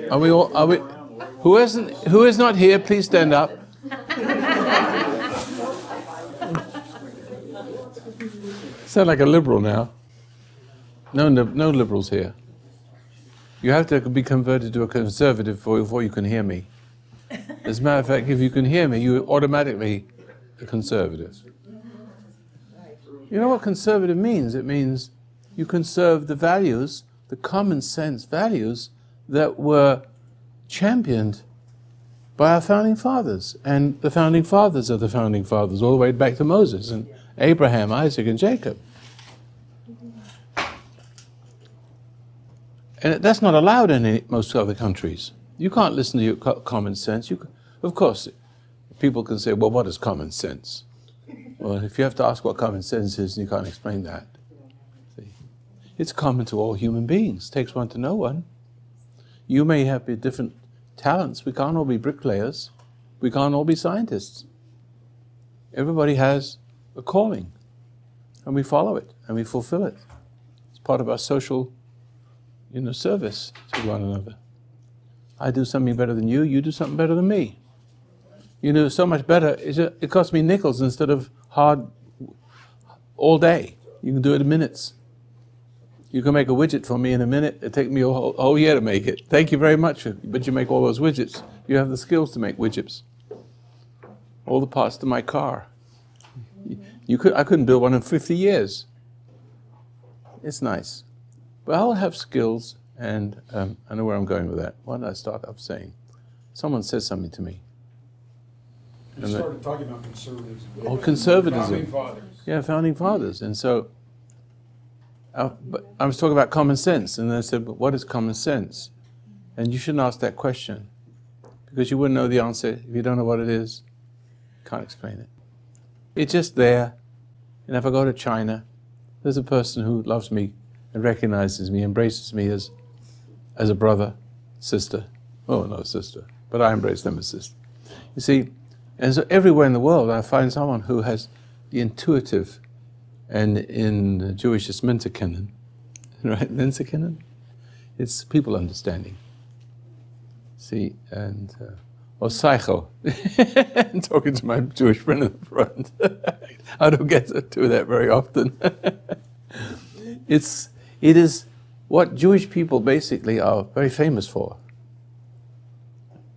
Are we all? Are we? Who isn't? Who is not here? Please stand up. Sound like a liberal now. No liberals here. You have to be converted to a conservative before you can hear me. As a matter of fact, if you can hear me, you're automatically a conservative. You know what conservative means? It means you conserve the values, the common sense values that were championed by our founding fathers. And the founding fathers are the founding fathers, all the way back to Moses and Abraham, Isaac, and Jacob. And that's not allowed in most other countries. You can't listen to your common sense. Of course, people can say, well, what is common sense? Well, if you have to ask what common sense is, you can't explain that. See? It's common to all human beings. It takes one to know one. You may have different talents. We can't all be bricklayers. We can't all be scientists. Everybody has a calling, and we follow it, and we fulfill it. It's part of our social, service to one another. I do something better than you, you do something better than me. You know, so much better, it costs me nickels instead of hard all day. You can do it in minutes. You can make a widget for me in a minute. It takes me a whole year to make it. Thank you very much, but you make all those widgets. You have the skills to make widgets. All the parts to my car. I couldn't build one in 50 years. It's nice. But I'll have skills, and I know where I'm going with that. Why did I start off saying? Someone says something to me. You started talking about conservatism. Oh, conservatism. Founding fathers. Yeah, founding fathers. And so, but I was talking about common sense, and then I said, but what is common sense? And you shouldn't ask that question, because you wouldn't know the answer. If you don't know what it is, you can't explain it. It's just there. And if I go to China, there's a person who loves me and recognizes me, embraces me as a brother, sister. Oh, no, sister. But I embrace them as sister. You see, and so everywhere in the world I find someone who has the intuitive, and in Jewish it's Minterkennen, right? Minterkennen? It's people understanding. See, and, or Seichel. I'm talking to my Jewish friend in the front. I don't get to do that very often. It is what Jewish people basically are very famous for.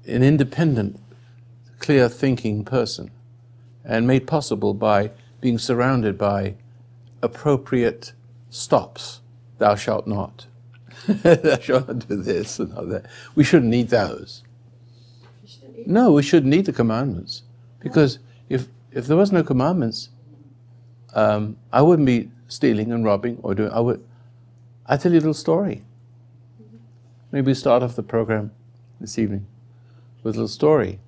An independent, clear-thinking person, and made possible by being surrounded by appropriate stops. Thou shalt not. Thou shalt not do this and all that. We shouldn't need those. No, we shouldn't need the commandments, because if there was no commandments, I wouldn't be stealing and robbing or doing. I'll tell you a little story. Maybe we start off the program this evening with a little story.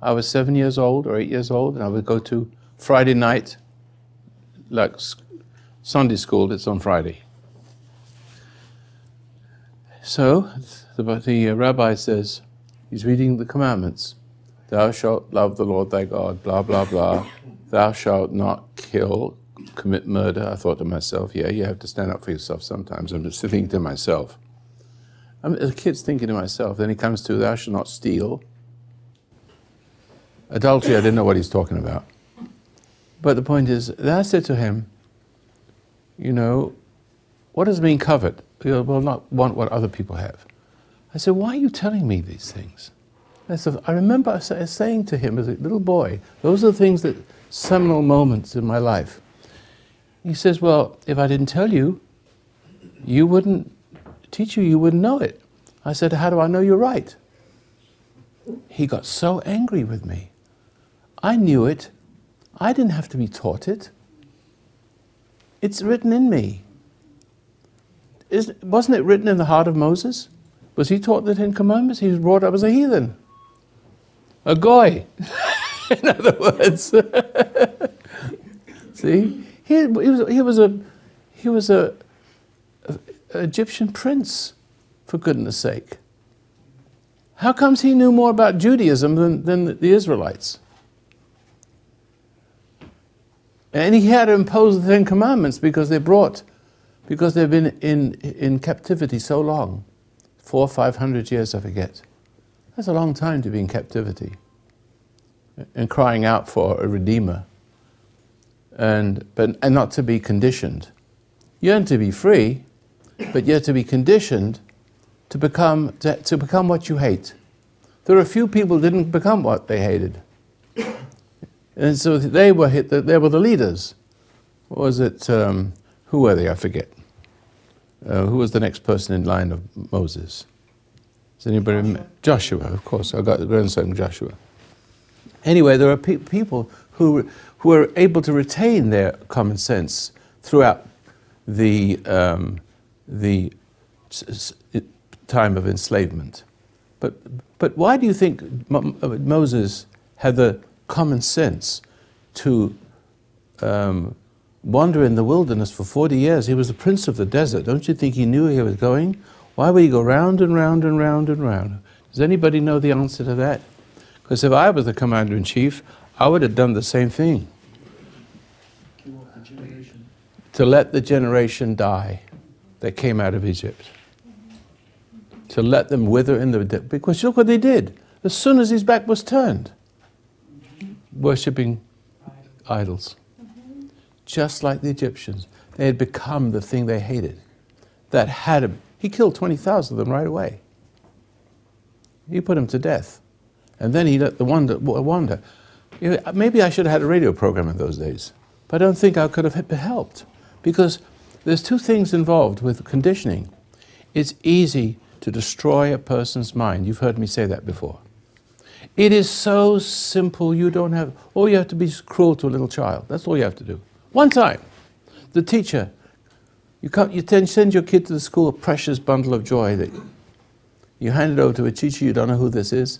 I was 7 years old or 8 years old, and I would go to Friday night, like Sunday school. It's on Friday. So the rabbi says, he's reading the commandments. Thou shalt love the Lord thy God, blah, blah, blah. Thou shalt not kill, commit murder. I thought to myself, yeah, you have to stand up for yourself sometimes. I'm just thinking to myself. I'm a kid's thinking to myself. Then he comes to, thou shalt not steal. Adultery, I didn't know what he's talking about. But the point is, then I said to him, what does it mean covet? Well, not want what other people have. I said, why are you telling me these things? I remember saying to him as a little boy, those are the things that seminal moments in my life. He says, well, if I didn't tell you, you wouldn't know it. I said, how do I know you're right? He got so angry with me. I knew it. I didn't have to be taught it. It's written in me. Wasn't it written in the heart of Moses? Was he taught the Ten Commandments? He was brought up as a heathen. A goy, in other words. See, he was a Egyptian prince, for goodness sake. How comes he knew more about Judaism than the Israelites? And he had to impose the Ten Commandments because they've been in captivity so long, 400 or 500 years, I forget. That's a long time to be in captivity and crying out for a redeemer, and not to be conditioned. You're to be free, but you're to be conditioned to become what you hate. There are a few people who didn't become what they hated. And so they were the leaders. What was it? Who were they? I forget. Who was the next person in line of Moses? Does anybody? Joshua, of course. I got the grandson Joshua. Anyway, there are people who were able to retain their common sense throughout the time of enslavement. But why do you think Moses had the common sense to wander in the wilderness for 40 years? He was the prince of the desert. Don't you think he knew where he was going? Why would he go round and round and round and round? Does anybody know the answer to that? Because if I was the commander-in-chief, I would have done the same thing. To let the generation die that came out of Egypt. To let them wither in the desert. Because look what they did. As soon as his back was turned, worshipping idols. Just like the Egyptians. They had become the thing they hated. That had him. He killed 20,000 of them right away. He put them to death. And then he let the wander. You know, maybe I should have had a radio program in those days. But I don't think I could have helped. Because there's two things involved with conditioning. It's easy to destroy a person's mind. You've heard me say that before. It is so simple. All you have to be is cruel to a little child. That's all you have to do. One time, the teacher, you then send your kid to the school, a precious bundle of joy that you hand it over to a teacher, you don't know who this is,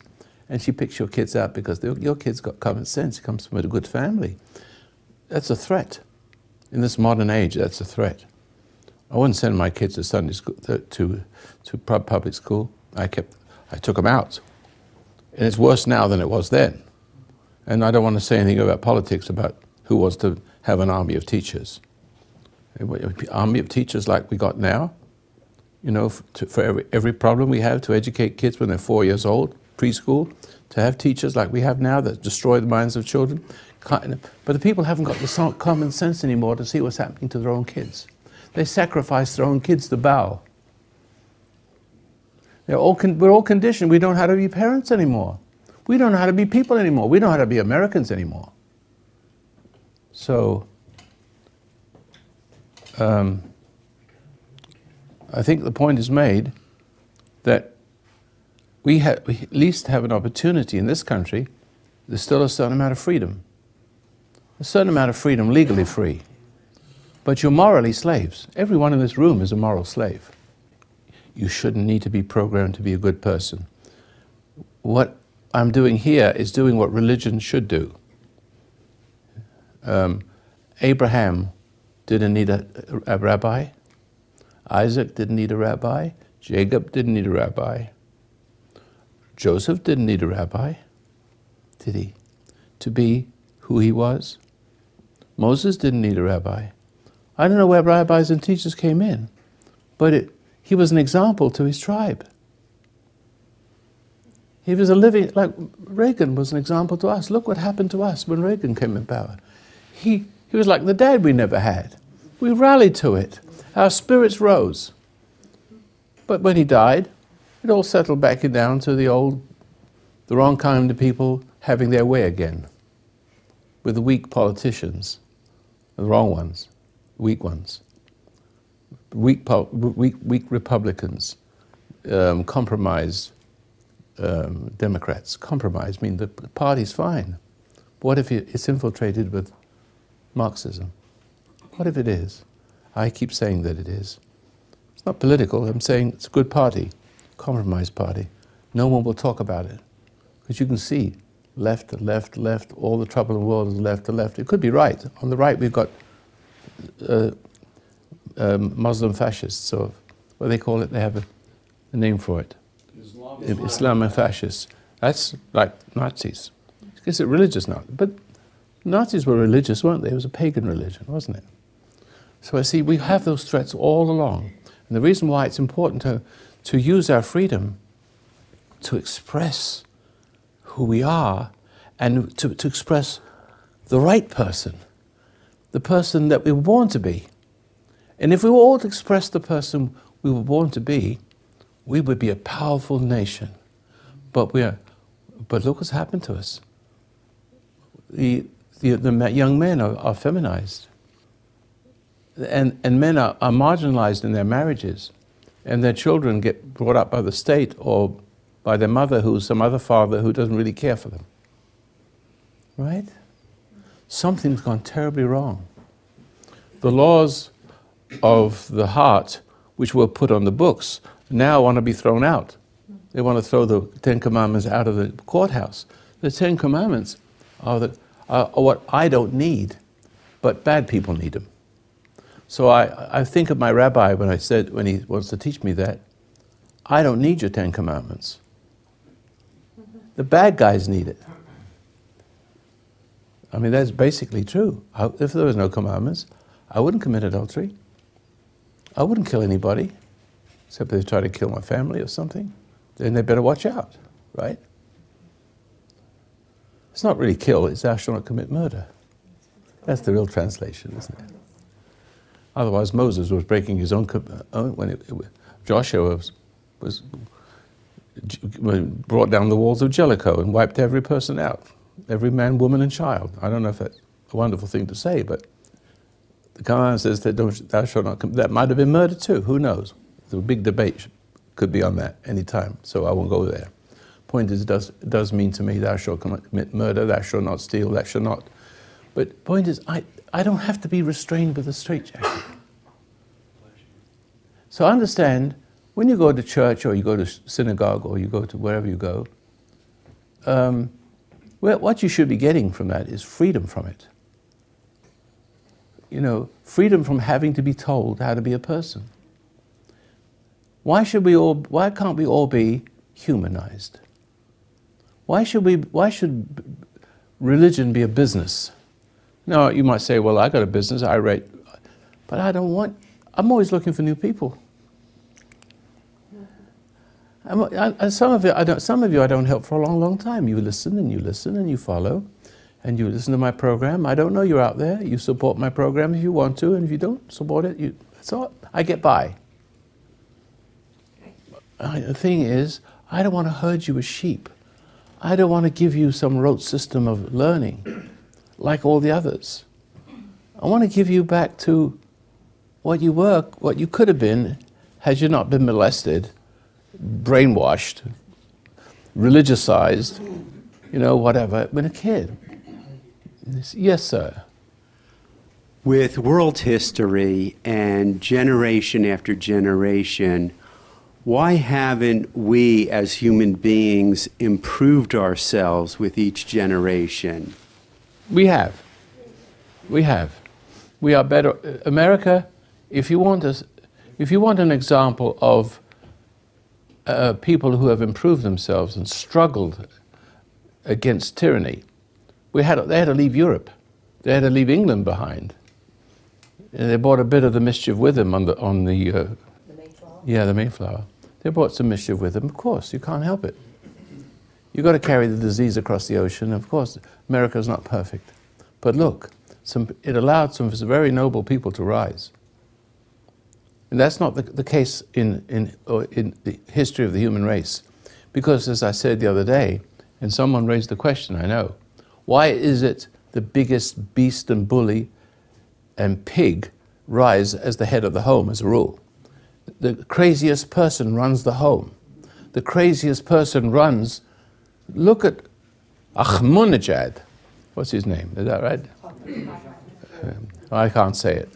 and she picks your kids out because your kid's got common sense, he comes from a good family. That's a threat. In this modern age, that's a threat. I wouldn't send my kids to Sunday school, to public school. I took them out. And it's worse now than it was then. And I don't want to say anything about politics, about who wants to have an army of teachers. Army of teachers like we got now, you know, for every problem we have, to educate kids when they're 4 years old, preschool, to have teachers like we have now that destroy the minds of children. But the people haven't got the common sense anymore to see what's happening to their own kids. They sacrifice their own kids to bow. We're all conditioned. We don't know how to be parents anymore. We don't know how to be people anymore. We don't know how to be Americans anymore. So, I think the point is made that we at least have an opportunity in this country. There's still a certain amount of freedom. A certain amount of freedom, legally free. But you're morally slaves. Everyone in this room is a moral slave. You shouldn't need to be programmed to be a good person. What I'm doing here is doing what religion should do. Abraham didn't need a rabbi. Isaac didn't need a rabbi. Jacob didn't need a rabbi. Joseph didn't need a rabbi, did he? To be who he was. Moses didn't need a rabbi. I don't know where rabbis and teachers came in, but he was an example to his tribe. He was like Reagan was an example to us. Look what happened to us when Reagan came in power. He was like the dad we never had. We rallied to it. Our spirits rose. But when he died, it all settled back down to the wrong kind of people having their way again. With the weak politicians, the wrong ones, weak ones. Weak Republicans, compromised Democrats. Compromise, I mean the party's fine. But what if it's infiltrated with Marxism? What if it is? I keep saying that it is. It's not political, I'm saying it's a good party, compromise party. No one will talk about it. Because you can see left to left, left, all the trouble in the world is left to left. It could be right. On the right we've got Muslim fascists, or what do they call it? They have a name for it. Islam and fascists. That's like Nazis. It's a religious Nazi. But Nazis were religious, weren't they? It was a pagan religion, wasn't it? So I see we have those threats all along. And the reason why it's important to use our freedom to express who we are and to express the right person, the person that we were born to be. And if we were all to express the person we were born to be, we would be a powerful nation. But look what's happened to us. The young men are feminized. And men are marginalized in their marriages. And their children get brought up by the state or by their mother, who's some other father who doesn't really care for them. Right? Something's gone terribly wrong. The laws of the heart, which were put on the books, now want to be thrown out. They want to throw the Ten Commandments out of the courthouse. The Ten Commandments are what I don't need, but bad people need them. So I think of my rabbi when he wants to teach me that, I don't need your Ten Commandments. The bad guys need it. I mean, that's basically true. If there was no commandments, I wouldn't commit adultery. I wouldn't kill anybody, except if they try to kill my family or something. Then they better watch out, right? It's not really kill, it's thou shalt not commit murder. That's the real translation, isn't it? Otherwise, Moses was breaking his own when Joshua brought down the walls of Jericho and wiped every person out, every man, woman, and child. I don't know if that's a wonderful thing to say, but the command says that thou shalt not commit. That might have been murder too. Who knows? The big debate could be on that any time, so I won't go there. Point is, it does mean to me, thou shalt commit murder, thou shalt not steal, thou shalt not. But point is, I don't have to be restrained with a straitjacket. So understand, when you go to church or you go to synagogue or you go to wherever you go, what you should be getting from that is freedom from it. You know, freedom from having to be told how to be a person. Why can't we all be humanized? Why should religion be a business? No, you might say, well, I got a business, but I'm always looking for new people. Some of you I don't help for a long, long time. You listen and you follow, and you listen to my program. I don't know you're out there. You support my program if you want to, and if you don't support it, I get by. The thing is, I don't want to herd you as sheep. I don't want to give you some rote system of learning like all the others. I want to give you back to what you were, what you could have been had you not been molested, brainwashed, religiousized, whatever, when a kid. Yes, sir. With world history and generation after generation, why haven't we as human beings improved ourselves with each generation? We have. We are better. America, if you want an example of people who have improved themselves and struggled against tyranny, they had to leave Europe. They had to leave England behind. And they brought a bit of the mischief with them on the Mayflower. Yeah, the Mayflower. They brought some mischief with them. Of course, you can't help it. You've got to carry the disease across the ocean. Of course, America's not perfect. But look, it allowed some very noble people to rise. And that's not the case in the history of the human race. Because, as I said the other day, and someone raised the question, I know, why is it the biggest beast and bully and pig rise as the head of the home as a rule? The craziest person runs the home. The craziest person runs, look at Ahmadinejad. What's his name? Is that right? I can't say it.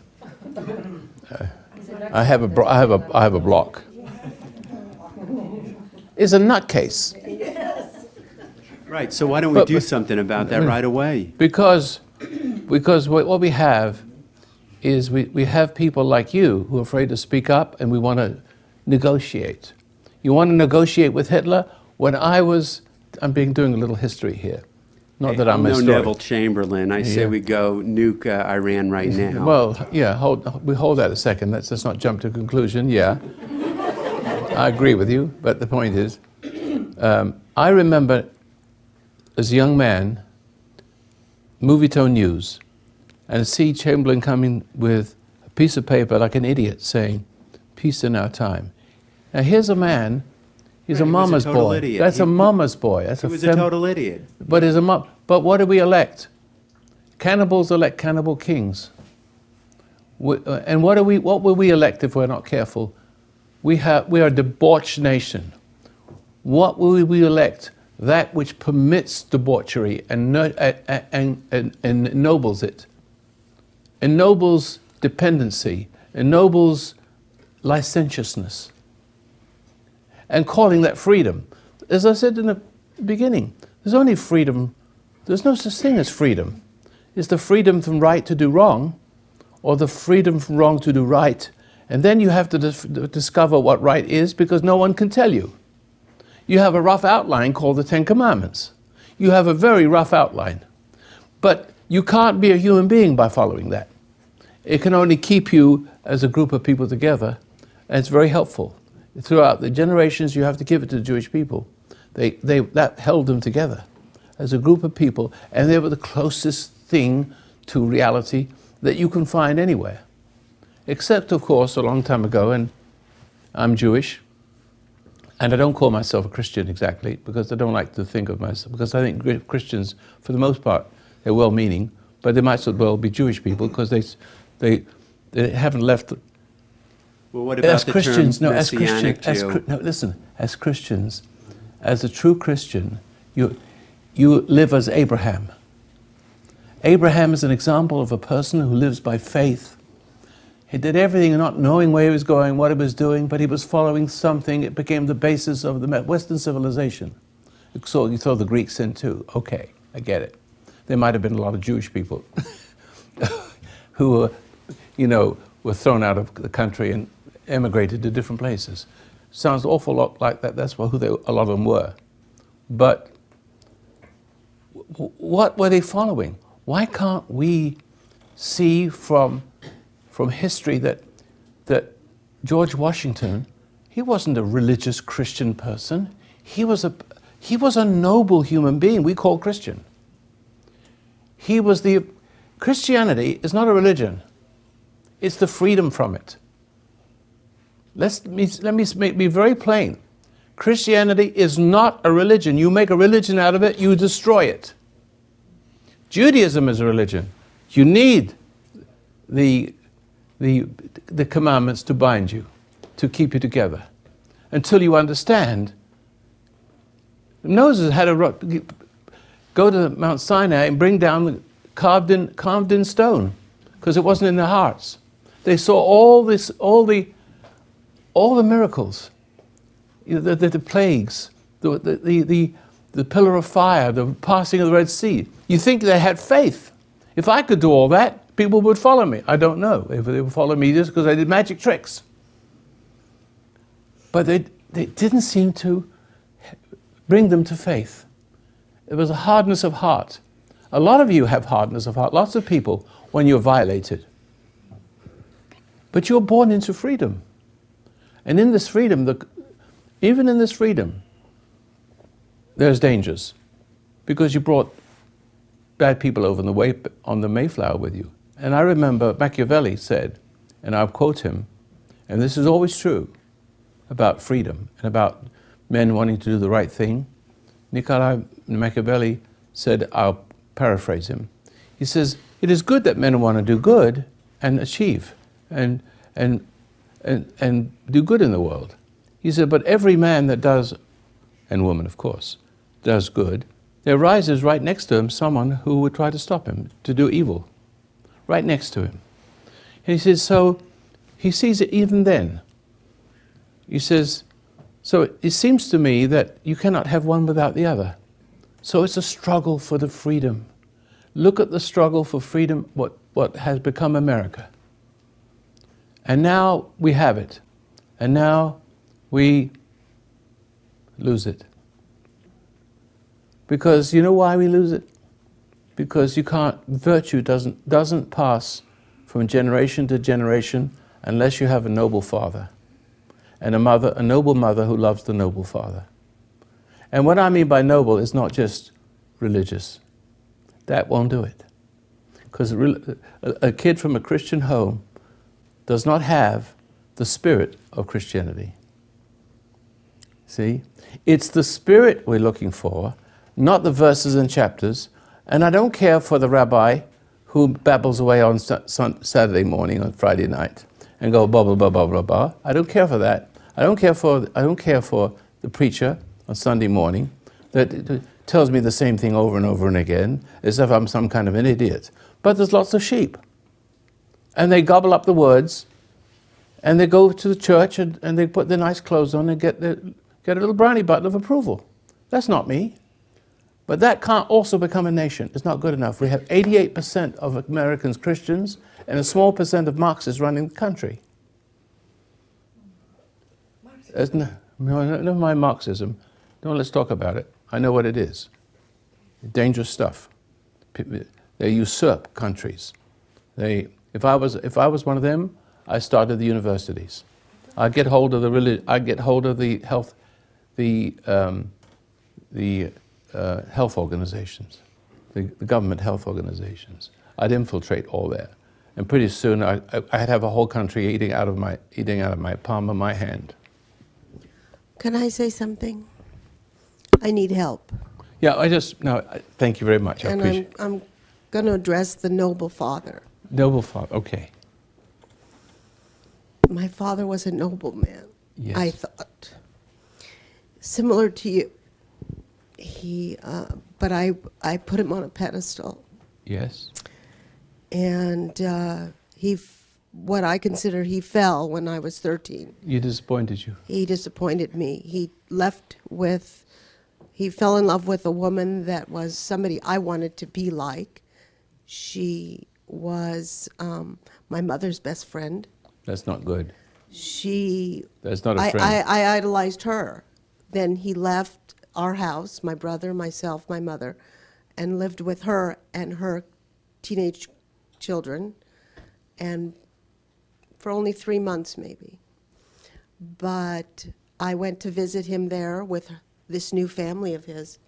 I have a block. Is a nutcase. Right, so why don't we But- do but- something about that right away? Because what we have is we have people like you who are afraid to speak up, and we want to negotiate. You want to negotiate with Hitler? I'm doing a little history here. Not that I'm a no historian. Neville Chamberlain. I say Yeah. we go nuke Iran right now. Well, yeah, we hold that a second. Let's not jump to a conclusion. Yeah, I agree with you. But the point is, I remember as a young man, Movietone News, and see Chamberlain coming with a piece of paper like an idiot saying, "Peace in our time." Now here's a man. He's Right, a he was a mama's total boy. idiot. That's a mama's boy. That's he was a total idiot. But But what do we elect? Cannibals elect cannibal kings. And what will we elect if we're not careful? We are a debauched nation. What will we elect? That which permits debauchery and ennobles it, ennobles dependency, ennobles licentiousness, and calling that freedom. As I said in the beginning, there's only freedom. There's no such thing as freedom. It's the freedom from right to do wrong, or the freedom from wrong to do right. And then you have to discover what right is, because no one can tell you. You have a rough outline called the Ten Commandments. You have a very rough outline. But you can't be a human being by following that. It can only keep you as a group of people together, and it's very helpful. Throughout the generations, you have to give it to the Jewish people. That held them together as a group of people, and they were the closest thing to reality that you can find anywhere. Except, of course, a long time ago, and I'm Jewish, and I don't call myself a Christian exactly, because I don't like to think of myself, because I think Christians, for the most part, they're well-meaning, but they might as well be Jewish people, because they haven't left. Well, what about the Christians, term no, as Messianic Christians, Jew? no, listen, as Christians, as a true Christian, you live as Abraham. Abraham is an example of a person who lives by faith. He did everything not knowing where he was going, what he was doing, but he was following something. It became the basis of the Western civilization. So you throw the Greeks in too. Okay, I get it. There might have been a lot of Jewish people who were thrown out of the country and emigrated to different places. Sounds an awful lot like that. That's who a lot of them were. But what were they following? Why can't we see from history that George Washington, he wasn't a religious Christian person. He was a noble human being we call Christian. Christianity is not a religion. It's the freedom from it. Let me be very plain. Christianity is not a religion. You make a religion out of it, you destroy it. Judaism is a religion. You need the commandments to bind you, to keep you together, until you understand. Moses had to go to Mount Sinai and bring down the carved in stone, because it wasn't in their hearts. They saw all the miracles, the plagues, the pillar of fire, the passing of the Red Sea. You think they had faith. If I could do all that, people would follow me. I don't know if they would follow me just because I did magic tricks. But they didn't seem to bring them to faith. It was a hardness of heart. A lot of you have hardness of heart, lots of people, when you're violated. But you're born into freedom. And in this freedom, even in this freedom, there's dangers. Because you brought bad people over on the Mayflower with you. And I remember Machiavelli said, and I'll quote him, and this is always true, about freedom and about men wanting to do the right thing. Niccolo Machiavelli said, I'll paraphrase him. He says, it is good that men want to do good and achieve and do good in the world. He said, but every man that does, and woman of course, does good, there rises right next to him someone who would try to stop him, to do evil, right next to him. And he says, so he sees it even then. He says, so it seems to me that you cannot have one without the other. So it's a struggle for the freedom. Look at the struggle for freedom, what has become America. And now we have it. And now we lose it. Because you know why we lose it? Because virtue doesn't pass from generation to generation unless you have a noble father and a noble mother who loves the noble father. And what I mean by noble is not just religious. That won't do it. Because a kid from a Christian home does not have the spirit of Christianity. See? It's the spirit we're looking for, not the verses and chapters. And I don't care for the rabbi who babbles away on Saturday morning or Friday night and go blah, blah, blah, blah, blah, blah. I don't care for that. I don't care for the preacher on Sunday morning that tells me the same thing over and over and again as if I'm some kind of an idiot. But there's lots of sheep. And they gobble up the words and they go to the church and they put their nice clothes on and get a little brownie button of approval. That's not me. But that can't also become a nation. It's not good enough. We have 88% of Americans Christians and a small percent of Marxists running the country. Never mind Marxism. Let's talk about it. I know what it is. Dangerous stuff. They usurp countries. If I was one of them, I started the universities. I get hold of the health organizations, the government health organizations. I'd infiltrate all there, and pretty soon I'd have a whole country eating out of my palm of my hand. Can I say something? I need help. Yeah, thank you very much. I appreciate it. I'm going to address the noble father. Noble father, okay. My father was a noble man, Yes. I thought. Similar to you. But I put him on a pedestal. Yes. And what I consider he fell when I was 13. He disappointed you. He disappointed me. He fell in love with a woman that was somebody I wanted to be like. She was my mother's best friend. That's not good. That's not a I friend. I idolized her. Then he left our house, my brother, myself, my mother, and lived with her and her teenage children, and for only 3 months maybe. But I went to visit him there with this new family of his.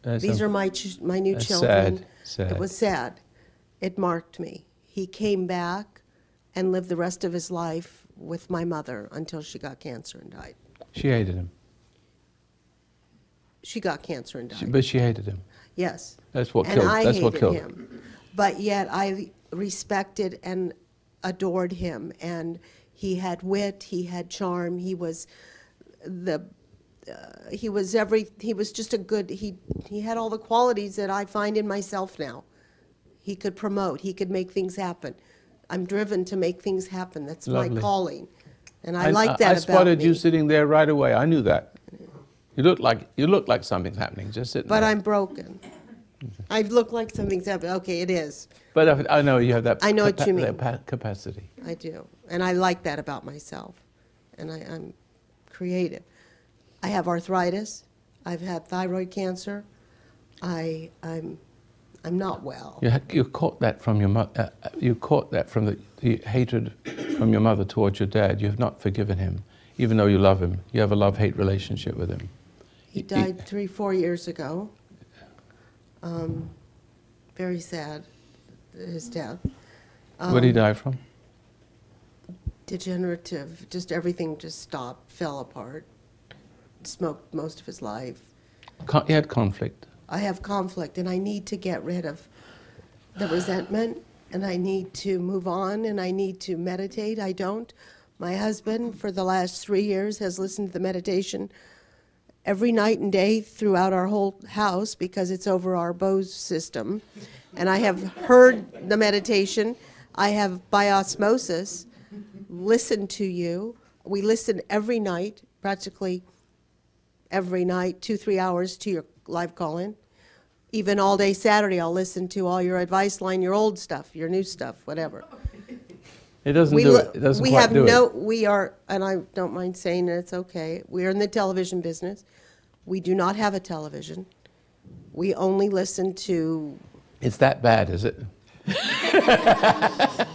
These are my new that's children. sad. It was sad. It marked me. He came back and lived the rest of his life with my mother until she got cancer and died. She hated him. She got cancer and died. But she hated him. Yes. That's what And killed. I That's what hated killed. him. But yet I respected and adored him. And he had wit, he had charm, he was just a good, he had all the qualities that I find in myself now. He could promote, he could make things happen. I'm driven to make things happen. That's Lovely. my calling. And I like that about me. I spotted you sitting there right away. I knew that. You look like something's happening. Just sitting But there. I'm broken. I look like something's happening. Okay, it is. But I know you have that. I know what you mean. That capacity. I do. And I like that about myself. And I'm creative. I have arthritis. I've had thyroid cancer. I'm not well. You caught that from your mother. You caught that from the hatred from your mother towards your dad. You have not forgiven him, even though you love him. You have a love-hate relationship with him. He died 3-4 years ago. Very sad, his death. What did he die from? Degenerative, just everything just stopped, fell apart. Smoked most of his life. He had conflict. I have conflict, and I need to get rid of the resentment, and I need to move on, and I need to meditate. I don't. My husband, for the last 3 years, has listened to the meditation every night and day throughout our whole house because it's over our Bose system. And I have heard the meditation. I have, by osmosis, listened to you. We listen every night, practically every night, 2-3 hours to your live call-in. Even all day Saturday, I'll listen to all your advice line, your old stuff, your new stuff, whatever. It doesn't We do lo- it. It doesn't we quite have do no, it. we are, and I don't mind saying it, it's okay. We are in the television business. We do not have a television. We only listen to, It's that bad, is it?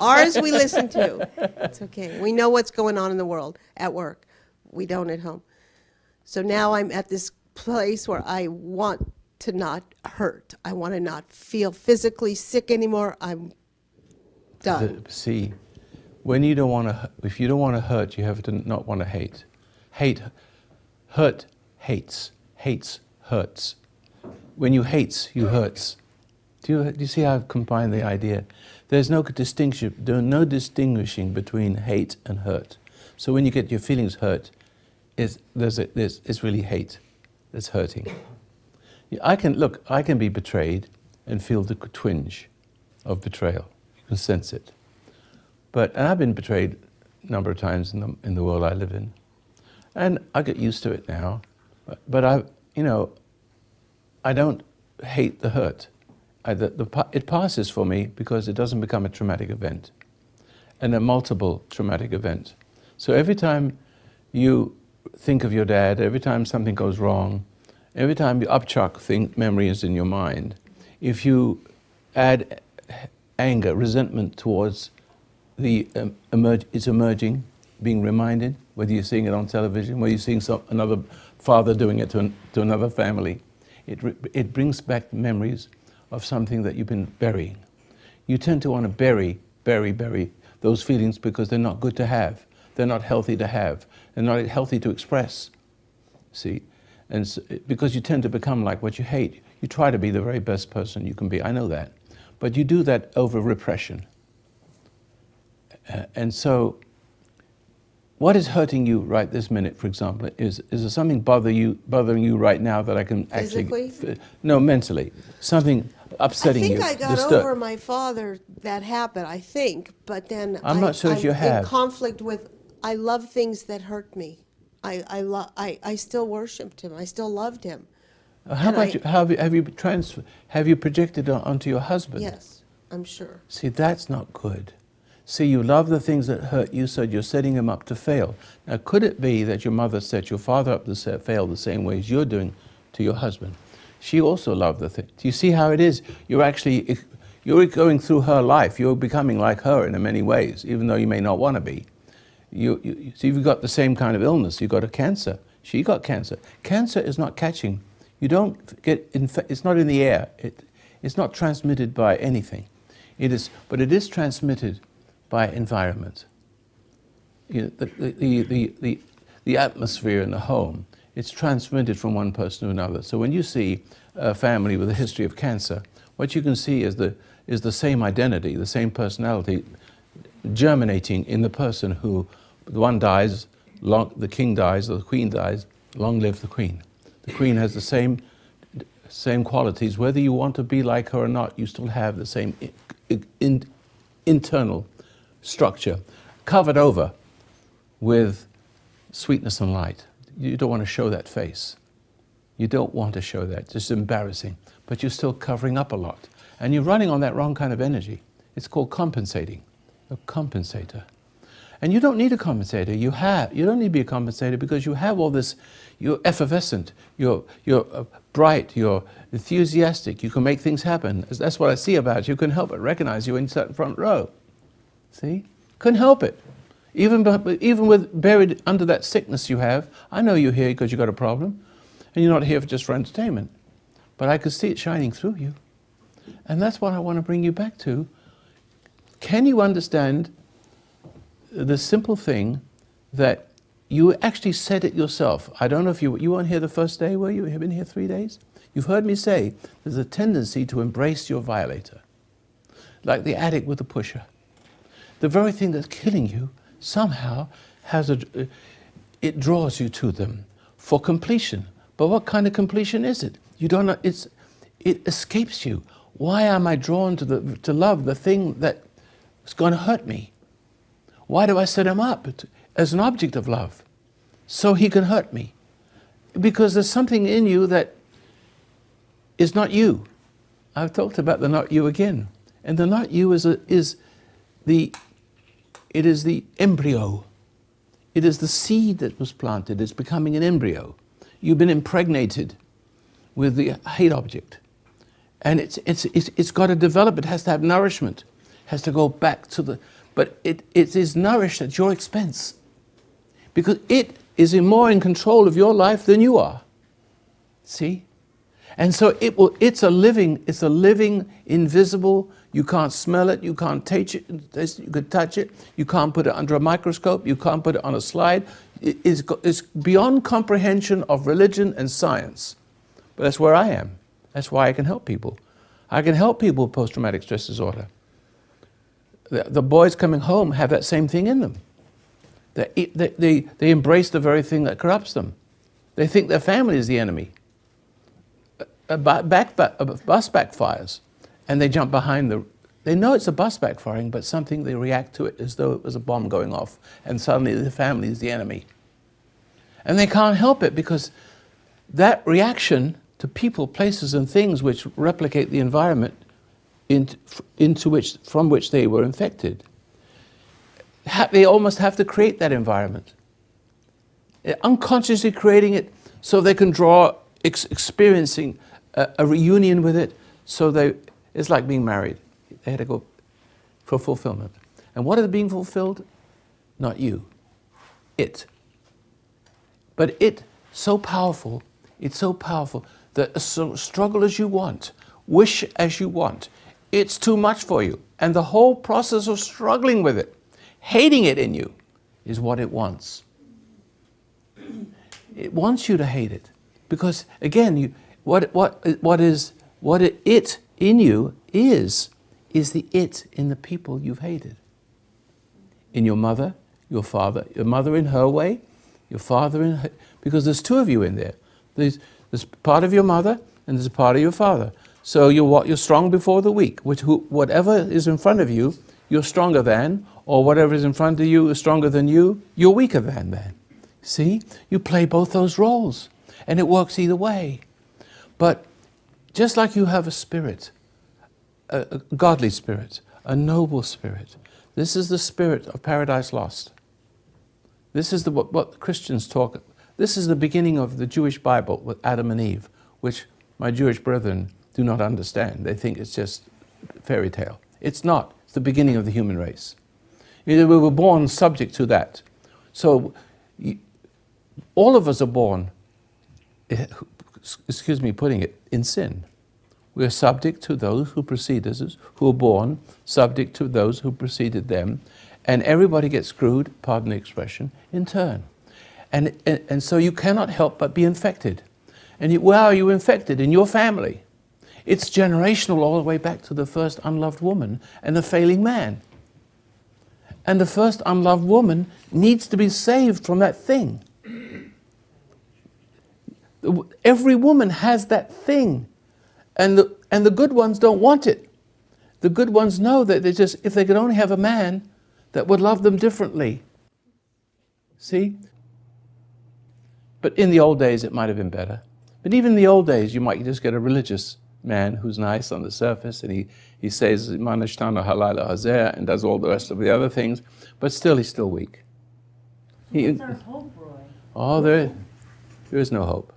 ours we listen to. It's okay. We know what's going on in the world at work. We don't at home. So now I'm at this place where I want to not hurt. I want to not feel physically sick anymore. I'm done. See, when you don't want to, if you don't want to hurt, you have to not want to hate. Hurt hates. Hates hurts. When you hates, you hurts. Do you see how I've combined the idea? There's no distinguishing between hate and hurt. So when you get your feelings hurt, it's really hate that's hurting. I can be betrayed and feel the twinge of betrayal. You can sense it. And I've been betrayed a number of times in the world I live in. And I get used to it now. But I don't hate the hurt. It passes for me because it doesn't become a traumatic event, and a multiple traumatic event. So every time you think of your dad, every time something goes wrong, every time you upchuck memories in your mind, if you add anger, resentment towards it's emerging, being reminded, whether you're seeing it on television, whether you're seeing another father doing it to another family, it brings back memories of something that you've been burying. You tend to want to bury those feelings because they're not good to have. They're not healthy to have. They're not healthy to express. See? And so, because you tend to become like what you hate. You try to be the very best person you can be. I know that. But you do that over repression. And so, what is hurting you right this minute, for example? Is there something bothering you right now that I can actually... Physically? No, mentally. Something upsetting you. I think I got over my father, that happened, I think, but then I'm not sure you have. in conflict with, I love things that hurt me. I still worshipped him. I still loved him. How about have you projected it onto your husband? Yes, I'm sure. See, that's not good. See, you love the things that hurt you, so you're setting him up to fail. Now, could it be that your mother set your father up to fail the same way as you're doing to your husband? She also loved the thing. Do you see how it is? You're going through her life. You're becoming like her in many ways, even though you may not want to be. So you've got the same kind of illness. You've got a cancer. She got cancer. Cancer is not catching. You don't get it's not in the air. It's not transmitted by anything. But it is transmitted by environment. The atmosphere in the home, it's transmitted from one person to another. So when you see a family with a history of cancer, what you can see is the same identity, the same personality germinating in the person who, the one dies, the king dies, or the queen dies, long live the queen. The queen has the same qualities. Whether you want to be like her or not, you still have the same internal structure, covered over with sweetness and light. You don't want to show that face. You don't want to show that. It's just embarrassing. But you're still covering up a lot. And you're running on that wrong kind of energy. It's called compensating. A compensator. And you don't need a compensator. You don't need to be a compensator because you have all this. You're effervescent. You're bright. You're enthusiastic. You can make things happen. That's what I see about you. Couldn't help but recognize you when you sat in front row. See? Couldn't help it. Even with buried under that sickness you have, I know you're here because you've got a problem, and you're not here just for entertainment. But I could see it shining through you. And that's what I want to bring you back to. Can you understand the simple thing that you actually said it yourself? I don't know if you weren't here the first day, were you? Have been here 3 days? You've heard me say there's a tendency to embrace your violator, like the addict with the pusher. The very thing that's killing you somehow it draws you to them for completion. But what kind of completion is it? You don't know. It escapes you. Why am I drawn to love the thing that is going to hurt me? Why do I set him up as an object of love? So he can hurt me. Because there's something in you that is not you. I've talked about the not you again. And the not you is the embryo. It is the seed that was planted. It's becoming an embryo. You've been impregnated with the hate object. And it's got to develop. It has to have nourishment. It has to go back to the... But it is nourished at your expense. Because it is more in control of your life than you are. See? And so it's a living, invisible, you can't smell it, you can't taste it, you could touch it, you can't put it under a microscope, you can't put it on a slide. It's beyond comprehension of religion and science. But that's where I am. That's why I can help people. I can help people with post-traumatic stress disorder. The boys coming home have that same thing in them. They embrace the very thing that corrupts them. They think their family is the enemy. A bus backfires, and they jump behind they know it's a bus backfiring, but they react to it as though it was a bomb going off, and suddenly the family is the enemy. And they can't help it because that reaction to people, places, and things which replicate the environment from which they were infected, they almost have to create that environment. They're unconsciously creating it so they can draw experiencing a reunion with it, it's like being married. They had to go for fulfillment. And what is being fulfilled? Not you. It. But it's so powerful that struggle as you want, wish as you want, it's too much for you. And the whole process of struggling with it, hating it in you, is what it wants. It wants you to hate it. Because again, what it in you is the it in the people you've hated. In your mother, your father, your mother in her way, your father in her, because there's two of you in there. There's part of your mother and there's a part of your father. So you're strong before the weak. Whatever is in front of you, you're stronger than, or whatever is in front of you is stronger than you, you're weaker than. See? You play both those roles. And it works either way. But just like you have a spirit, a godly spirit, a noble spirit, this is the spirit of Paradise Lost. This is what Christians talk. This is the beginning of the Jewish Bible with Adam and Eve, which my Jewish brethren do not understand. They think it's just fairy tale. It's not. It's the beginning of the human race. We were born subject to that. So all of us are born, excuse me putting it, in sin. We are subject to those who precede us, who are born subject to those who preceded them, and everybody gets screwed, pardon the expression, in turn. And so you cannot help but be infected. And where are you infected? In your family. It's generational all the way back to the first unloved woman and the failing man. And the first unloved woman needs to be saved from that thing. Every woman has that thing. And the good ones don't want it. The good ones know that if they could only have a man that would love them differently. See? But in the old days, it might have been better. But even in the old days, you might just get a religious man who's nice on the surface, and he says, Manashtana halala hazer, and does all the rest of the other things, but still, he's still weak. What's our hope, Roy? Oh, there is no hope.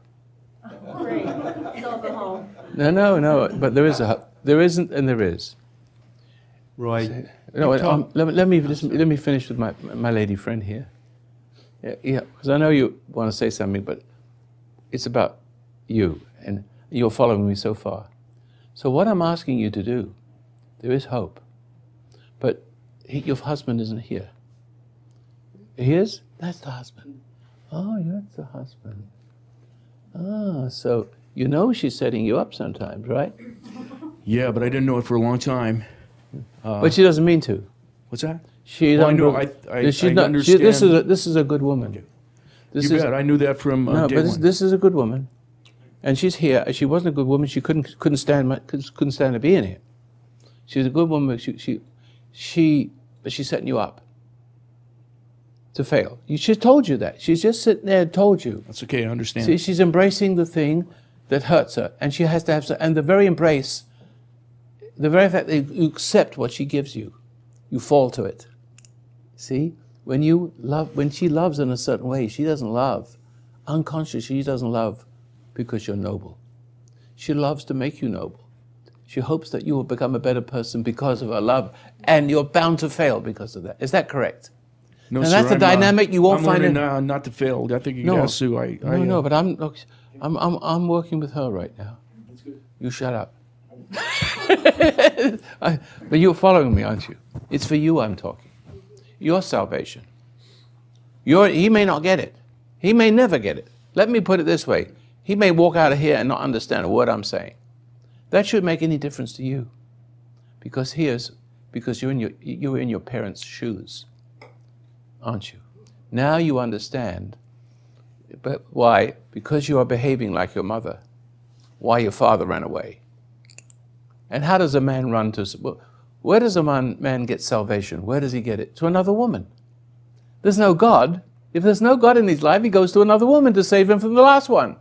Great. So go home. No, but there is a hope. There isn't, and there is. Roy, Let me finish with my lady friend here. Yeah, because I know you want to say something, but it's about you, and you're following me so far. So what I'm asking you to do, there is hope, but your husband isn't here. He is? That's the husband. Oh, that's the husband. Ah, so you know she's setting you up sometimes, right? Yeah, but I didn't know it for a long time. But she doesn't mean to. What's that? She Well, I doesn't. know. I understand. This is a good woman. You bet. I knew that from day one. This is a good woman, and she's here. She wasn't a good woman. She couldn't stand to be in here. She's a good woman. But she's setting you up to fail. She told you that. She's just sitting there and told you. That's okay. I understand. See, she's embracing the thing that hurts her, and she has to have. And the very embrace the very fact that you accept what she gives you, you fall to it. See? When she loves in a certain way, she doesn't love. Unconsciously, she doesn't love because you're noble. She loves to make you noble. She hopes that you will become a better person because of her love, and you're bound to fail because of that. Is that correct? No, Now, sir. that's a dynamic you won't I'm find learning in... not to fail. I think you No. guys, Sue. No, but I'm working with her right now. You shut up. But you're following me, aren't you? It's for you I'm talking. Your salvation. He may not get it. He may never get it. Let me put it this way. He may walk out of here and not understand a word I'm saying. That shouldn't make any difference to you. Because you're in your parents' shoes, aren't you? Now you understand. But why? Because you are behaving like your mother. Why your father ran away. And how does a man run to... Where does a man get salvation? Where does he get it? To another woman. There's no God. If there's no God in his life, he goes to another woman to save him from the last one.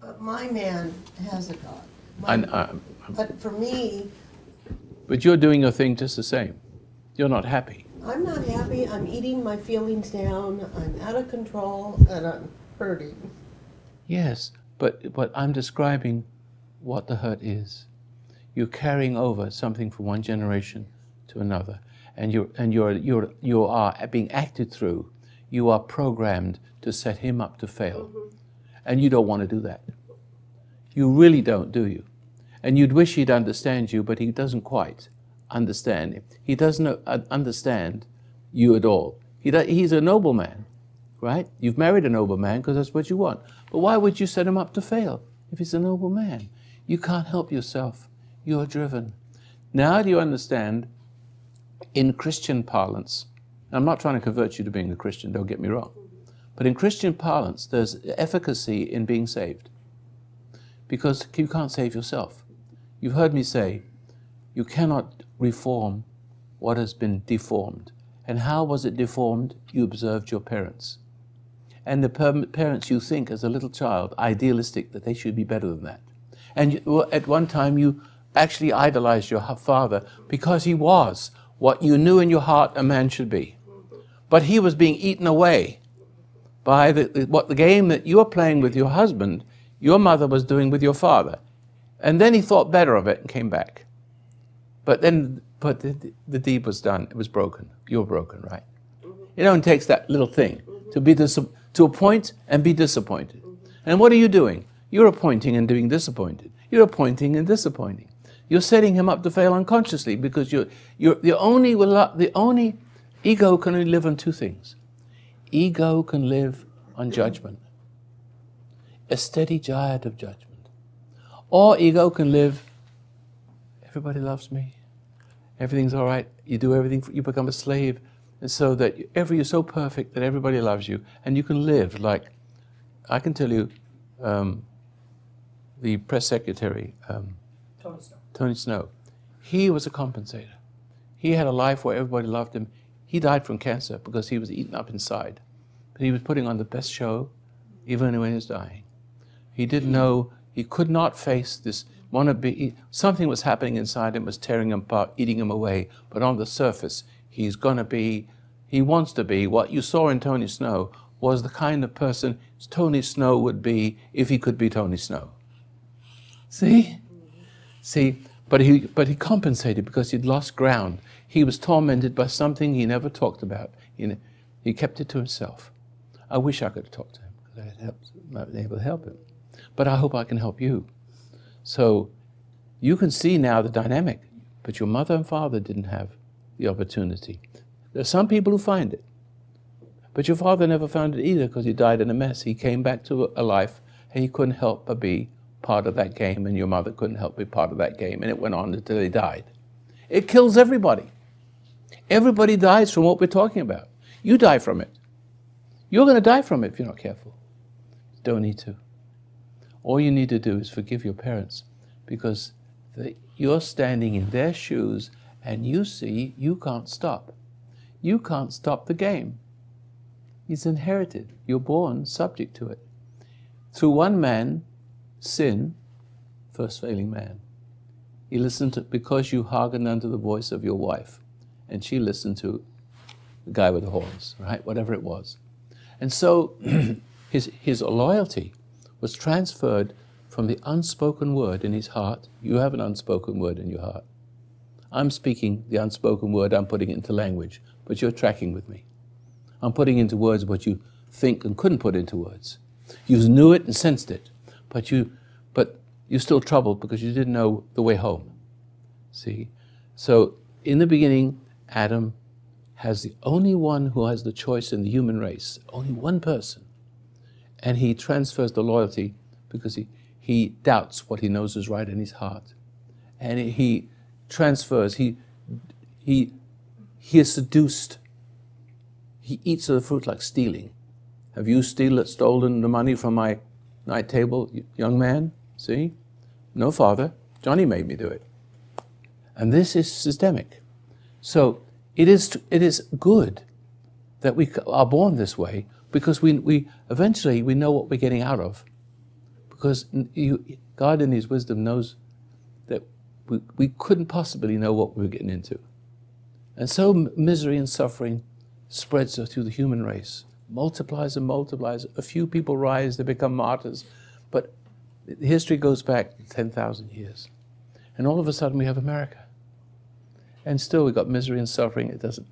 But my man has a God. But for me... But you're doing your thing just the same. You're not happy. I'm not happy. I'm eating my feelings down. I'm out of control, and I'm hurting. Yes, but I'm describing what the hurt is. You're carrying over something from one generation to another, and you are being acted through. You are programmed to set him up to fail, and you don't want to do that. You really don't, do you? And you'd wish he'd understand you, but he doesn't quite understand. He doesn't understand you at all. He's a noble man, right? You've married a noble man because that's what you want. But why would you set him up to fail if he's a noble man? You can't help yourself. You're driven. Now do you understand, in Christian parlance, I'm not trying to convert you to being a Christian, don't get me wrong, but in Christian parlance, there's efficacy in being saved. Because you can't save yourself. You've heard me say, you cannot reform what has been deformed. And how was it deformed? You observed your parents. And the parents you think as a little child, idealistic, that they should be better than that. And at one time you actually idolized your father because he was what you knew in your heart a man should be. But he was being eaten away by the game that you were playing with your husband, your mother was doing with your father. And then he thought better of it and came back. But the deed was done. It was broken. You're broken, right? It only takes that little thing to appoint and be disappointed. And what are you doing? You're appointing and being disappointed. You're appointing and disappointing. You're setting him up to fail unconsciously because the only ego can only live on two things. Ego can live on judgment, a steady diet of judgment. Or ego can live, everybody loves me, everything's all right, you do everything, you become a slave, and so that you're so perfect that everybody loves you, and you can live like, I can tell you, the press secretary, Tony Snow, he was a compensator. He had a life where everybody loved him. He died from cancer because he was eaten up inside. But he was putting on the best show, even when he was dying. He didn't know, he could not face this, something was happening inside him, was tearing him apart, eating him away. But on the surface, he wants to be, what you saw in Tony Snow was the kind of person Tony Snow would be if he could be Tony Snow. See? But he compensated because he'd lost ground. He was tormented by something he never talked about. He kept it to himself. I wish I could have talked to him because I might have been able to help him. But I hope I can help you. So you can see now the dynamic, but your mother and father didn't have the opportunity. There are some people who find it, but your father never found it either because he died in a mess. He came back to a life and he couldn't help but be part of that game, and your mother couldn't help be part of that game, and it went on until they died. It kills everybody. Everybody dies from what we're talking about. You die from it. You're going to die from it if you're not careful. Don't need to. All you need to do is forgive your parents because you're standing in their shoes and you see you can't stop. You can't stop the game. It's inherited. You're born subject to it. Through one man, sin, first failing man, He listened to, because you hearkened unto the voice of your wife, and she listened to the guy with the horns, right? Whatever it was. And so his loyalty was transferred from the unspoken word in his heart. You have an unspoken word in your heart. I'm speaking the unspoken word, I'm putting it into language, but you're tracking with me. I'm putting into words what you think and couldn't put into words. You knew it and sensed it, but you're still troubled because you didn't know the way home. See? So in the beginning, Adam has the only one who has the choice in the human race, only one person. And he transfers the loyalty because he doubts what he knows is right in his heart. And he transfers, he is seduced. He eats of the fruit like stealing. Have you stolen the money from my night table, young man? See? No, Father. Johnny made me do it. And this is systemic. So it is good that we are born this way because we eventually we know what we're getting out of. Because God in his wisdom knows that we couldn't possibly know what we were getting into. And so misery and suffering spreads through the human race, multiplies and multiplies. A few people rise, they become martyrs, but history goes back 10,000 years. And all of a sudden we have America. And still we've got misery and suffering. It doesn't.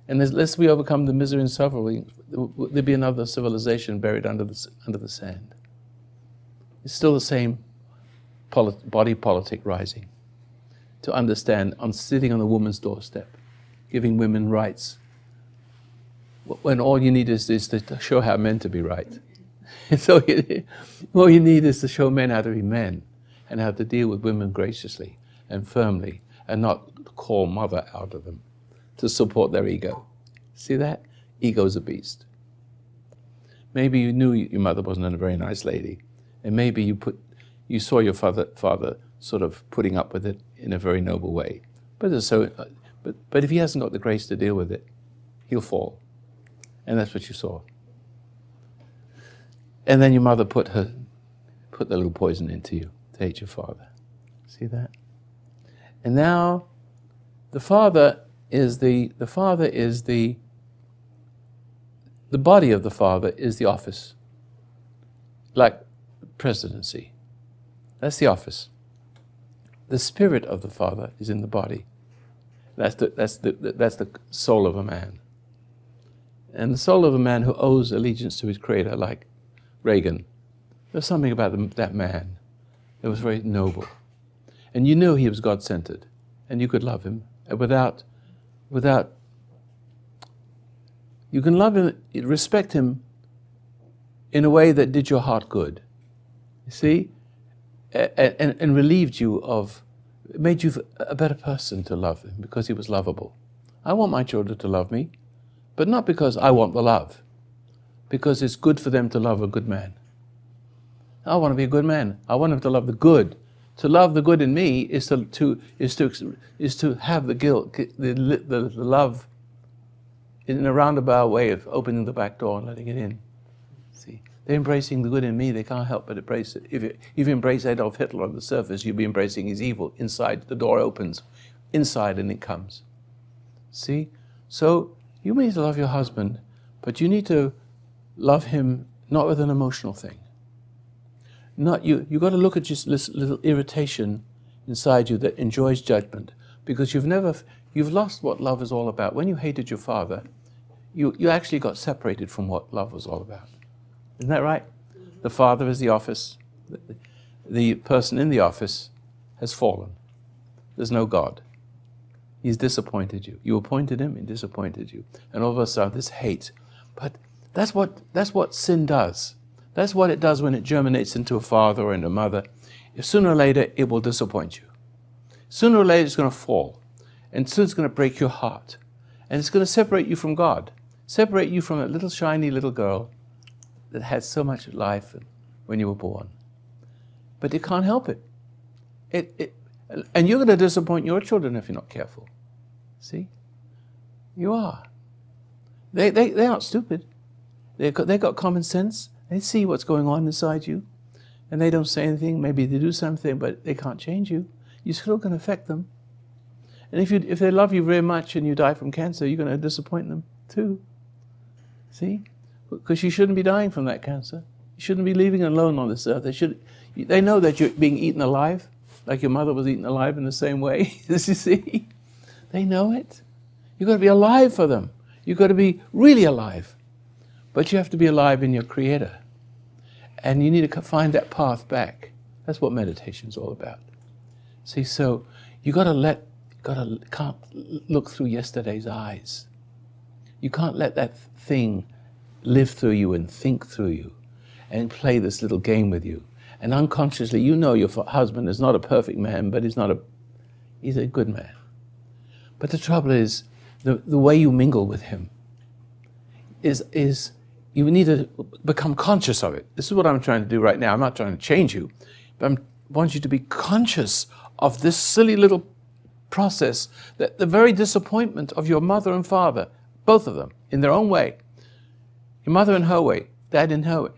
And unless we overcome the misery and suffering, there'll be another civilization buried under the sand. It's still the same body politic rising. To understand, I'm sitting on a woman's doorstep, giving women rights, when all you need is to show how men to be right. So all you need is to show men how to be men and how to deal with women graciously and firmly and not call mother out of them to support their ego. See that? Ego's a beast. Maybe you knew your mother wasn't a very nice lady, and maybe you saw your father sort of putting up with it in a very noble way. But if he hasn't got the grace to deal with it, he'll fall. And that's what you saw. And then your mother put the little poison into you to hate your father. See that? And now the body of the father is the office. Like presidency. That's the office. The spirit of the father is in the body. That's the soul of a man. And the soul of a man who owes allegiance to his creator, like Reagan, there's something about that man that was very noble. And you knew he was God-centered, and you could love him without you can love him, respect him in a way that did your heart good. You see? And relieved you of, made you a better person to love him because he was lovable. I want my children to love me, but not because I want the love, because it's good for them to love a good man. I want to be a good man. I want them to love the good. To love the good in me is to have the love in a roundabout way of opening the back door and letting it in. See, they're embracing the good in me. They can't help but embrace it. If you embrace Adolf Hitler on the surface, you'll be embracing his evil. Inside, the door opens. Inside, and it comes. See? So you need to love your husband, but you need to love him not with an emotional thing. Not you got to look at just this little irritation inside you that enjoys judgment, because you've lost what love is all about. When you hated your father, you actually got separated from what love was all about. Isn't that right? The father is the office. The person in the office has fallen. There's no God. He's disappointed you. You appointed him and disappointed you. And all of a sudden, this hate. But that's what sin does. That's what it does when it germinates into a father or into a mother. Sooner or later, it will disappoint you. Sooner or later, it's going to fall. And soon it's going to break your heart. And it's going to separate you from God. Separate you from a little shiny little girl that had so much life when you were born. But you can't help it. And you're going to disappoint your children if you're not careful. See? You are. They aren't stupid. They got common sense. They see what's going on inside you. And they don't say anything. Maybe they do something, but they can't change you. you're still going to affect them. And if they love you very much and you die from cancer, you're going to disappoint them too. See? Because you shouldn't be dying from that cancer. You shouldn't be leaving alone on this earth. They know that you're being eaten alive, like your mother was eaten alive in the same way. You see? They know it. You've got to be alive for them. You've got to be really alive. But you have to be alive in your Creator. And you need to find that path back. That's what meditation's all about. See, so you can't look through yesterday's eyes. You can't let that thing live through you and think through you and play this little game with you. And unconsciously, you know your husband is not a perfect man, but he's a good man. But the trouble is, the way you mingle with him is you need to become conscious of it. This is what I'm trying to do right now. I'm not trying to change you, but I want you to be conscious of this silly little process, that the very disappointment of your mother and father, both of them, in their own way, your mother in her way, dad in her way,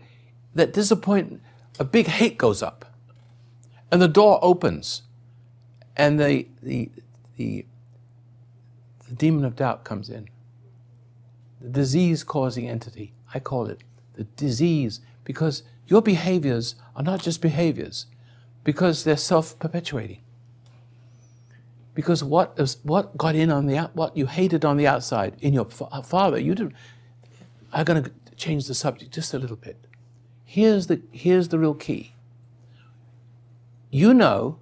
that disappointment, a big hate goes up, and the door opens, and the demon of doubt comes in. The disease-causing entity, I call it the disease, because your behaviors are not just behaviors, because they're self-perpetuating. Because what got in on what you hated on the outside in your father, you didn't. I'm going to change the subject just a little bit. Here's the real key. You know,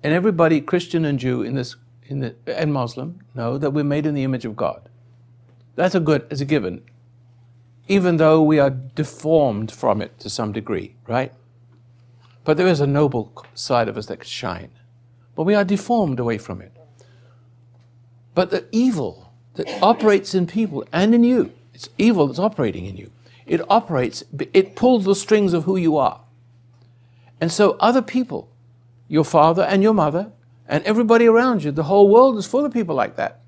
and everybody, Christian and Jew and Muslim, know that we're made in the image of God. That's a given. Even though we are deformed from it to some degree, right? But there is a noble side of us that can shine. But we are deformed away from it. But the evil that operates in people and in you, it's evil that's operating in you. It pulls the strings of who you are. And so other people, your father and your mother, and everybody around you, the whole world is full of people like that.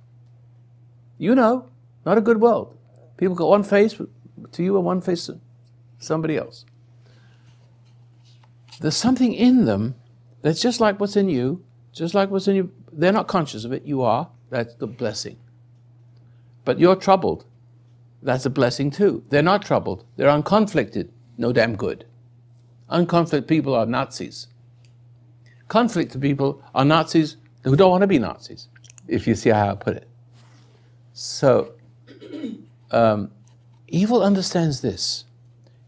You know, not a good world. People got one face to you and one face to somebody else. There's something in them that's just like what's in you, just like what's in you. They're not conscious of it. You are. That's the blessing. But you're troubled. That's a blessing too. They're not troubled. They're unconflicted. No damn good. Unconflicted people are Nazis. Conflicted people are Nazis who don't want to be Nazis, if you see how I put it. So, evil understands this.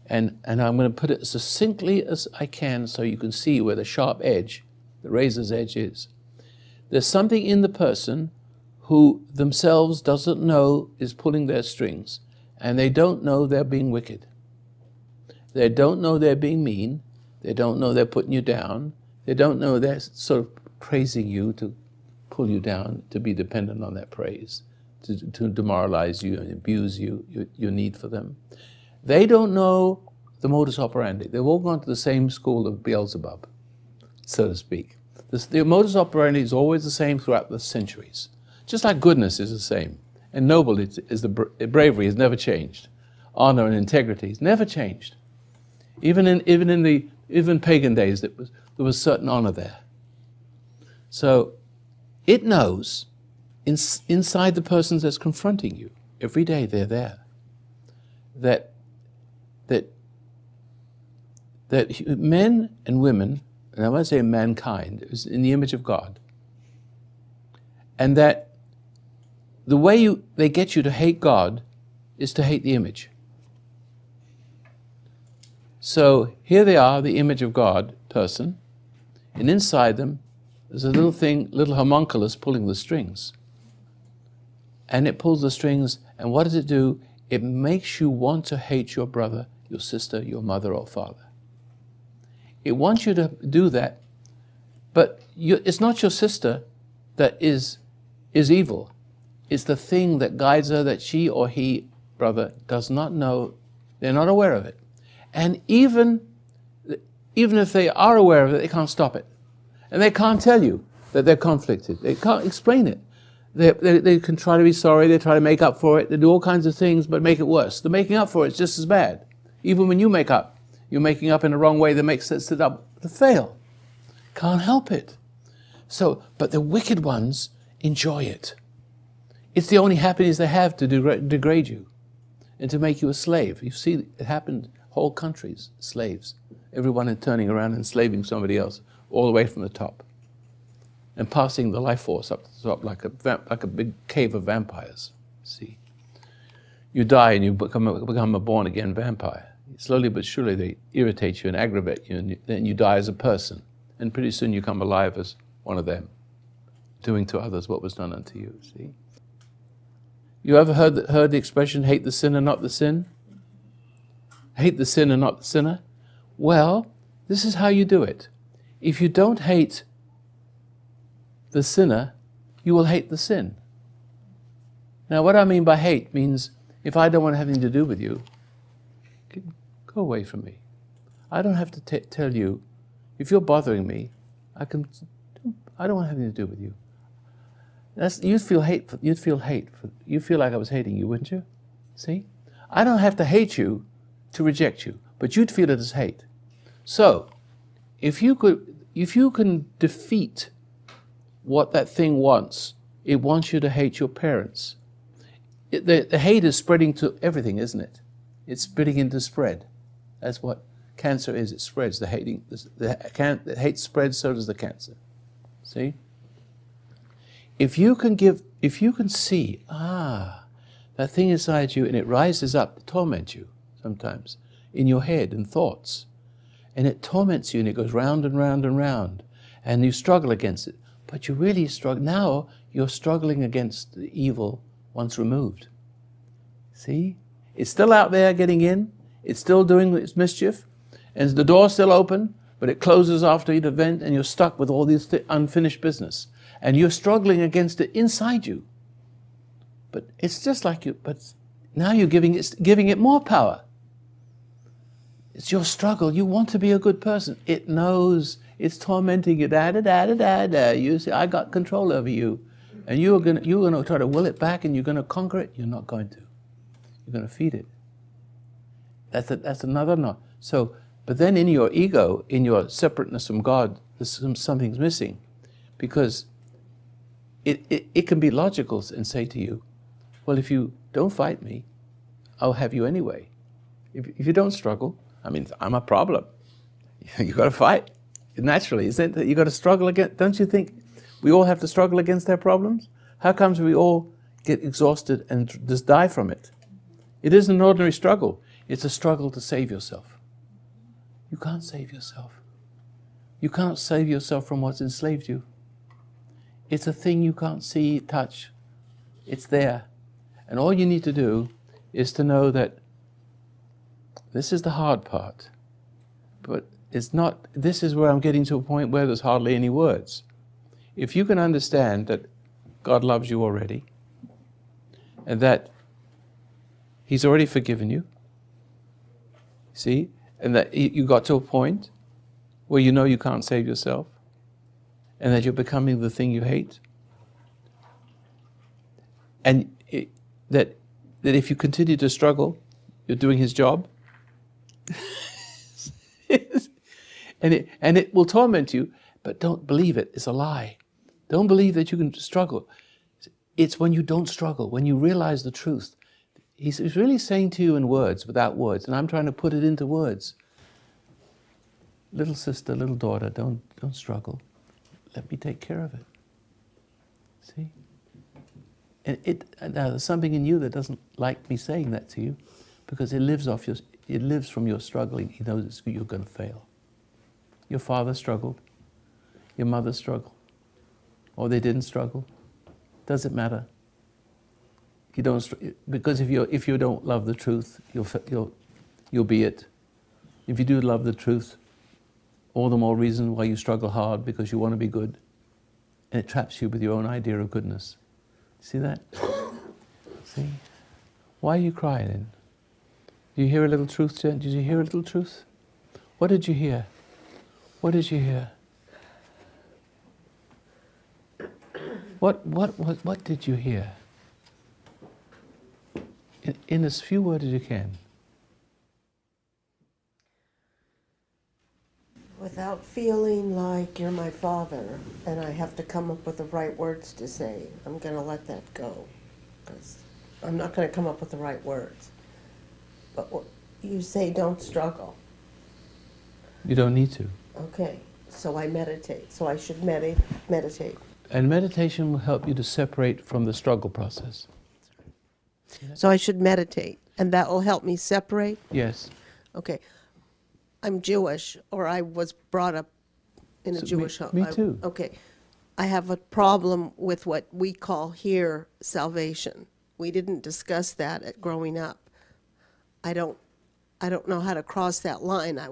And I'm going to put it as succinctly as I can so you can see where the sharp edge, the razor's edge is. There's something in the person who themselves doesn't know is pulling their strings, and they don't know they're being wicked. They don't know they're being mean. They don't know they're putting you down. They don't know they're sort of praising you to pull you down, to be dependent on that praise, to demoralize you and abuse you, your need for them. They don't know the modus operandi. They've all gone to the same school of Beelzebub, so to speak. The modus operandi is always the same throughout the centuries. Just like goodness is the same. And noble is bravery has never changed. Honor and integrity has never changed. Even in pagan days, there was certain honor there. So it knows inside the person that's confronting you, every day they're there, that men and women, and I want to say mankind, is in the image of God. And that the way they get you to hate God is to hate the image. So here they are, the image of God person, and inside them there's a little homunculus pulling the strings. And it pulls the strings, and what does it do? It makes you want to hate your brother, your sister, your mother or father. It wants you to do that, but it's not your sister that is evil. It's the thing that guides her that she or he, brother, does not know. They're not aware of it. And even if they are aware of it, they can't stop it. And they can't tell you that they're conflicted. They can't explain it. They can try to be sorry, they try to make up for it, they do all kinds of things, but make it worse. The making up for it is just as bad. Even when you make up, you're making up in the wrong way that makes it up to fail. Can't help it. So, but the wicked ones enjoy it. It's the only happiness they have to degrade you and to make you a slave. You see, it happened, whole countries, slaves. Everyone is turning around and enslaving somebody else all the way from the top and passing the life force up to the top like a big cave of vampires. See, you die and you become a born-again vampire. Slowly but surely they irritate you and aggravate you, and then you die as a person. And pretty soon you come alive as one of them, doing to others what was done unto you. See? You ever heard the expression, hate the sinner, not the sin? Hate the sinner, not the sinner? Well, this is how you do it. If you don't hate the sinner, you will hate the sin. Now, what I mean by hate means if I don't want anything to do with you, go away from me. I don't have to tell you, if you're bothering me, I don't want anything to do with you. You'd feel hate. You'd feel like I was hating you, wouldn't you? See? I don't have to hate you to reject you, but you'd feel it as hate. So, if you can defeat what that thing wants, it wants you to hate your parents. The hate is spreading to everything, isn't it? It's spreading into spread. That's what cancer is. It spreads. The hate spreads, so does the cancer. See? If you can see, that thing inside you, and it rises up to torment you sometimes in your head and thoughts, and it torments you and it goes round and round and round, and you struggle against it. But you really struggle. Now you're struggling against the evil once removed. See? It's still out there getting in. It's still doing its mischief. And the door's still open, but it closes after each event, and you're stuck with all this unfinished business. And you're struggling against it inside you. But it's just like you, but now you're giving it more power. It's your struggle. You want to be a good person. It knows it's tormenting you. You say, I got control over you. And you're gonna try to will it back, and you're gonna conquer it. You're not going to. You're gonna feed it. That's another knot. So, but then in your ego, in your separateness from God, something's missing, because it can be logical and say to you, well, if you don't fight me, I'll have you anyway. If you don't struggle, I mean, I'm a problem. You got to fight naturally, isn't it? You got to struggle against. Don't you think we all have to struggle against their problems? How comes we all get exhausted and just die from it? It isn't an ordinary struggle. It's a struggle to save yourself. You can't save yourself. You can't save yourself from what's enslaved you. It's a thing you can't see, touch. It's there. And all you need to do is to know that this is the hard part. But it's not, this is where I'm getting to a point where there's hardly any words. If you can understand that God loves you already, and that He's already forgiven you, see, and that you got to a point where you know you can't save yourself, and that you're becoming the thing you hate, and that if you continue to struggle, you're doing His job, and it will torment you, but don't believe it. It's a lie. Don't believe that you can struggle. It's when you don't struggle, when you realize the truth. He's really saying to you in words, without words, and I'm trying to put it into words. Little sister, little daughter, don't struggle. Let me take care of it. See? And now there's something in you that doesn't like me saying that to you, because it lives from your struggling. He knows you're going to fail. Your father struggled. Your mother struggled. Or they didn't struggle. Doesn't matter. You don't, because if you don't love the truth, you'll be it. If you do love the truth, all the more reason why you struggle hard, because you want to be good, and it traps you with your own idea of goodness. See that? See? Why are you crying then? Do you hear a little truth, Jen? Did you hear a little truth? What did you hear? What did you hear? What did you hear? In as few words as you can. Without feeling like you're my father and I have to come up with the right words to say, I'm going to let that go. Because I'm not going to come up with the right words. But you say don't struggle. You don't need to. Okay, so I meditate. So I should meditate. And meditation will help you to separate from the struggle process. So I should meditate, and that will help me separate? Yes. Okay. I'm Jewish, or I was brought up in a Jewish home. Me too. Okay. I have a problem with what we call here salvation. We didn't discuss that at growing up. I don't know how to cross that line. I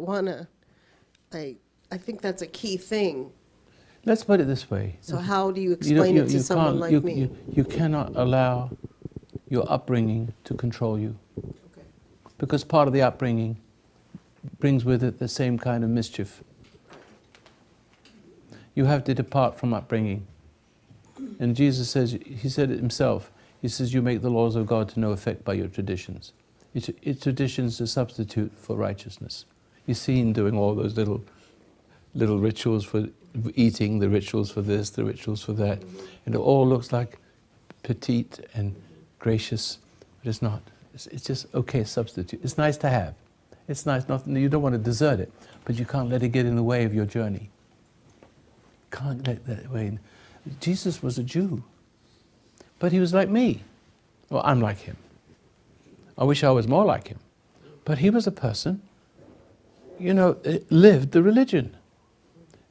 think that's a key thing. Let's put it this way. So how do you explain it to someone like me? You cannot allow your upbringing to control you. Okay. Because part of the upbringing brings with it the same kind of mischief. You have to depart from upbringing. And Jesus says, he said it himself, he says, you make the laws of God to no effect by your traditions. Your traditions are a substitute for righteousness. You see him doing all those little rituals for eating, the rituals for this, the rituals for that. And it all looks like petite and gracious, but it's not. It's just okay, substitute. It's nice to have. It's nice, you don't want to desert it, but you can't let it get in the way of your journey. Can't let that way. Jesus was a Jew, but he was like me. Well, I'm like him. I wish I was more like him. But he was a person, lived the religion.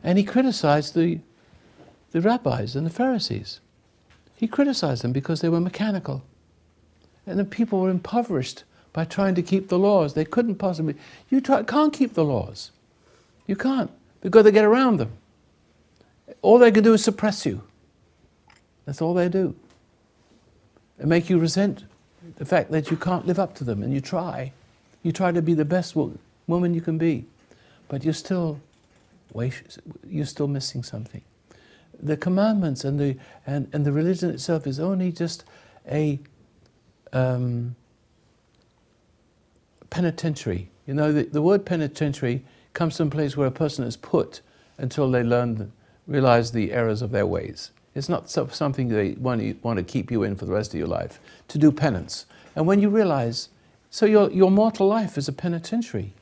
And he criticized the rabbis and the Pharisees. He criticized them because they were mechanical. And the people were impoverished by trying to keep the laws. They couldn't possibly. Can't keep the laws. You can't. They've got to get around them. All they can do is suppress you. That's all they do. And make you resent the fact that you can't live up to them. And you try. You try to be the best woman you can be. But you're still missing something. The commandments and the religion itself is only just a penitentiary. The word penitentiary comes from a place where a person is put until they realize the errors of their ways. It's not something they want to keep you in for the rest of your life, to do penance. And when you realize, so your mortal life is a penitentiary.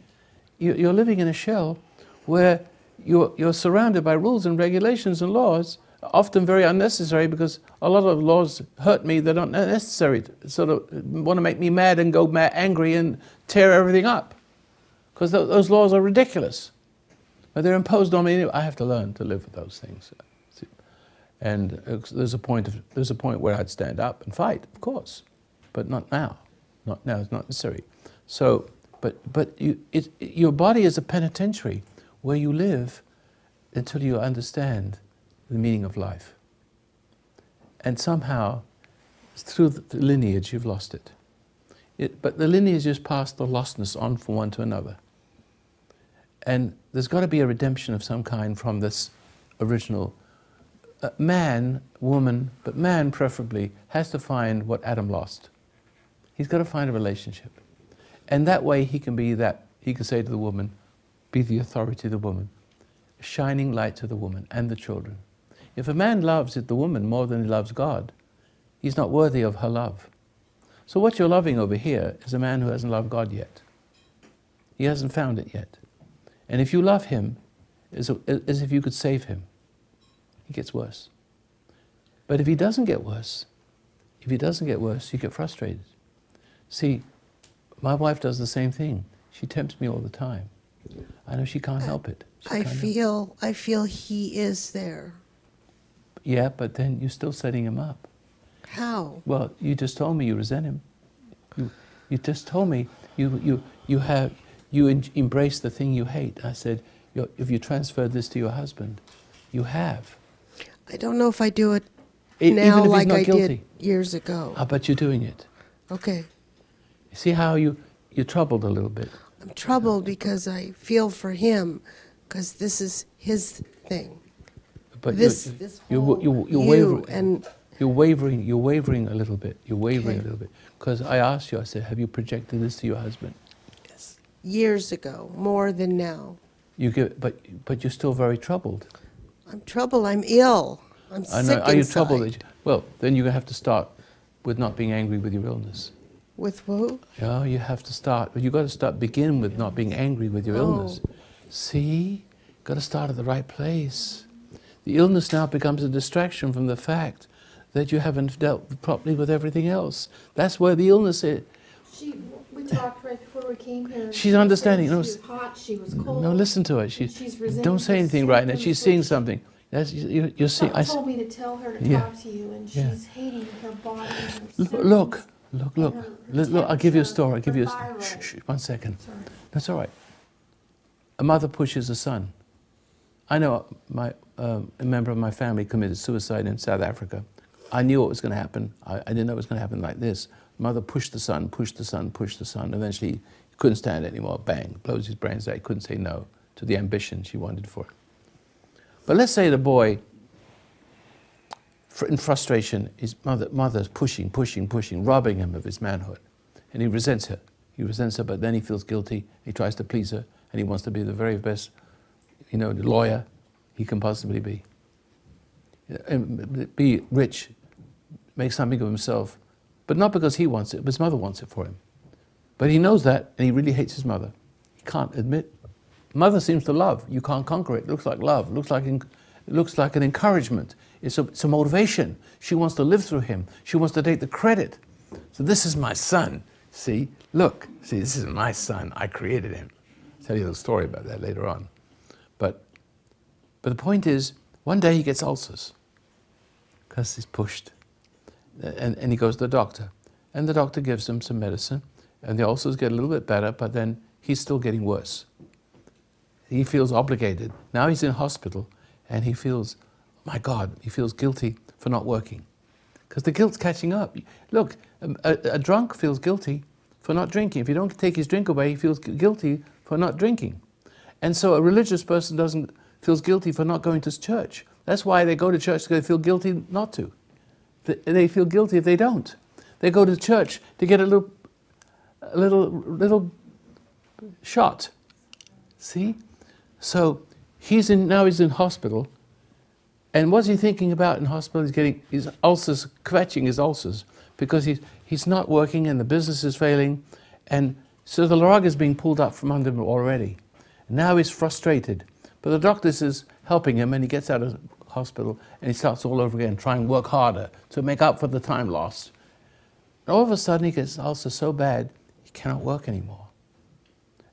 You're living in a shell where you're surrounded by rules and regulations and laws, often very unnecessary, because a lot of laws hurt me that aren't necessary, sort of want to make me mad and go angry and tear everything up. Because those laws are ridiculous. But they're imposed on me. I have to learn to live with those things. And there's a point where I'd stand up and fight, of course, but not now. Not now. It's not necessary. So, but your body is a penitentiary where you live until you understand the meaning of life. And somehow, through the lineage, you've lost it. But the lineage just passed the lostness on from one to another. And there's got to be a redemption of some kind from this original man, woman, but man preferably, has to find what Adam lost. He's got to find a relationship. And that way he can say to the woman, be the authority of the woman, a shining light to the woman and the children. If a man loves the woman more than he loves God, he's not worthy of her love. So what you're loving over here is a man who hasn't loved God yet. He hasn't found it yet. And if you love him, as if you could save him, he gets worse. But if he doesn't get worse, you get frustrated. See, my wife does the same thing. She tempts me all the time. I know she can't help it. I feel he is there. Yeah, but then you're still setting him up. How? Well, you just told me you resent him. You just told me you embrace the thing you hate. I said, if you transferred this to your husband, you have. I don't know if I do it Even now if he's like not I guilty. did years ago. But you're doing it. Okay. See how you're troubled a little bit. I'm troubled because I feel for him, because this is his thing. But This whole you're wavering. You're wavering a little bit. You're wavering a little bit. Because I asked you, I said, have you projected this to your husband? Yes. Years ago, more than now. but you're still very troubled. I'm troubled. I'm ill. I'm I sick know. Are you inside. troubled? Well, then you have to start with not being angry with your illness. With who? Yeah, you have to start. You got to begin with not being angry with your illness. See, got to start at the right place. The illness now becomes a distraction from the fact that you haven't dealt properly with everything else. That's where the illness is. We talked right before we came here. She's understanding. She No, was hot, she was cold. No, listen to her. She's resenting Don't say the anything right now. symptoms, She's seeing which- something. That's, you're seeing. Someone told me to tell her to Yeah. talk to you, and Yeah. she's hating her body and her Look, symptoms. look. Her Look, I'll give you a temperature, story. I'll give you her a... thyroid. Shh, 1 second. Sorry. That's all right. A mother pushes a son. I know a member of my family committed suicide in South Africa. I knew what was going to happen. I didn't know it was going to happen like this. Mother pushed the son, pushed the son, pushed the son. Eventually, he couldn't stand it anymore. Bang, blows his brains out. He couldn't say no to the ambition she wanted for him. But let's say the boy, in frustration, his mother's pushing, robbing him of his manhood. And he resents her. He resents her, but then he feels guilty. He tries to please her, and he wants to be the very best, lawyer he can possibly be. And be rich, make something of himself, but not because he wants it, but his mother wants it for him. But he knows that, and he really hates his mother. He can't admit. Mother seems to love. You can't conquer it. It looks like love. It looks like an encouragement. It's a motivation. She wants to live through him. She wants to take the credit. So this is my son. See, look. See, this is my son. I created him. I'll tell you the story about that later on. But the point is, one day he gets ulcers because he's pushed. And he goes to the doctor. And the doctor gives him some medicine. And the ulcers get a little bit better, but then he's still getting worse. He feels obligated. Now he's in hospital, and he feels, my God, he feels guilty for not working. Because the guilt's catching up. Look, a drunk feels guilty for not drinking. If you don't take his drink away, he feels guilty for not drinking. And so a religious person feels guilty for not going to church. That's why they go to church, because they feel guilty not to. They feel guilty if they don't. They go to church to get a little shot. See? So now he's in hospital. And what's he thinking about in hospital? He's getting his ulcers, quetching his ulcers, because he's not working and the business is failing. And so the rug is being pulled up from under him already. And now he's frustrated. But the doctor is helping him, and he gets out of hospital and he starts all over again, trying to work harder to make up for the time lost. And all of a sudden he gets ulcer so bad he cannot work anymore.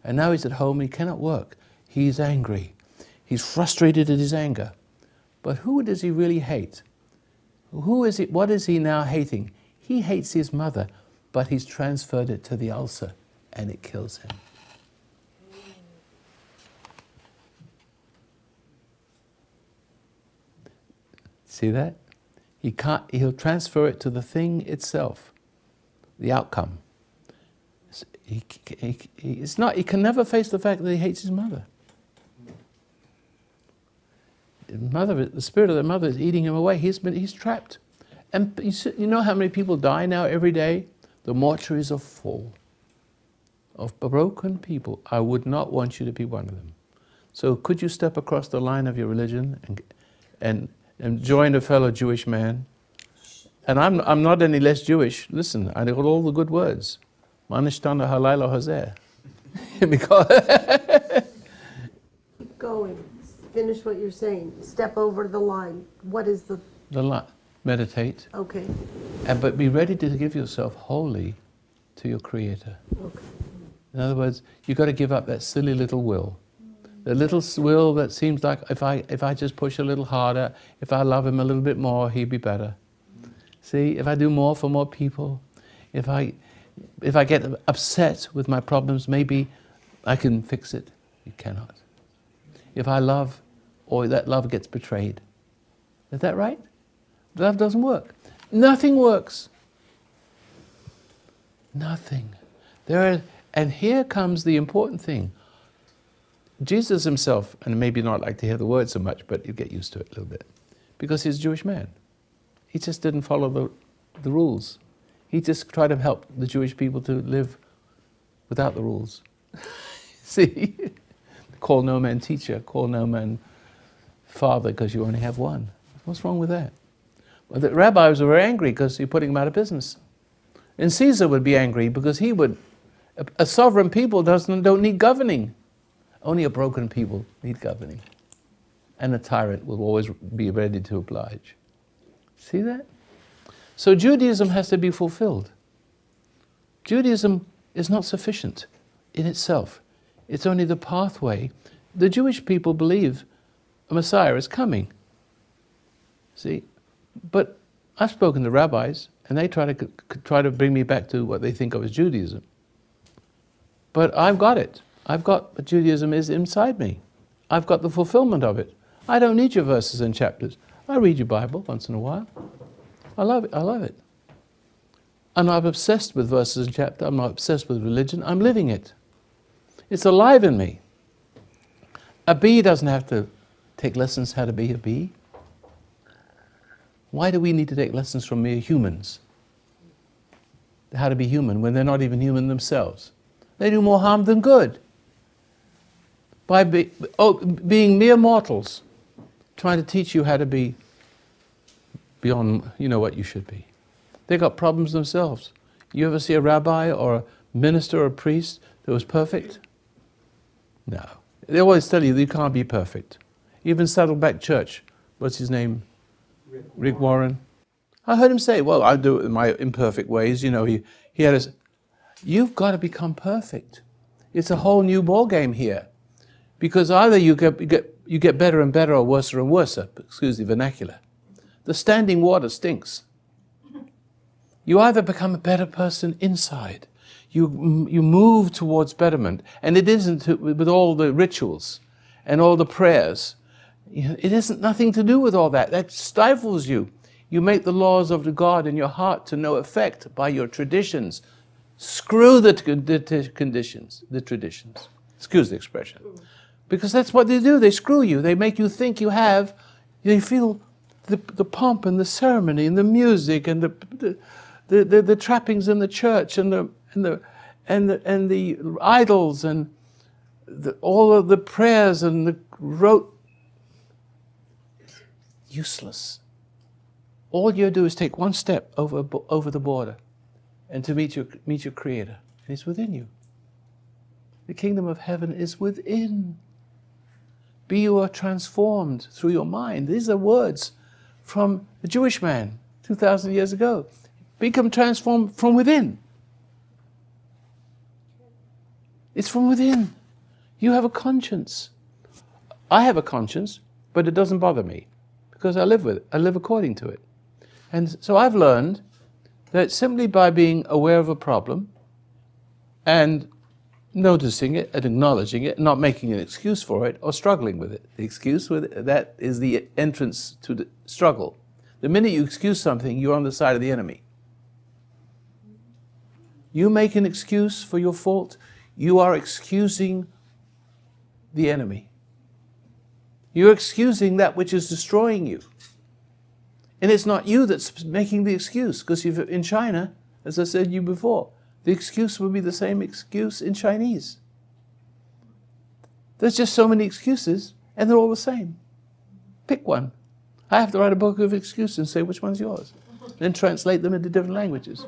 And now he's at home and he cannot work. He's angry. He's frustrated at his anger. But who does he really hate? What is he now hating? He hates his mother, but he's transferred it to the ulcer and it kills him. See that? He'll transfer it to the thing itself, the outcome. He can never face the fact that he hates his mother. The spirit of the mother is eating him away. He's trapped. And you know how many people die now every day? The mortuaries are full of broken people. I would not want you to be one of them. So could you step across the line of your religion and join a fellow Jewish man? And I'm not any less Jewish. Listen, I got all the good words. Manishtana halayla hazeh. Because Keep going. Finish what you're saying. Step over the line. What is the... meditate, Okay. but be ready to give yourself wholly to your Creator. Okay. In other words, you've got to give up that silly little will. The little will that seems like if I just push a little harder, if I love him a little bit more, he'd be better. See, if I do more for more people, if I get upset with my problems, maybe I can fix it. You cannot. If I love, or that love gets betrayed. Is that right? Love doesn't work. Nothing works. Nothing. And here comes the important thing. Jesus himself, and maybe not like to hear the word so much, but you get used to it a little bit, because he's a Jewish man. He just didn't follow the rules. He just tried to help the Jewish people to live without the rules. See? call no man teacher, call no man father, because you only have one. What's wrong with that? Well, the rabbis were angry because you're putting them out of business. And Caesar would be angry because he would. A sovereign people don't need governing. Only a broken people need governing. And a tyrant will always be ready to oblige. See that? So Judaism has to be fulfilled. Judaism is not sufficient in itself. It's only the pathway. The Jewish people believe a Messiah is coming. See? But I've spoken to rabbis, and they try to bring me back to what they think of as Judaism. But I've got it. I've got what Judaism is inside me. I've got the fulfillment of it. I don't need your verses and chapters. I read your Bible once in a while. I love it. I love it. I'm not obsessed with verses and chapters. I'm not obsessed with religion. I'm living it. It's alive in me. A bee doesn't have to take lessons how to be a bee. Why do we need to take lessons from mere humans? How to be human when they're not even human themselves? They do more harm than good. By being mere mortals, trying to teach you how to be beyond, what you should be. They got problems themselves. You ever see a rabbi or a minister or a priest that was perfect? No. They always tell you that you can't be perfect. Even Saddleback Church, what's his name? Rick Warren. I heard him say, well, I do it in my imperfect ways. He had his... You've got to become perfect. It's a whole new ball game here. Because either you get better and better or worse and worse, excuse the vernacular. The standing water stinks. You either become a better person inside, you move towards betterment, and it isn't with all the rituals and all the prayers. It isn't nothing to do with all that. That stifles you. You make the laws of the God in your heart to no effect by your traditions. Screw the traditions. Excuse the expression. Because that's what they do. They screw you. They make you think you have. They feel the pomp and the ceremony and the music and the trappings in the church and the idols and all of the prayers and the rote. Useless. All you do is take one step over the border, and to meet your Creator, and He's within you. The kingdom of heaven is within. Be you transformed through your mind. These are words from the Jewish man 2,000 years ago. Become transformed from within. It's from within. You have a conscience. I have a conscience, but it doesn't bother me because I live with it. I live according to it. And so I've learned that simply by being aware of a problem and noticing it and acknowledging it, not making an excuse for it or struggling with it. The excuse with it, that is the entrance to the struggle. The minute you excuse something, you're on the side of the enemy. You make an excuse for your fault, you are excusing the enemy. You're excusing that which is destroying you. And it's not you that's making the excuse, because in China, as I said to you before, the excuse would be the same excuse in Chinese. There's just so many excuses, and they're all the same. Pick one. I have to write a book of excuses and say which one's yours, then translate them into different languages.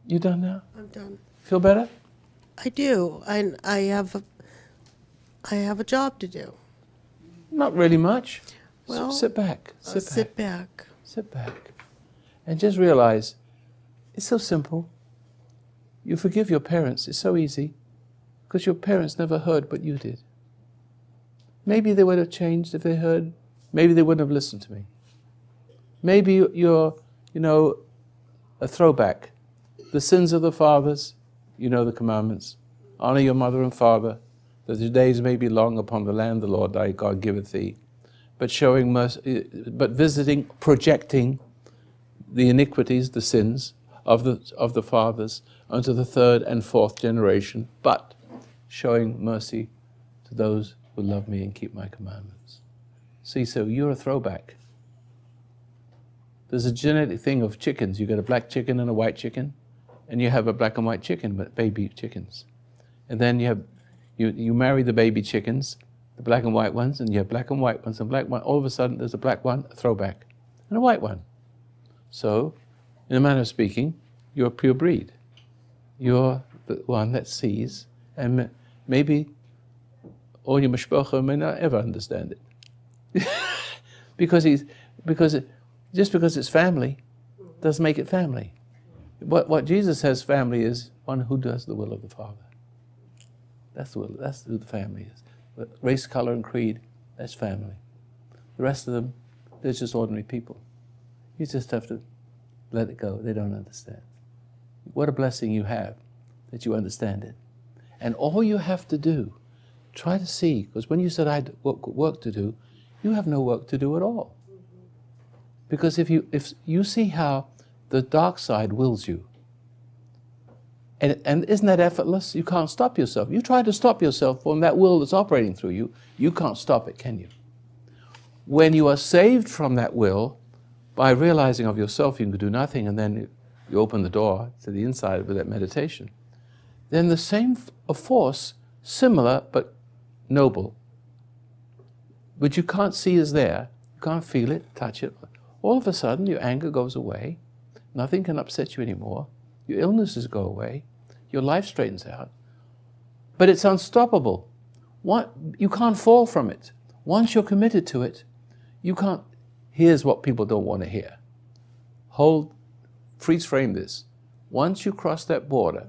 You done now? I'm done. Feel better? I do. I have a job to do. Not really much. Well, sit back. Sit back. Sit back. And just realize, it's so simple. You forgive your parents. It's so easy. Because your parents never heard what you did. Maybe they would have changed if they heard. Maybe they wouldn't have listened to me. Maybe you're, a throwback. The sins of the fathers, the commandments. Honor your mother and father, that your days may be long upon the land the Lord thy God giveth thee. But showing mercy, but visiting, projecting the iniquities, the sins of the fathers unto the third and fourth generation, but showing mercy to those who love me and keep my commandments. See, so you're a throwback. There's a genetic thing of chickens. You got a black chicken and a white chicken, and you have a black and white chicken, but baby chickens. And then you marry the baby chickens, the black and white ones, and you have black and white ones, and black one. All of a sudden, there's a black one, a throwback, and a white one. So, in a manner of speaking, you're a pure breed. You're the one that sees, and maybe all your mashpocha may not ever understand it, because just because it's family doesn't make it family. What Jesus says family is one who does the will of the Father. That's who the family is. But race, color, and creed, that's family. The rest of them, they're just ordinary people. You just have to let it go. They don't understand. What a blessing you have that you understand it. And all you have to do, try to see, because when you said I had work to do, you have no work to do at all. Because if you see how the dark side wills you, and isn't that effortless? You can't stop yourself. You try to stop yourself from that will that's operating through you, you can't stop it, can you? When you are saved from that will, by realizing of yourself you can do nothing, and then you open the door to the inside with that meditation, then the same force, similar but noble, which you can't see is there, you can't feel it, touch it, all of a sudden your anger goes away, nothing can upset you anymore, your illnesses go away, your life straightens out, but it's unstoppable. You can't fall from it. Once you're committed to it, you can't. Here's what people don't want to hear. Freeze frame this. Once you cross that border,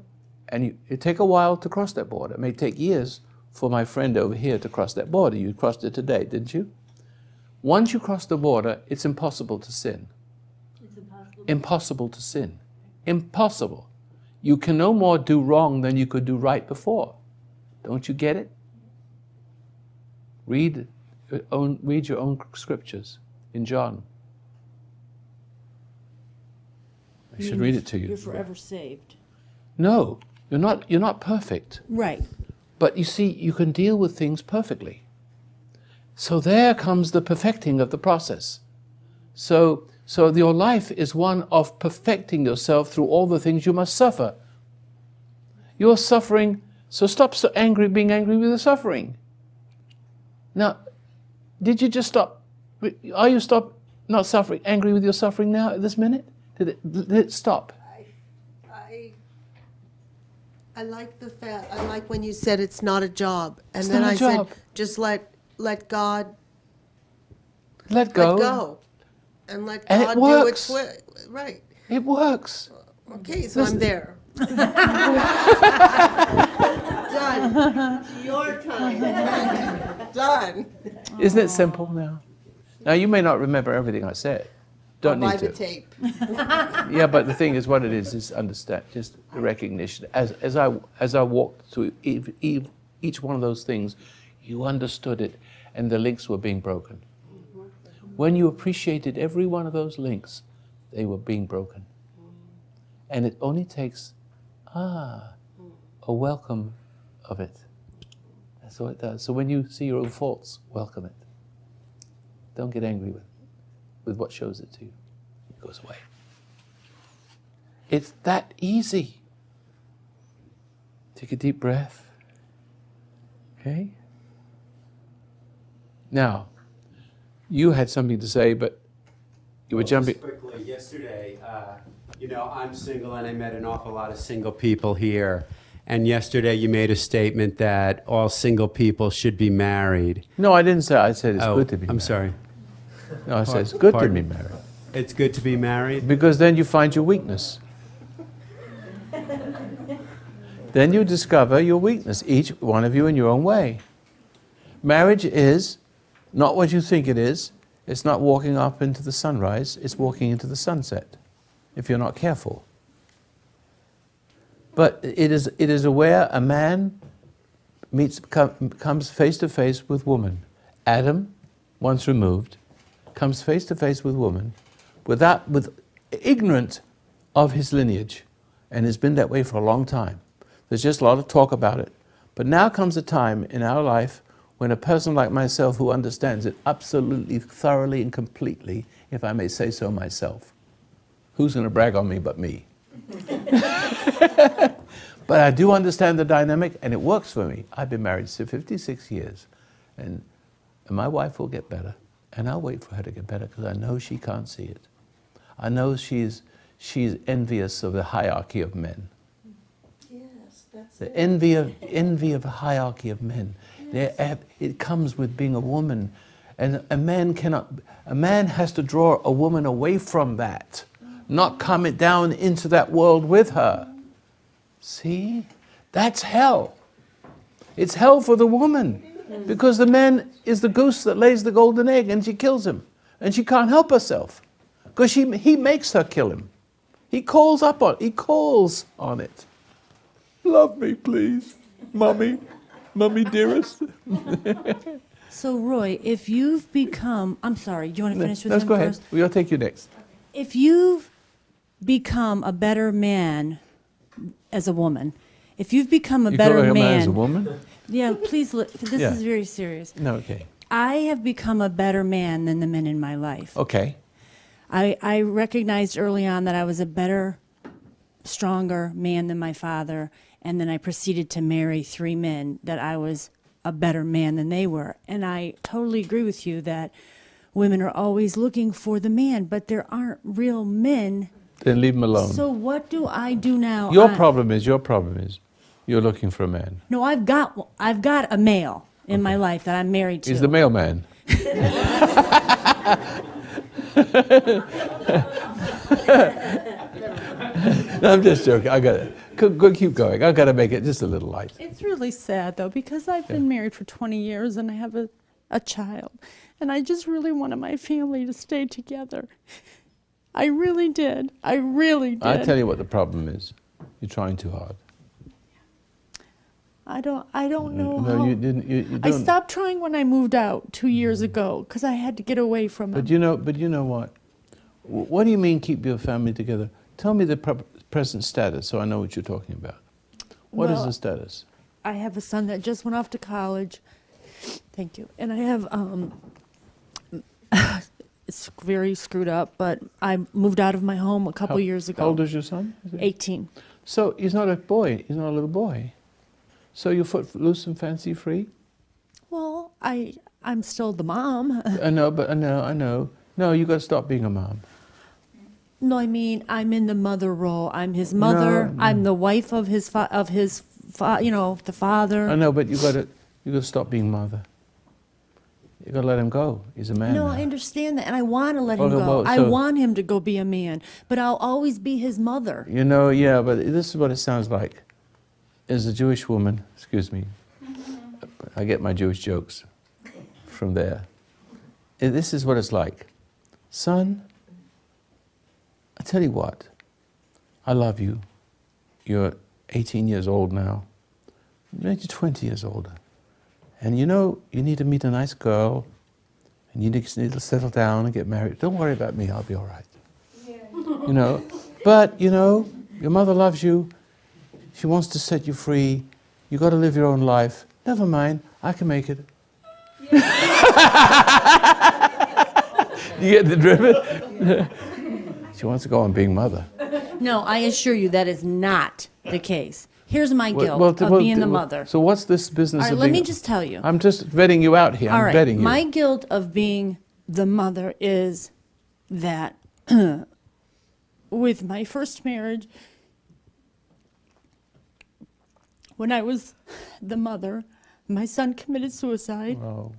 and it take a while to cross that border, it may take years for my friend over here to cross that border. You crossed it today, didn't you? Once you cross the border, it's impossible to sin. It's impossible. Impossible to sin. Impossible. You can no more do wrong than you could do right before. Don't you get it? Read your own scriptures in John. I should read it to you. You're forever saved. No, you're not perfect. Right. But you see, you can deal with things perfectly. So there comes the perfecting of the process. So your life is one of perfecting yourself through all the things you must suffer. You're suffering, so stop being angry with the suffering. Now, did you just stop? Are you not suffering, angry with your suffering now at this minute? Did it stop? I like the fact. I like when you said it's not a job, and It's then not a I job. said just let God Let go. let go, and let And it God do works. its right. It works. Okay, so I'm there. Done. It's your time. Done. Isn't it simple now? Now you may not remember everything I said. Don't I'll need buy to. the tape. Yeah, but the thing is, what it is understand, just the recognition. As I walked through each one of those things, you understood it, and the links were being broken. When you appreciated every one of those links, they were being broken. And it only takes, a welcome of it. That's all it does. So when you see your own faults, welcome it. Don't get angry with what shows it to you. It goes away. It's that easy. Take a deep breath. Okay? Now, you had something to say, but you were jumping. Just quickly, yesterday, I'm single and I met an awful lot of single people here. And yesterday you made a statement that all single people should be married. No, I didn't say. I said it's Oh, good to be I'm married. sorry. No, I said it's good Pardon? to be married. It's good to be married? Because then you find your weakness. Then you discover your weakness, each one of you in your own way. Marriage is not what you think it is. It's not walking up into the sunrise. It's walking into the sunset, if you're not careful. But it is where a man comes face to face with woman. Adam, once removed, comes face to face with woman, ignorant of his lineage, and has been that way for a long time. There's just a lot of talk about it. But now comes a time in our life when a person like myself who understands it absolutely, thoroughly, and completely, if I may say so myself, who's going to brag on me but me? But I do understand the dynamic, and it works for me. I've been married 56 years, and my wife will get better, and I'll wait for her to get better because I know she can't see it. I know she's envious of the hierarchy of men. Yes, that's The it. envy of a hierarchy of men. It comes with being a woman, and a man has to draw a woman away from that, not come it down into that world with her. See, that's hell. It's hell for the woman, because the man is the goose that lays the golden egg, and she kills him, and she can't help herself, because he makes her kill him. He calls on it. Love me, please. Mommy dearest. So, Roy, if you've become, I'm sorry, do you want to finish with Let's him go ahead. first? We'll take you next. If you've become a better man as a woman, if you've become a You better call a man man, as a woman? yeah, please look. This Yeah. is very serious. No, okay. I have become a better man than the men in my life. Okay. I recognized early on that I was a better, stronger man than my father, and then I proceeded to marry 3 men that I was a better man than they were. And I totally agree with you that women are always looking for the man, but there aren't real men. Then leave him alone. So what do I do now? Your problem is you're looking for a man. No, I've got a male in my life that I'm married to. He's the mailman. No, I'm just joking. I got it. Go, keep going. I got to make it just a little light. It's really sad, though, because I've been married for 20 years and I have a child. And I just really wanted my family to stay together. I really did. I really did. I tell you what the problem is. You're trying too hard. I don't know No, how. you didn't. You I don't. stopped trying when I moved out 2 years ago because I had to get away from him. But you know what? What do you mean keep your family together? Tell me the present status so I know what you're talking about. What is Well, the status? I have a son that just went off to college. Thank you. And I have, it's very screwed up, but I moved out of my home a couple years ago. How old is your son? Is he? 18. So he's not a boy. He's not a little boy. So you're footloose and fancy free? Well, I'm still the mom. I know, but I know. No, you got to stop being a mom. No, I mean, I'm in the mother role. I'm his mother. No. I'm the wife of his the father. I know, but you got to stop being mother. You got to let him go. He's a man. No, now. I understand that, and I want to let Well, him go. well, I so- want him to go be a man, but I'll always be his mother. You know, yeah, but this is what it sounds like. As a Jewish woman, excuse me, I get my Jewish jokes from there. This is what it's like. Son, I tell you what, I love you. You're 18 years old now, maybe 20 years older. And you know, you need to meet a nice girl, and you need to settle down and get married. Don't worry about me, I'll be all right. You know, but you know, your mother loves you. She wants to set you free. You got to live your own life. Never mind, I can make it. You get the driven? She wants to go on being mother. No, I assure you that is not the case. Here's my guilt Well, of being the mother. So what's this business All right, of let being? me just tell you. I'm just vetting you out here. All I'm right, vetting you. my guilt of being the mother is that With my first marriage, when I was the mother, my son committed suicide. Oh.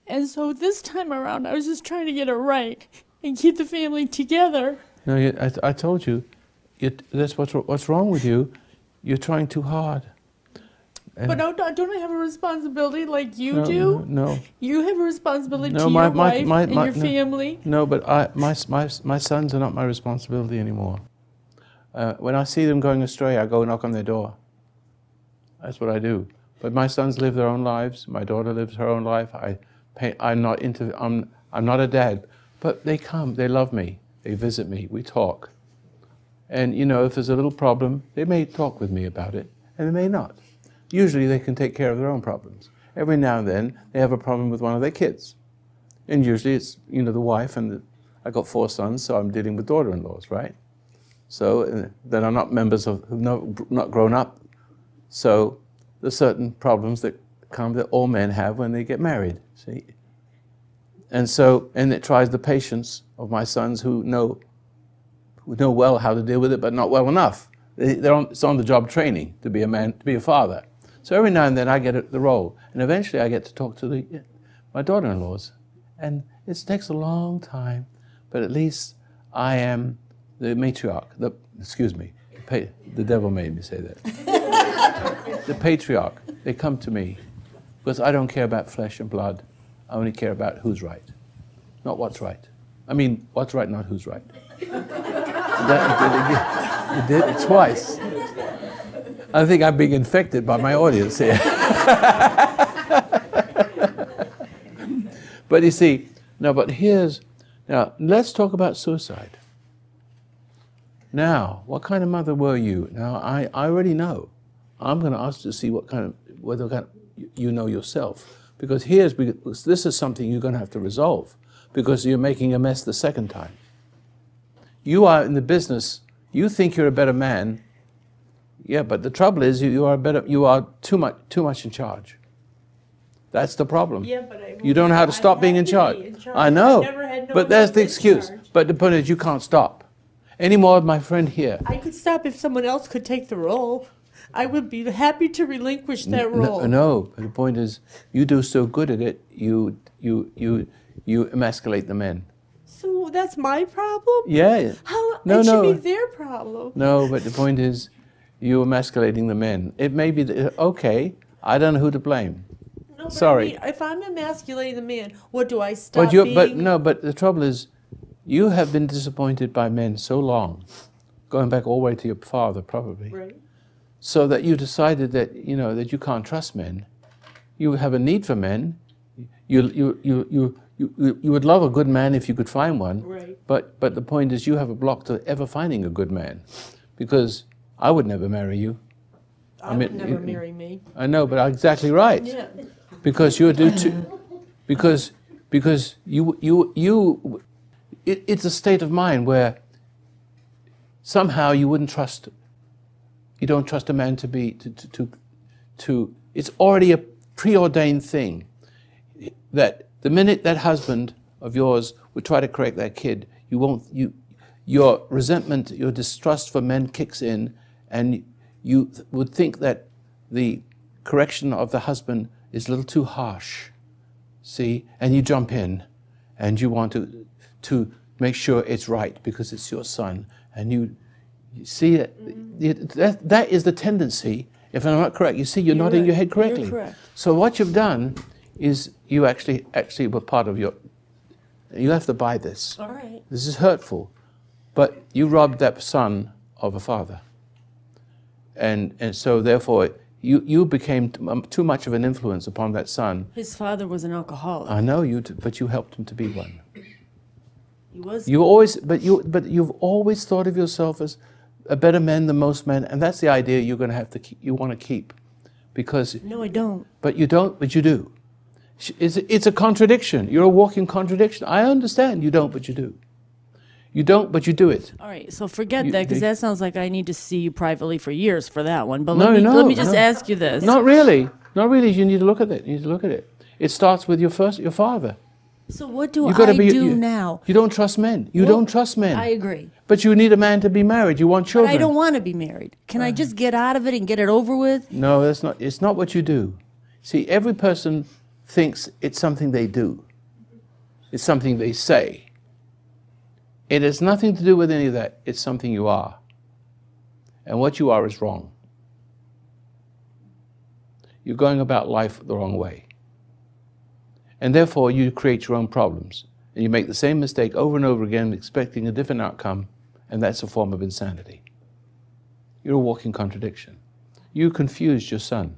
And so this time around, I was just trying to get it right and keep the family together. No, I told you, that's what's wrong with you. You're trying too hard. And But don't I have a responsibility like you no, do? No, You have a responsibility No, to my- your my- wife my- and my- your no. family. no, but my sons are not my responsibility anymore. When I see them going astray, I go knock on their door. That's what I do. But my sons live their own lives. My daughter lives her own life. I'm not a dad, but they come. They love me. They visit me. We talk. And you know, if there's a little problem, they may talk with me about it, and they may not. Usually, they can take care of their own problems. Every now and then, they have a problem with one of their kids, and usually it's the wife and I got 4 sons, so I'm dealing with daughter-in-laws, right? so that are not members of, who've not grown up. So there's certain problems that all men have when they get married, see? And it tries the patience of my sons who know well how to deal with it, but not well enough. It's on-the-job training to be a man, to be a father. So every now and then I get the role, and eventually I get to talk to my daughter-in-laws. And it takes a long time, but at least I am the matriarch. The devil made me say that. The patriarch. They come to me because I don't care about flesh and blood. I only care about who's right, not what's right. I mean, what's right, not who's right. You did it twice. I think I'm being infected by my audience here. But you see, now let's talk about suicide. Now, what kind of mother were you? Now, I already know. I'm going to ask you to see whether you know yourself. Because this is something you're going to have to resolve, because you're making a mess the second time. You are in the business, you think you're a better man. Yeah, but the trouble is you are too much in charge. That's the problem. Yeah, but you don't know how to stop being in charge. I know, but that's the excuse. But the point is you can't stop. Any more of my friend here. I could stop if someone else could take the role. I would be happy to relinquish that role. No, but the point is you do so good at it, you emasculate the men. So that's my problem? Yeah. It should be their problem. No, but the point is you're emasculating the men. It may be, okay, I don't know who to blame. No, Sorry. I mean, if I'm emasculating the man, what do I stop being? But the trouble is, you have been disappointed by men so long, going back all the way to your father probably, Right. so that you decided that you can't trust men. You have a need for men. You would love a good man if you could find one. Right. But the point is, you have a block to ever finding a good man, because I would never marry you. I would never marry me. I know, but exactly right. Yeah. Because you do too. Because it's a state of mind where somehow you wouldn't trust. You don't trust a man to. It's already a preordained thing that the minute that husband of yours would try to correct that kid, your resentment, your distrust for men kicks in, and you would think that the correction of the husband is a little too harsh. See, and you jump in, and you want to make sure it's right because it's your son, and you see that is the tendency. If I'm not correct, you see you're nodding your head correctly. You're correct. So what you've done is you actually were part of your. You have to buy this. All right. This is hurtful, but you robbed that son of a father, and so therefore you became too much of an influence upon that son. His father was an alcoholic. I know but you helped him to be one. He was. You've always thought of yourself as a better man than most men, and that's the idea you're going to have to you want to keep, because. No, I don't. But you don't. But you do. It's a contradiction. You're a walking contradiction. I understand you don't, but you do. You don't, but you do it. All right, so forget that, because that sounds like I need to see you privately for years for that one. But No, let me just ask you this. Not really. Not really. You need to look at it. You need to look at it. It starts with your father. So what do You gotta I be- do you- now? You don't trust men. You don't trust men. I agree. But you need a man to be married. You want But children. I don't want to be married. Can I just get out of it and get it over with? No, that's not. It's not what you do. See, every person thinks it's something they do. It's something they say. It has nothing to do with any of that. It's something you are. And what you are is wrong. You're going about life the wrong way. And therefore, you create your own problems. And you make the same mistake over and over again, expecting a different outcome, and that's a form of insanity. You're a walking contradiction. You confused your son.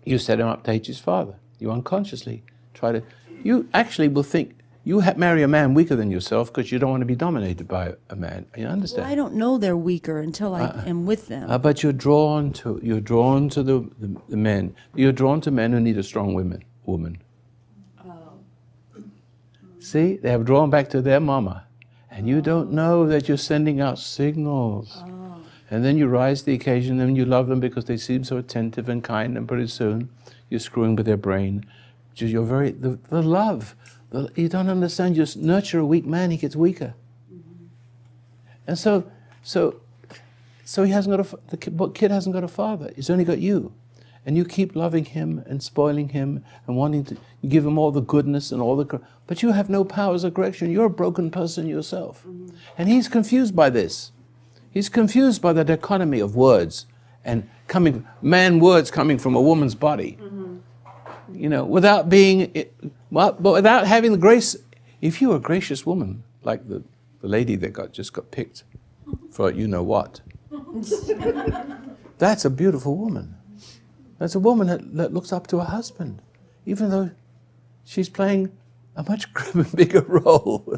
You set him up to hate his father. You unconsciously try to. You actually will think you marry a man weaker than yourself because you don't want to be dominated by a man. You understand? Well, I don't know they're weaker until I am with them. But you're drawn to the men. You're drawn to men who need a strong woman. See, they have drawn back to their mama, And you don't know that you're sending out signals. And then you rise to the occasion and you love them because they seem so attentive and kind, and pretty soon you're screwing with their brain. You're the love. You don't understand. You nurture a weak man, he gets weaker. And so he hasn't got the kid hasn't got a father. He's only got you. And you keep loving him and spoiling him and wanting to give him all the goodness and all the... But you have no powers of correction. You're a broken person yourself. And he's confused by this. He's confused by the dichotomy of words and words coming from a woman's body. You know, without without having the grace. If you're a gracious woman, like the lady that just got picked for you know what, that's a beautiful woman. That's a woman that looks up to her husband, even though she's playing a much bigger role.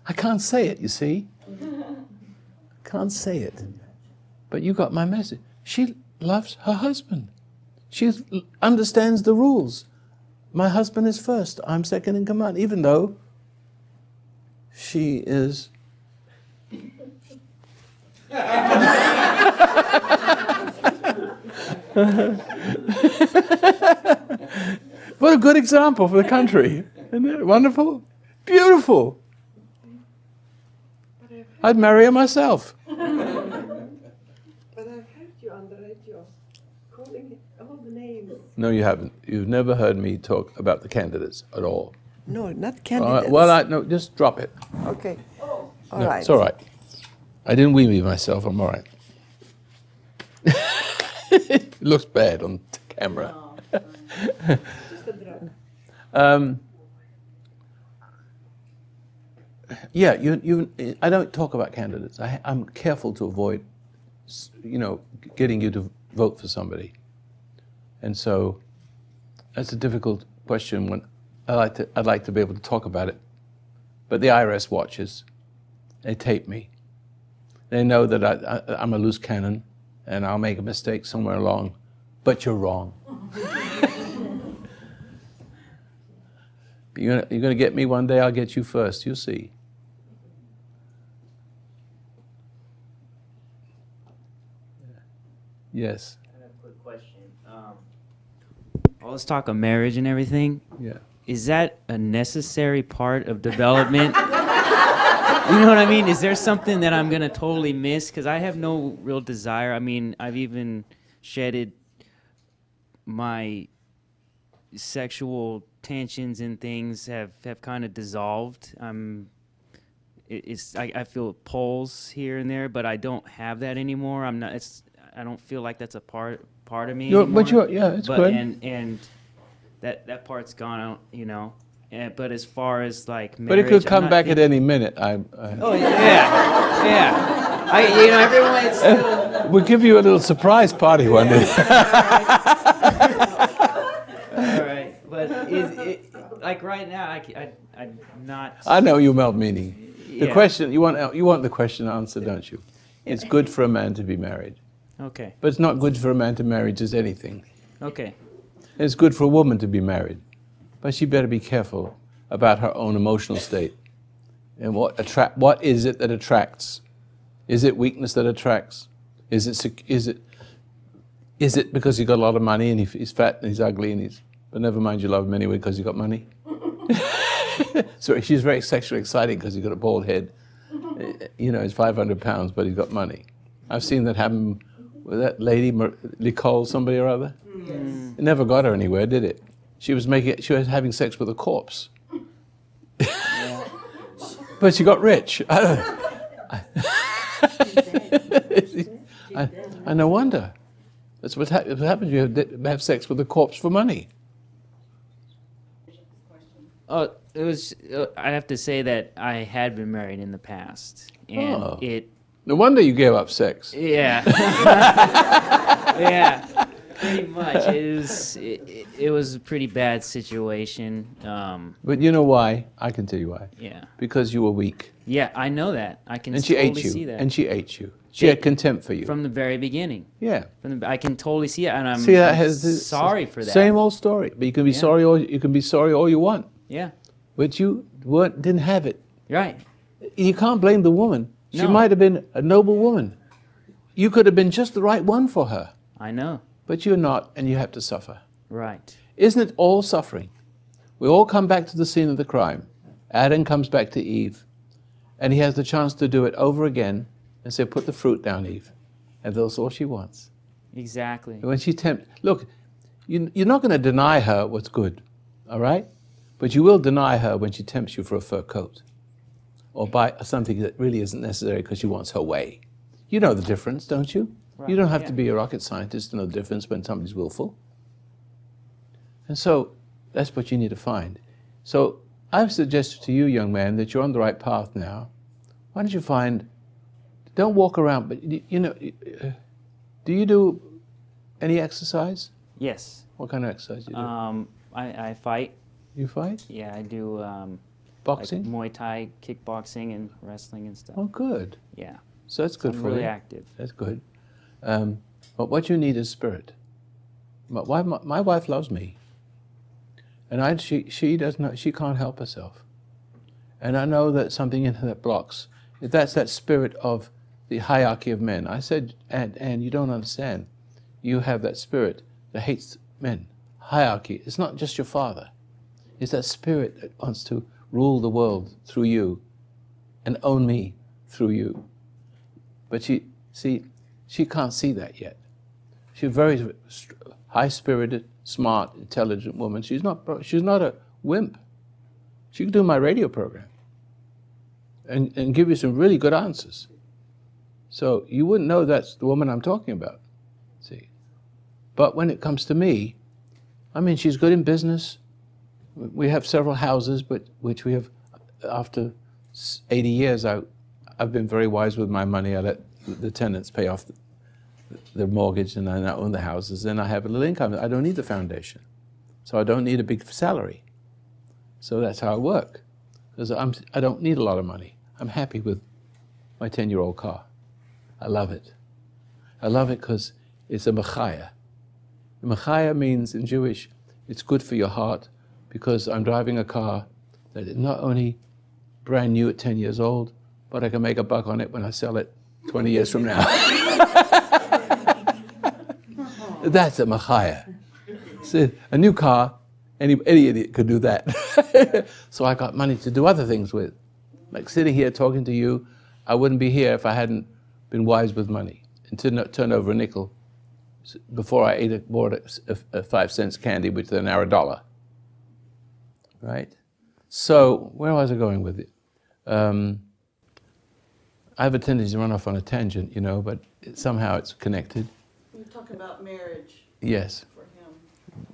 I can't say it, you see. I can't say it. But you got my message. She loves her husband. She understands the rules. My husband is first. I'm second in command, even though she is... What a good example for the country. Isn't it wonderful? Beautiful. I'd marry her myself. But I've heard you on the radio calling all the names. No, you haven't. You've never heard me talk about the candidates at all. No, not candidates. No, just drop it. Okay. All No, right. it's all right. I didn't wee myself. I'm all right. It looks bad on camera. Yeah, I don't talk about candidates. I'm careful to avoid, getting you to vote for somebody. And so that's a difficult question when I'd like to be able to talk about it. But the IRS watches. They tape me. They know that I'm a loose cannon and I'll make a mistake somewhere along, but you're wrong. You're going to get me one day, I'll get you first. You'll see. Yes. I have a quick question. All this talk of marriage and everything, Yeah. is that a necessary part of development? You know what I mean? Is there something that I'm going to totally miss? Because I have no real desire. I mean, I've even shedded my sexual tensions and things have kind of dissolved. I feel pulls here and there, but I don't have that anymore. I don't feel like that's a part of me anymore. It's good. And that part's gone out, but as far as like But marriage, it could come back at any minute. Oh yeah. Everyone is still. We'll give you a little surprise party one day. All right, but like right now, I'm not. I know your melt meaning. The Yeah. question you want the question answered, don't you? It's good for a man to be married, Okay. but it's not good for a man to marry just anything. Okay. It's good for a woman to be married, but she better be careful about her own emotional state. And what is it that attracts? Is it weakness that attracts? Is it because he got a lot of money and he's fat and he's ugly but never mind, you love him anyway because he got money? So she's very sexually exciting because he got a bald head. He's 500 pounds, but he's got money. I've seen that happen with that lady, Nicole, somebody or other. It never got her anywhere, did it? She was having sex with a corpse. But she got rich. And no wonder. That's what happens. You have sex with a corpse for money. Oh, it was. I have to say that I had been married in the past, and No wonder you gave up sex. Yeah. Yeah. Pretty much. It was a pretty bad situation. But you know why? I can tell you why. Yeah. Because you were weak. Yeah, I know that. I can And she totally ate you. see that. And she ate you. She had contempt for you. From the very beginning. Yeah. I can totally see it, and I'm sorry for that. Same old story. But you can be sorry, or you can be sorry all you want. Yeah. But you didn't have it. Right. You can't blame the woman. She No. might have been a noble woman. You could have been just the right one for her, I know. but you're not, and you have to suffer. Right. Isn't it all suffering? We all come back to the scene of the crime. Adam comes back to Eve, and he has the chance to do it over again and say, put the fruit down, Eve. And that's all she wants. Exactly. When she look, you're not going to deny her what's good, all right? But you will deny her when she tempts you for a fur coat or buy something that really isn't necessary because she wants her way. You know the difference, don't you? Right, You don't have yeah. to be a rocket scientist to know the difference when somebody's willful. And so that's what you need to find. So I've suggested to you, young man, that you're on the right path now. Why don't you don't walk around, but you know, do you do any exercise? Yes. What kind of exercise do you do? I fight. You fight? Yeah, I do Boxing? like Muay Thai, kickboxing, and wrestling and stuff. Oh, good. Yeah. So that's good I'm for really you. active. That's good. But what you need is spirit. My wife loves me, and she does not. She can't help herself, and I know that something in her that blocks. That's that spirit of the hierarchy of men. I said, and you don't understand. You have that spirit that hates men. Hierarchy. It's not just your father. It's that spirit that wants to rule the world through you, and own me through you. But she can't see that yet. She's a very high-spirited, smart, intelligent woman. She's not a wimp. She can do my radio program and give you some really good answers. So you wouldn't know that's the woman I'm talking about, see. But when it comes to me, I mean, she's good in business. We have several houses, which we have, after 80 years, I've been very wise with my money. I let the tenants pay off the mortgage, and I now own the houses, and I have a little income. I don't need the foundation, so I don't need a big salary. So that's how I work, because I don't need a lot of money. I'm happy with my 10-year-old car. I love it. I love it because it's a mechaya. Mechaya means in Jewish, it's good for your heart, because I'm driving a car that is not only brand new at 10 years old, but I can make a buck on it when I sell it 20 years from now. That's a machaya. See, a new car, any idiot could do that. So I got money to do other things with. Like sitting here talking to you, I wouldn't be here if I hadn't been wise with money and to turn over a nickel before I bought a 5 cents candy, which is now $1. Right? So where was I going with it? I have a tendency to run off on a tangent, but somehow it's connected. You're talking about marriage Yes. for him.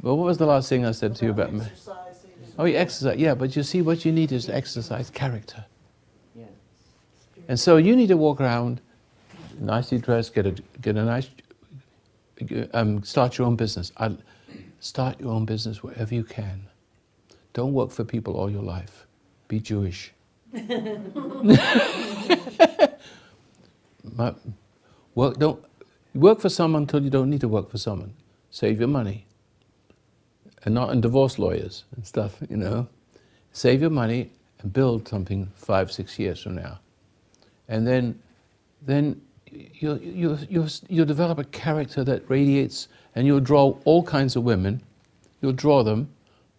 Well, what was the last thing I said to you about marriage? Exercising. Oh, yeah, exercise. Yeah, but you see, what you need is to exercise character. Yeah. And so you need to walk around, nicely dressed, get a nice, start your own business. Start your own business wherever you can. Don't work for people all your life. Be Jewish. Don't work for someone until you don't need to work for someone. Save your money. And not in divorce lawyers and stuff, Save your money and build something 5-6 years from now. And then you'll develop a character that radiates, and you'll draw all kinds of women. You'll draw them,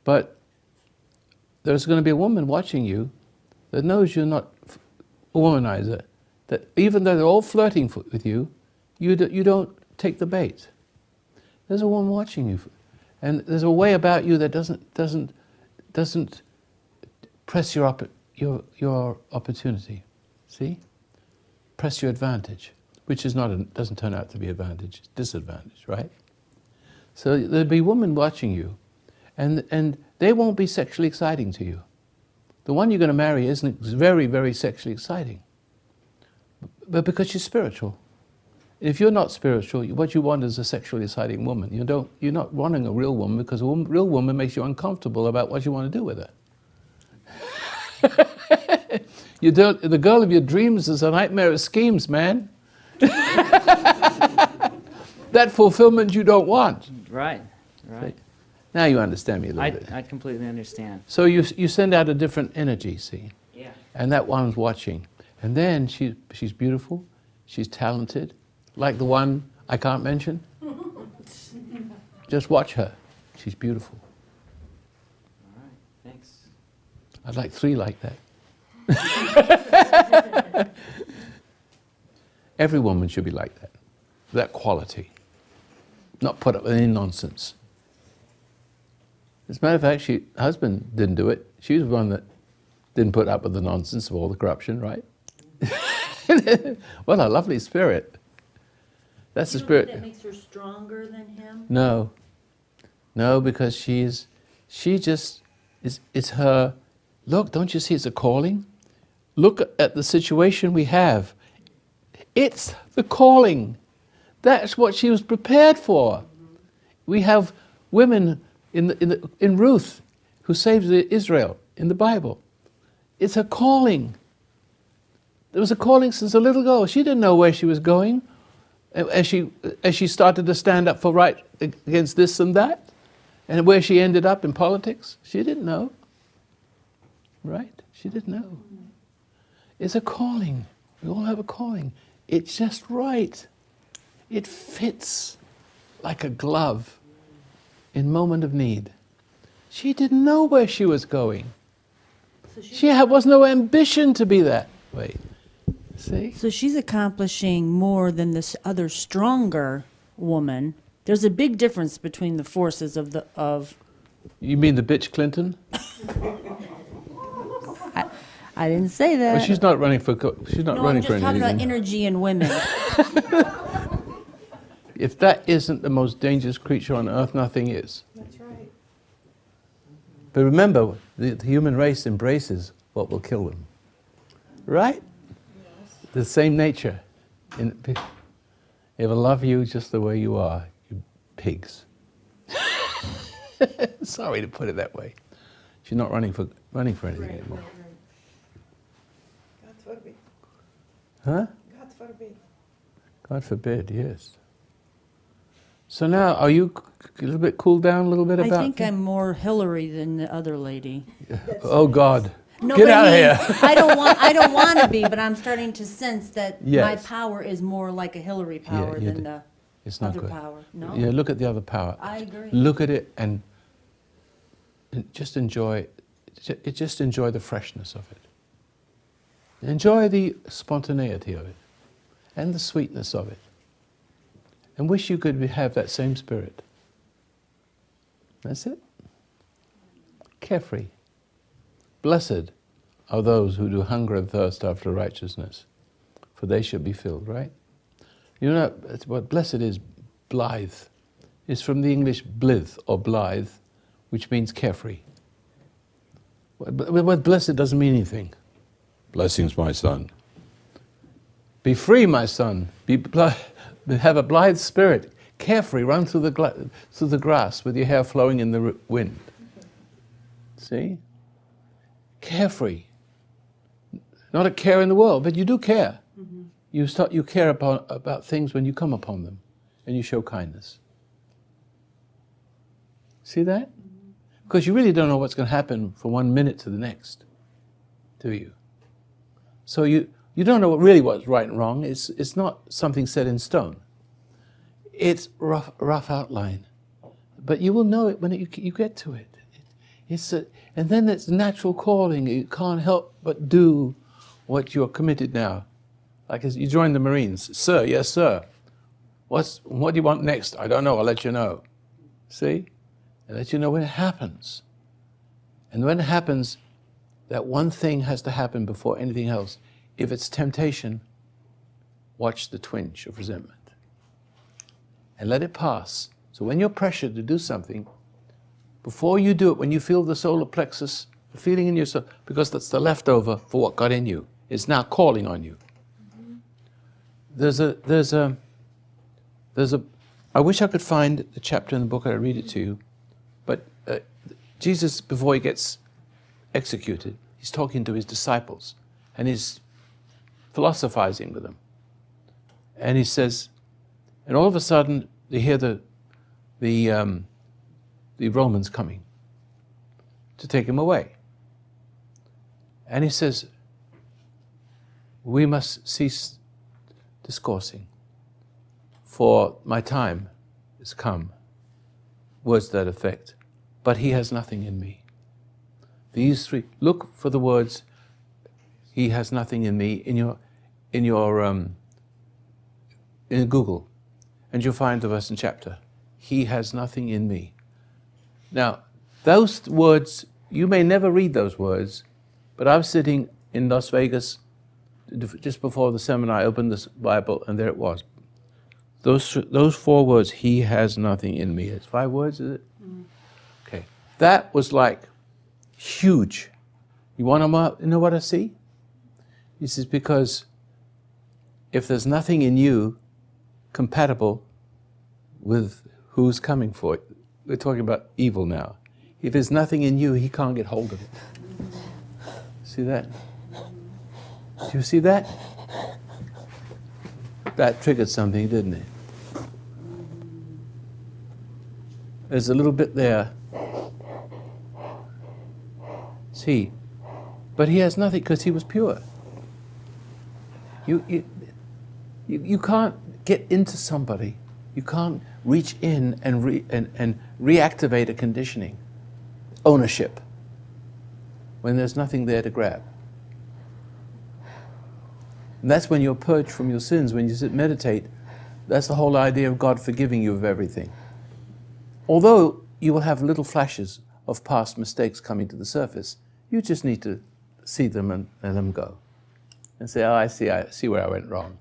but there's going to be a woman watching you that knows you're not a womanizer, that even though they're all flirting with you, you don't take the bait. There's a woman watching you, and there's a way about you that doesn't press your opportunity. See? Press your advantage, which doesn't turn out to be advantage, it's disadvantage, right? So there'll be women watching you, and they won't be sexually exciting to you. The one you're going to marry isn't very, very sexually exciting, but because you're spiritual. If you're not spiritual, what you want is a sexually exciting woman. You're not wanting a real woman, because a real woman makes you uncomfortable about what you want to do with her. The girl of your dreams is a nightmare of schemes, man. That fulfillment you don't want. Right. Now you understand me a little bit. I completely understand. So you send out a different energy, see? Yeah. And that one's watching. And then she's beautiful, she's talented, like the one I can't mention. Just watch her. She's beautiful. All right, thanks. I'd like 3 like that. Every woman should be like that quality. Not put up with any nonsense. As a matter of fact, her husband didn't do it. She was the one that didn't put up with the nonsense of all the corruption, right? What a lovely spirit. That's the spirit. That makes her stronger than him? No, because it's her, look, don't you see it's a calling? Look at the situation we have. It's the calling. That's what she was prepared for. We have women in Ruth who saved Israel in the Bible. It's a calling. There was a calling since a little girl. She didn't know where she was going as she started to stand up for right against this and that, and where she ended up in politics. She didn't know. Right? She didn't know. It's a calling. We all have a calling. It's just right. It fits like a glove in moment of need. She didn't know where she was going. She was no ambition to be that way. See? So she's accomplishing more than this other stronger woman. There's a big difference between the forces of. You mean the bitch Clinton? I didn't say that. Well, she's not running for. She's not running for I'm just talking anything. about energy in women. If that isn't the most dangerous creature on earth, nothing is. That's right. But remember, the human race embraces what will kill them. Right? Yes. The same nature. It will love you just the way you are, you pigs. Sorry to put it that way. She's not running for anything anymore. God forbid. Huh? God forbid. God forbid, yes. So now, are you a little bit cooled down a little bit about? I think I'm more Hillary than the other lady. Oh God! No, Get but out I of mean, here! I don't want to be, but I'm starting to sense that my Yes. power is more like a Hillary power you than do. the It's not other good. power. No, Yeah, look at the other power. I agree. Look at it and just enjoy. Just enjoy the freshness of it. Enjoy the spontaneity of it, and the sweetness of it. And wish you could have that same spirit. That's it. Carefree. Blessed are those who do hunger and thirst after righteousness, for they shall be filled, right? You know what blessed is? Blithe. It's from the English blithe or blithe, which means carefree. But blessed doesn't mean anything. Blessings, my son. Be free, my son. Have a blithe spirit. Carefree, run through the grass with your hair flowing in the wind. See? Carefree. Not a care in the world, but you do care. Mm-hmm. You care about things when you come upon them, and you show kindness. See that? Because you really don't know what's going to happen from 1 minute to the next, do you? So you don't know really what's right and wrong. It's not something set in stone. It's rough outline, but you will know it when you get to it. And then it's natural calling. You can't help but do what you're committed now. Like as you join the Marines, sir, yes, sir. What do you want next? I don't know. I'll let you know. See, I'll let you know when it happens. And when it happens, that one thing has to happen before anything else. If it's temptation, watch the twinge of resentment. And let it pass. So when you're pressured to do something, before you do it, when you feel the solar plexus, the feeling in your soul, because that's the leftover for what got in you, it's now calling on you. I wish I could find the chapter in the book, I'd read it to you, but Jesus, before he gets executed, he's talking to his disciples, and he's philosophizing with them. And he says, and all of a sudden, they hear the Romans coming to take him away. And he says, we must cease discoursing, for my time is come. Words to that effect. But he has nothing in me. These three, look for the words, he has nothing in me, in Google, and you'll find the verse and chapter. He has nothing in me. Now, those words, you may never read those words, but I was sitting in Las Vegas just before the seminar. I opened this Bible, and there it was. Those 4 words, he has nothing in me. It's 5 words, is it? Okay. That was like huge. You want to know what I see? He says, because if there's nothing in you compatible with who's coming for it, we're talking about evil now. If there's nothing in you, he can't get hold of it. See that? Do you see that? That triggered something, didn't it? There's a little bit there. See, but he has nothing because he was pure. You can't get into somebody. You can't reach in and reactivate a conditioning, ownership, when there's nothing there to grab. And that's when you're purged from your sins. When you sit meditate, that's the whole idea of God forgiving you of everything. Although you will have little flashes of past mistakes coming to the surface, you just need to see them and let them go. And say, oh, I see where I went wrong.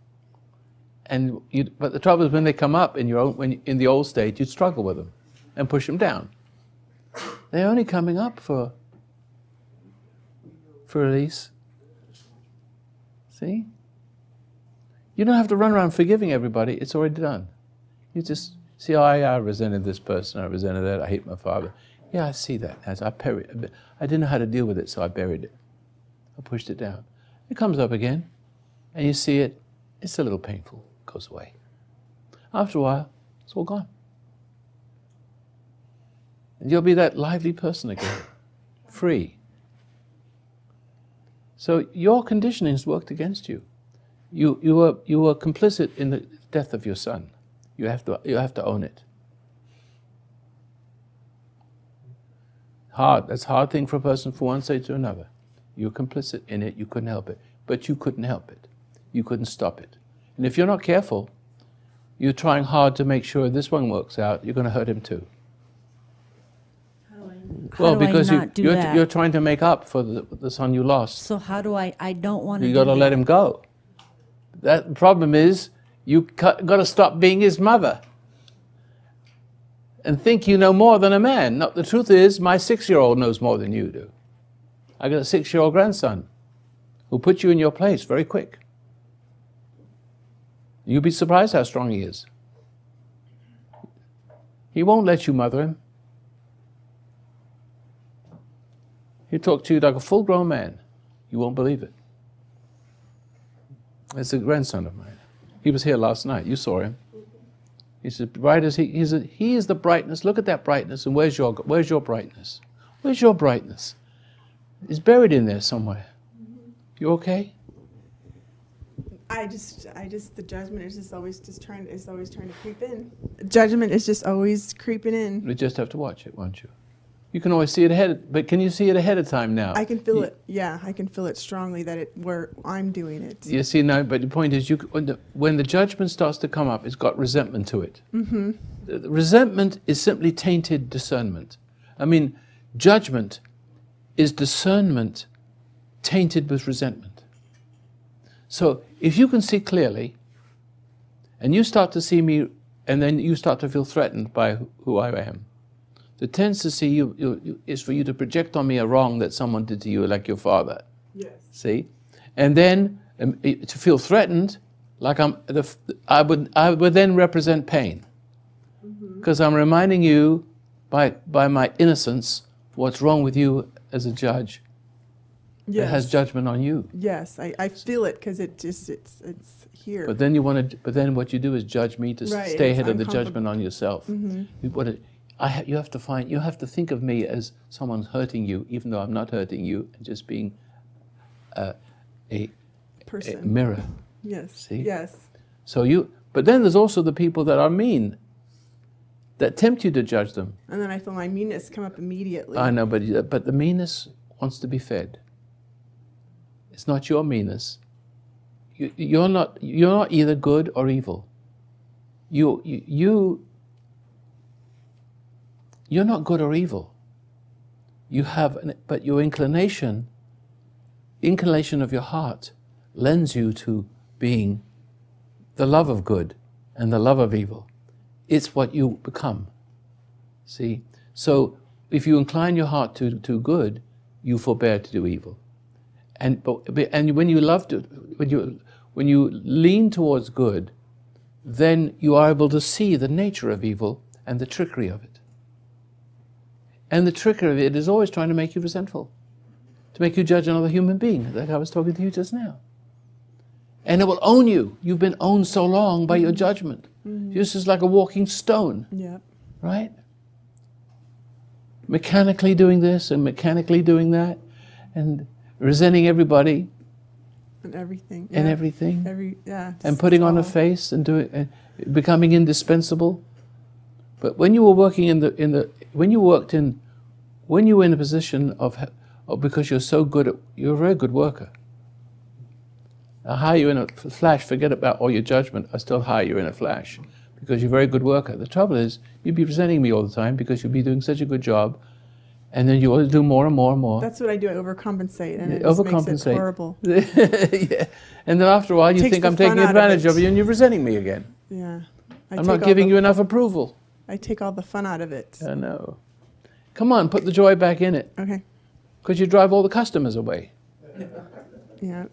But the trouble is when they come up in the old state, you struggle with them and push them down. They're only coming up for release. See? You don't have to run around forgiving everybody. It's already done. You just see, oh, I resented this person. I resented that. I hate my father. Yeah, I see that. I didn't know how to deal with it, so I buried it. I pushed it down. It comes up again, and you see it. It's a little painful. It goes away. After a while, it's all gone. And you'll be that lively person again, free. So your conditioning has worked against you. You were complicit in the death of your son. You have to own it. Hard. That's a hard thing for a person from one state to another. You're complicit in it. You couldn't help it. But you couldn't help it. You couldn't stop it. And if you're not careful, you're trying hard to make sure this one works out, you're going to hurt him too. How do I not do that? You're trying to make up for the son you lost. So how do I don't want to You got to let him go. The problem is you got to stop being his mother and think you know more than a man. No, the truth is, my 6-year-old knows more than you do. I got a 6-year-old grandson who'll put you in your place very quick. You'll be surprised how strong he is. He won't let you mother him. He'll talk to you like a full-grown man. You won't believe it. It's a grandson of mine. He was here last night. You saw him. He's as bright as he is the brightness. Look at that brightness. And where's your brightness? Where's your brightness? It's buried in there somewhere. You okay? The judgment is just always trying to creep in. Judgment is just always creeping in. You just have to watch it, won't you? You can always see it ahead, but can you see it ahead of time now? I can feel it. Yeah, I can feel it strongly where I'm doing it. You see now, but the point is, when the judgment starts to come up, it's got resentment to it. Mm-hmm. Resentment is simply tainted discernment. I mean, judgment is discernment tainted with resentment. So if you can see clearly, and you start to see me, and then you start to feel threatened by who I am, the tendency is for you to project on me a wrong that someone did to you, like your father. Yes. See, and then to feel threatened, like I would then represent pain, because I'm reminding you by my innocence what's wrong with you as a judge. Yes. It has judgment on you. Yes, I feel it because it's here. But then what you do is judge me to stay ahead of the judgment on yourself. Mm-hmm. You have to think of me as someone hurting you, even though I'm not hurting you, and just being person. mirror. Yes. See? Yes. So but then there's also the people that are mean, that tempt you to judge them. And then I feel my meanness come up immediately. I know, but the meanness wants to be fed. It's not your meanness. You're not either good or evil. You're not good or evil. You have, but your inclination of your heart lends you to being the love of good and the love of evil. It's what you become. See? So if you incline your heart to good, you forbear to do evil. And when you when you lean towards good, then you are able to see the nature of evil and the trickery of it. And the trickery of it is always trying to make you resentful, to make you judge another human being, like I was talking to you just now. And it will own you. You've been owned so long by your judgment. You're just like a walking stone. Yep. Right? Mechanically doing this and mechanically doing that, and resenting everybody And everything. and yeah. everything, and just putting on a all- face and becoming indispensable. But when you were working when you were in a position of because you're so good you're a very good worker. I'll hire you in a flash. Forget about all your judgment. I still hire you in a flash because you're a very good worker. The trouble is, you'd be resenting me all the time because you'd be doing such a good job, and then you always do more and more and more. That's what I do. I overcompensate, and it just makes it horrible. Yeah. And then after a while, you Takes think the I'm taking fun out of advantage it. of you, and you're resenting me again. Yeah. I'm not giving you enough approval. I take all the fun out of it. I know. Come on, put the joy back in it. Okay. Because you drive all the customers away. Yeah.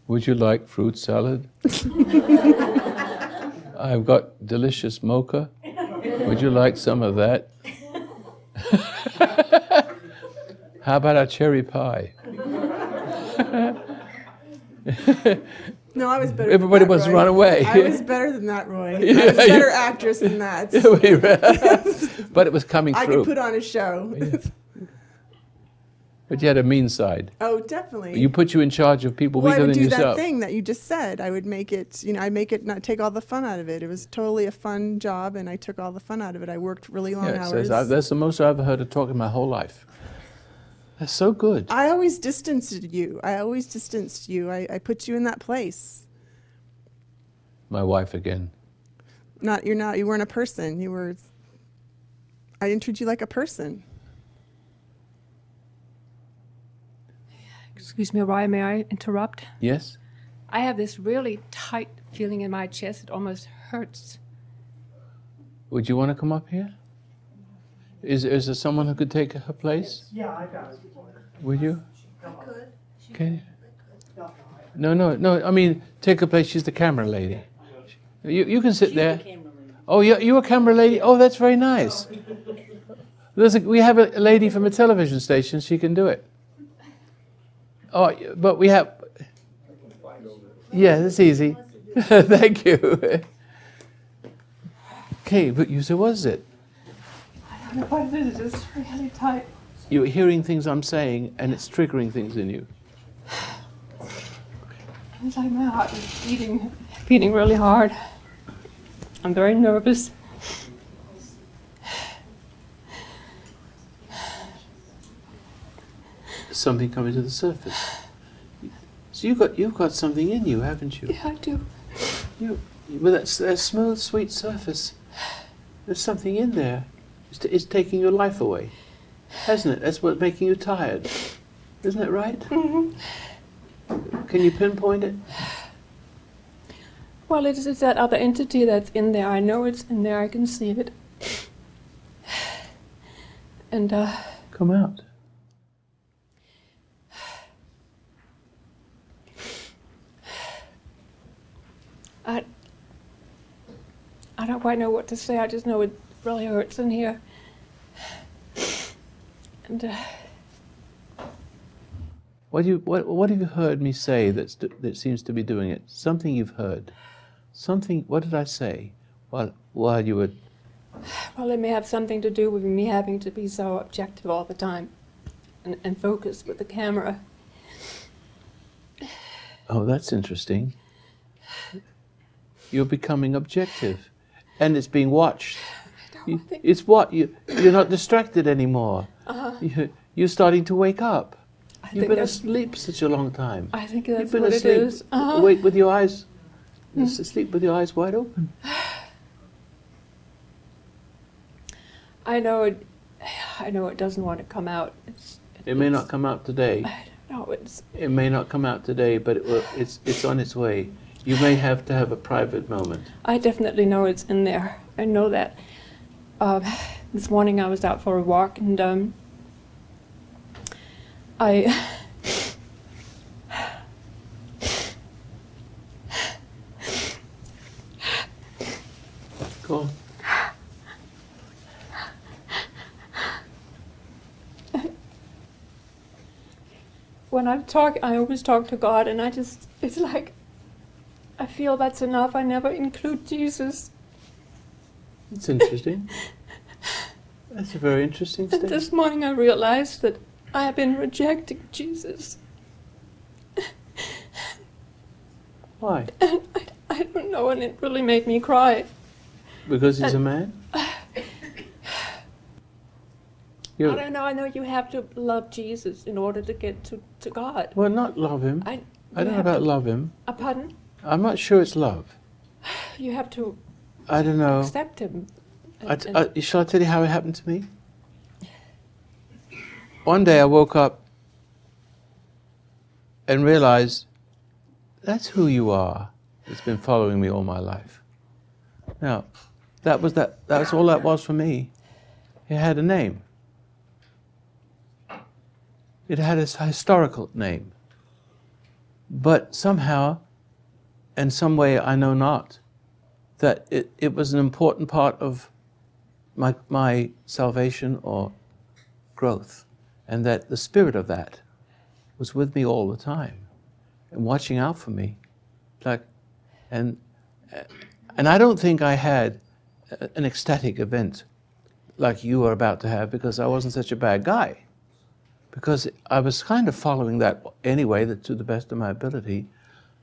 Would you like fruit salad? I've got delicious mocha. Would you like some of that? How about a cherry pie? No, I was better. Everybody than that, wants to Roy. run away. I was better than that, Roy. I was a better actress than that. But it was coming I through. could put on a show. But you had a mean side. Oh, definitely. You put you in charge of people Well, I weaker would than do yourself. that thing that you just said. I would make it, I'd make it not take all the fun out of it. It was totally a fun job, and I took all the fun out of it. I worked really long Yeah, hours. that's the most I've ever heard of talk in my whole life. That's so good. I always distanced you. I put you in that place. My wife again. You weren't a person. I didn't treat you like a person. Excuse me, Roy, may I interrupt? Yes? I have this really tight feeling in my chest. It almost hurts. Would you want to come up here? Is there someone who could take her place? Yeah, I got it. Would you? Can you? No. I mean, take her place. She's the camera lady. You can sit there. Oh, you're a camera lady? Oh, that's very nice. We have a lady from a television station. She can do it. Oh, but we have... Yeah, that's easy. Thank you. Okay, but you said, what is it? I don't know what it is. It's really tight. You're hearing things I'm saying, and it's triggering things in you. It's like my heart is beating really hard. I'm very nervous. Something coming to the surface. So you've got something in you, haven't you? Yeah, I do. With that smooth, sweet surface, there's something in there. It's taking your life away, hasn't it? That's what's making you tired, isn't it right? Mm-hmm. Can you pinpoint it? Well, it's that other entity that's in there. I know it's in there. I can see it. And come out. I don't quite know what to say. I just know it really hurts in here. And What have you heard me say that seems to be doing it? Something you've heard. Something. What did I say? While you were. well, it may have something to do with me having to be so objective all the time, and focused with the camera. Oh, that's interesting. You're becoming objective, and it's being watched. It's what you're not distracted anymore. You're starting to wake up. You've been asleep such a long time. I think that's You've been what asleep. it is. Wake with your eyes. Sleep with your eyes wide open. I know it doesn't want to come out. It may not come out today. No, it's. It may not come out today, but it's on its way. You may have to have a private moment. I definitely know it's in there. I know that. This morning I was out for a walk and I. Go on. When I always talk to God, and it's like, I feel that's enough. I never include Jesus. It's interesting. That's a very interesting And statement. this morning I realized that I have been rejecting Jesus. Why? And I don't know, and it really made me cry. Because he's a man? I don't know. I know you have to love Jesus in order to get to God. Well, not love him. I don't know about love him. Pardon? I'm not sure it's love. You have to I don't know. accept him. Shall I tell you how it happened to me? One day I woke up and realized that's who you are. It's been following me all my life. Now, that was all that was for me. It had a name. It had a historical name. But somehow, in some way I know not, that it was an important part of my salvation or growth, and that the spirit of that was with me all the time and watching out for me. And I don't think I had an ecstatic event like you are about to have, because I wasn't such a bad guy. Because I was kind of following that anyway, to the best of my ability,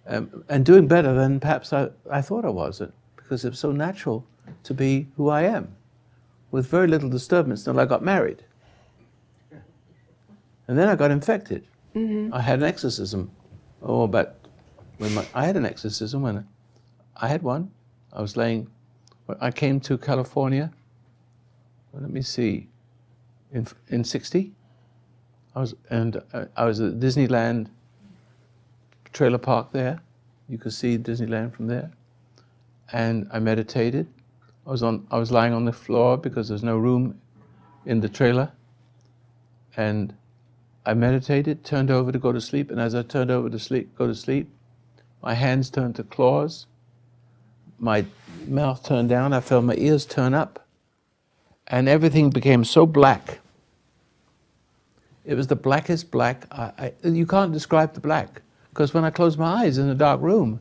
and doing better than perhaps I thought I was, because it was so natural to be who I am, with very little disturbance until I got married. And then I got infected. I had an exorcism. I had an exorcism when I had one. I came to California, let me see, in 60. I was at Disneyland trailer park there. You could see Disneyland from there. And I meditated. I was lying on the floor because there's no room in the trailer. And I meditated, turned over to go to sleep, and as I turned over to go to sleep, my hands turned to claws. My mouth turned down. I felt my ears turn up. And everything became so black. It was the blackest black. You can't describe the black, because when I close my eyes in a dark room,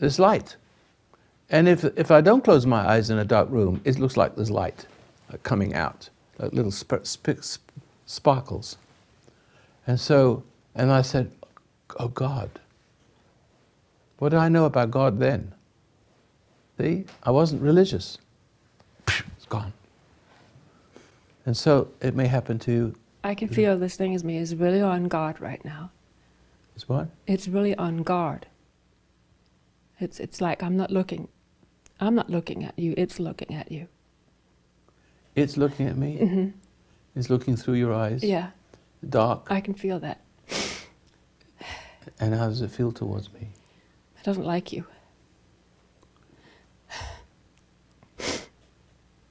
there's light. And if I don't close my eyes in a dark room, it looks like there's light coming out, like little sparkles. And I said, oh God, what did I know about God then? See, I wasn't religious. It's gone. And so it may happen to you. I can feel this thing is really on guard right now. It's what? It's really on guard. It's like I'm not looking at you, it's looking at you. It's looking at me? Mm-hmm. It's looking through your eyes? Yeah. Dark? I can feel that. And how does it feel towards me? It doesn't like you.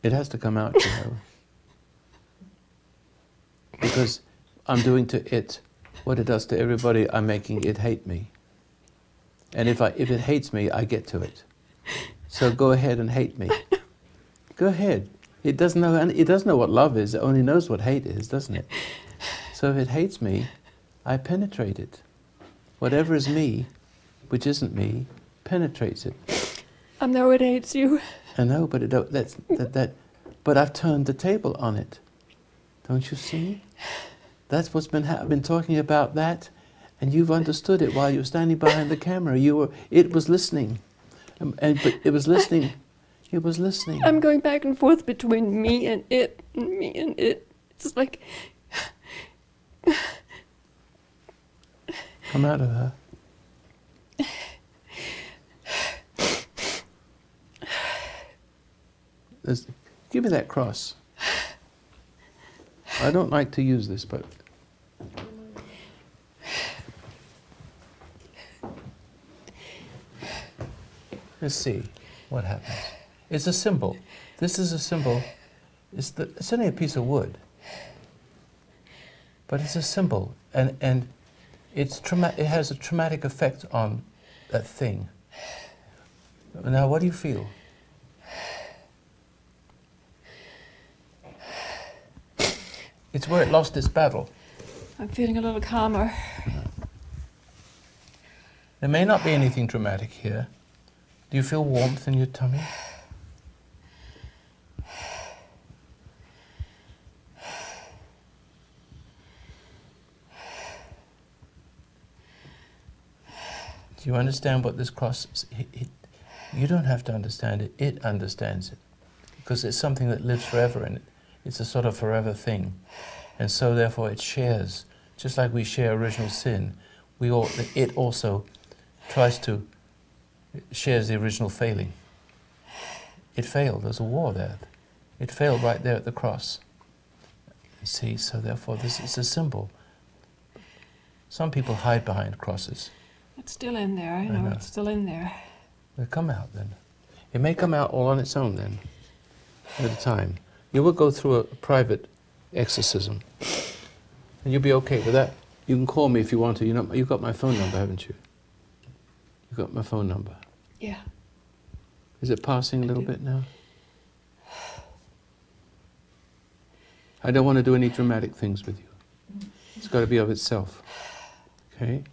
It has to come out, you know. Because I'm doing to it what it does to everybody. I'm making it hate me. And if it hates me, I get to it. So go ahead and hate me. Go ahead. It doesn't know what love is. It only knows what hate is, doesn't it? So if it hates me, I penetrate it. Whatever is me, which isn't me, penetrates it. I know it hates you. I know, but but I've turned the table on it. Don't you see? That's what's been I've been talking about that, And you've understood it while you were standing behind the camera. It was listening. But it was listening. It was listening. I'm going back and forth between me and it, and me and it. It's like... Come out of her. Give me that cross. I don't like to use this, but... Let's see what happens. It's a symbol. This is a symbol. It's only a piece of wood. But it's a symbol. And it has a traumatic effect on that thing. Now, what do you feel? It's where it lost its battle. I'm feeling a little calmer. There may not be anything dramatic here. Do you feel warmth in your tummy? Do you understand what this cross is? You don't have to understand it. It understands it. Because it's something that lives forever in it. It's a sort of forever thing. And so therefore it shares. Just like we share original sin, it also tries to shares the original failing. It failed. There's a war there. It failed right there at the cross. You see, so therefore this is a symbol. Some people hide behind crosses. It's still in there. I know it's still in there. It'll come out then. It may come out all on its own then, at a time. You will go through a private exorcism, and you'll be okay with that. You can call me if you want to. You've got my phone number, haven't you? You've got my phone number. Yeah. Is it passing a little bit now? I don't want to do any dramatic things with you. It's got to be of itself. Okay?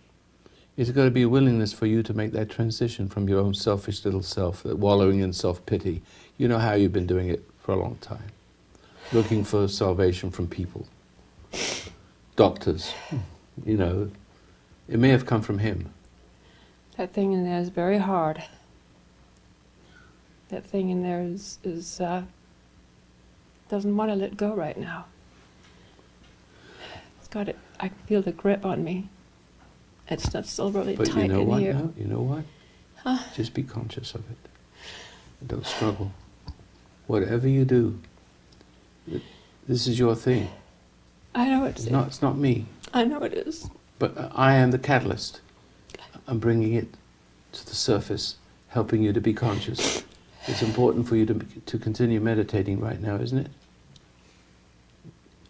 It's got to be a willingness for you to make that transition from your own selfish little self, that wallowing in self-pity. You know how you've been doing it for a long time. Looking for salvation from people. Doctors. You know, it may have come from him. That thing in there is very hard. That thing in there doesn't want to let go right now. It's got it. I can feel the grip on me. It's not still really But tight you know in what? here. No, you know what? Huh? Just be conscious of it. Don't struggle. Whatever you do, this is your thing. I know it's not me. I know it is. But I am the catalyst. I'm bringing it to the surface, helping you to be conscious. It's important for you to continue meditating right now, isn't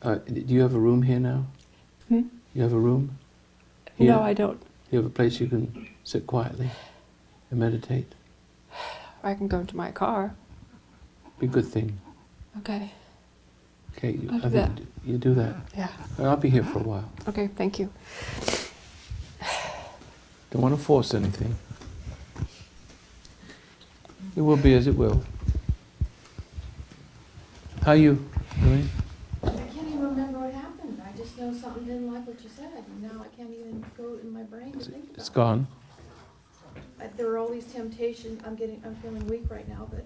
it? Do you have a room here now? You have a room? Here? No, I don't. You have a place you can sit quietly and meditate? I can go into my car. Be a good thing. Okay. Okay, I'll do that. You do that. Yeah. I'll be here for a while. Okay, thank you. Don't want to force anything. It will be as it will. How are you doing? I can't even remember what happened. I just know something didn't like what you said, and now I can't even go in my brain to think about it. It's gone. There are all these temptations. I'm feeling weak right now, but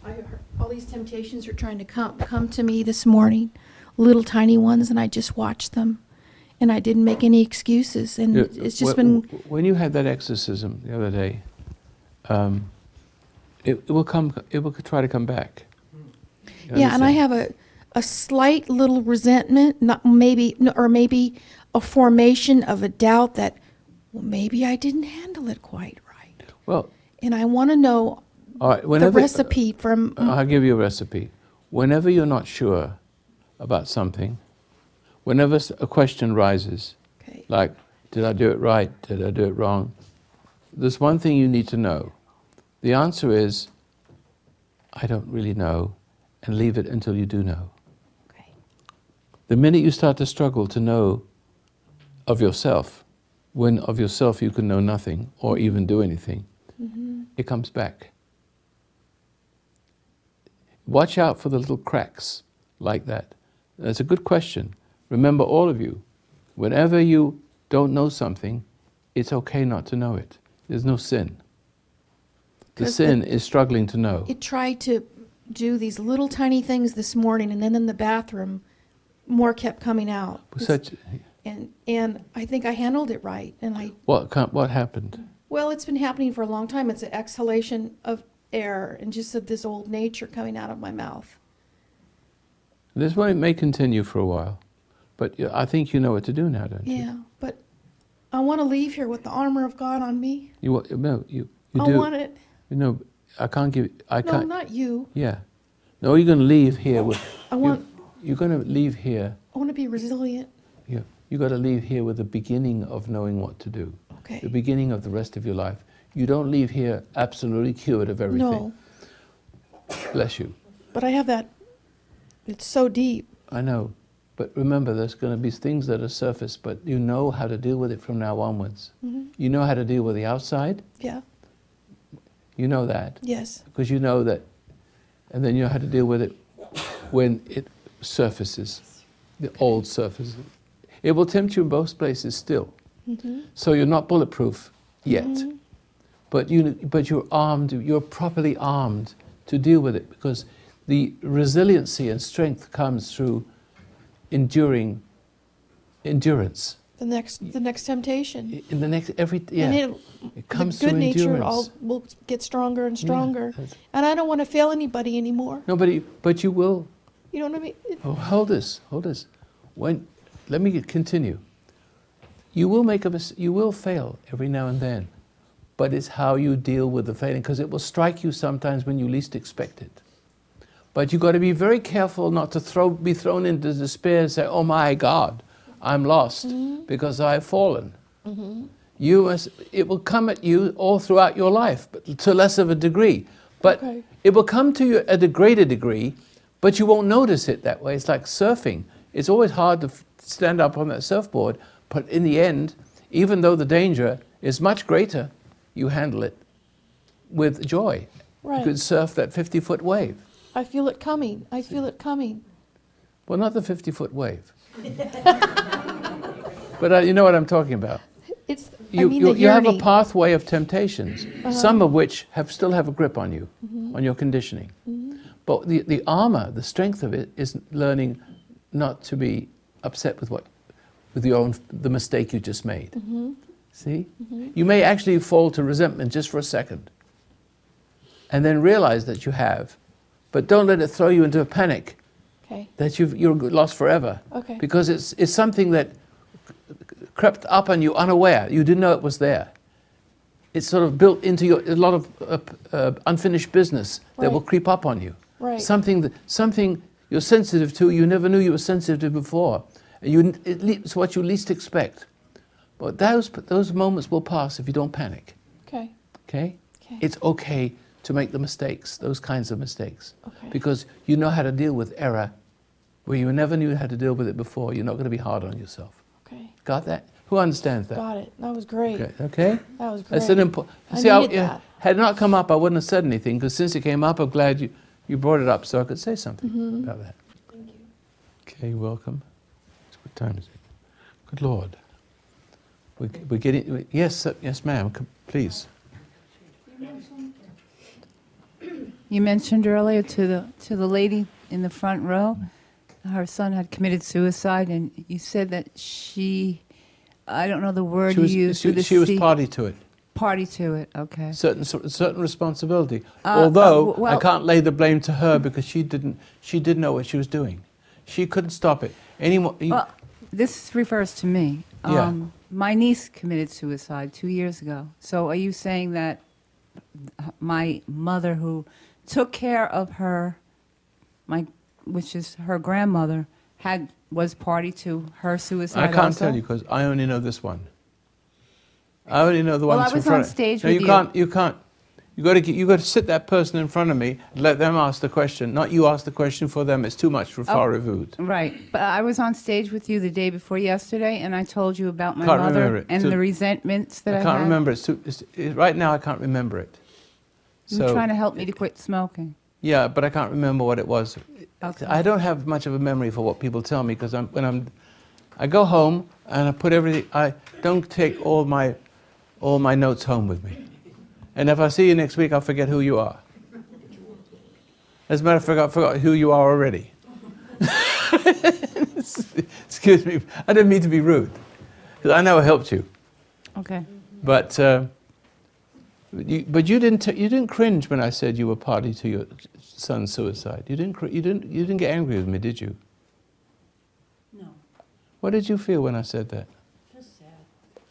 I heard all these temptations are trying to come to me this morning, little tiny ones, and I just watched them, and I didn't make any excuses, and it's just been. When you had that exorcism the other day, it will come. It will try to come back. Yeah, and I have a slight little resentment, maybe a formation of a doubt that, well, maybe I didn't handle it quite right. Well, and I want to know all right, the recipe from. I'll give you a recipe. Whenever you're not sure about something, whenever a question rises, like, did I do it right? Did I do it wrong? There's one thing you need to know. The answer is, I don't really know, and leave it until you do know. Okay. The minute you start to struggle to know of yourself, when of yourself you can know nothing or even do anything, it comes back. Watch out for the little cracks like that. That's a good question. Remember, all of you, whenever you don't know something, it's okay not to know it. There's no sin. The sin is struggling to know. It tried to do these little tiny things this morning, and then in the bathroom, more kept coming out. And I think I handled it right. And What happened? well, it's been happening for a long time. It's an exhalation of air and just of this old nature coming out of my mouth. This may continue for a while, but I think you know what to do now, don't you? Yeah, but I want to leave here with the armor of God on me. You I do. want it. No, I can't give. I No, can't. not you. Yeah. No, you're going to leave here with. I want. You're going to leave here. I want to be resilient. Yeah. You got to leave here with the beginning of knowing what to do. Okay. The beginning of the rest of your life. You don't leave here absolutely cured of everything. No. Bless you. But I have that. It's so deep. I know. But remember, there's going to be things that are surface, but you know how to deal with it from now onwards. Mm-hmm. You know how to deal with the outside. Yeah. You know that. Yes. Because you know that. And then you know how to deal with it when it surfaces, the old surfaces. It will tempt you in both places still. Mm-hmm. So you're not bulletproof yet. Mm-hmm. But you're armed, you're properly armed to deal with it, because the resiliency and strength comes through endurance. The next temptation. In the next And it comes the good through nature endurance. will get stronger and stronger. Yeah. And I don't want to fail anybody anymore. Nobody, but you will. You know what I mean? Oh, hold this. Let me continue. You will fail every now and then, but it's how you deal with the failing, because it will strike you sometimes when you least expect it. But you've got to be very careful not to be thrown into despair and say, "Oh my God, I'm lost because I've fallen." Mm-hmm. It will come at you all throughout your life, but to less of a degree. But Okay. it will come to you at a greater degree, but you won't notice it that way. It's like surfing. It's always hard to stand up on that surfboard, but in the end, even though the danger is much greater, you handle it with joy. Right. You could surf that 50-foot wave. I feel it coming. I feel it coming. Well, not the 50-foot wave. But you know what I'm talking about. It's. You the have a yearning. pathway of temptations, some of which still have a grip on you, Mm-hmm. on your conditioning. But the armor, the strength of it, is learning not to be upset with the mistake you just made. Mm-hmm. See? You may actually fall to resentment just for a second, and then realize that you have, but don't let it throw you into a panic Okay. that you're lost forever. Okay. Because it's something that crept up on you unaware. You didn't know it was there. It's sort of built into a lot of unfinished business that will Right. creep up on you. Right. Something you're sensitive to, you never knew you were sensitive to before. It's what you least expect. But those moments will pass if you don't panic. Okay. Okay? Okay. It's okay to make the mistakes, those kinds of mistakes. Okay. Because you know how to deal with error where you never knew how to deal with it before. You're not going to be hard on yourself. Okay. Got that? Who understands that? Got it. That was great. Okay? That was great. That's an important. I See, needed that. had it not come up, I wouldn't have said anything, because since it came up, I'm glad you brought it up so I could say something Mm-hmm. about that. Thank you. Okay, welcome. What time is it? Good Lord. We're getting. Yes, yes, ma'am. Please. You mentioned earlier to the lady in the front row, her son had committed suicide, and you said that I don't know the word you used. She was party to it. Party to it. Okay. Certain responsibility. Although I can't lay the blame to her, because she didn't know what she was doing. She couldn't stop it. Well, this refers to me. Yeah. My niece committed suicide 2 years ago. So are you saying that my mother, who took care of her, which is her grandmother, was party to her suicide? I can't also? tell you, because I only know this one. I only know the one that's in I was front on stage No, with you you. can't. You can't. You got to sit that person in front of me and let them ask the question. Not you ask the question for them. It's too much for far removed. Right. But I was on stage with you the day before yesterday, and I told you about my Can't remember mother it. and the resentments that I I can't had. remember. Right now, I can't remember it. You were trying to help me to quit smoking. Yeah, but I can't remember what it was. Okay. I don't have much of a memory for what people tell me, because I go home and I put everything. I don't take all my notes home with me. And if I see you next week, I'll forget who you are. As a matter of fact, I forgot who you are already. Excuse me, I didn't mean to be rude, because I know I helped you. Okay. But you didn't cringe when I said you were party to your son's suicide. You didn't get angry with me, did you? No. What did you feel when I said that? Just sad.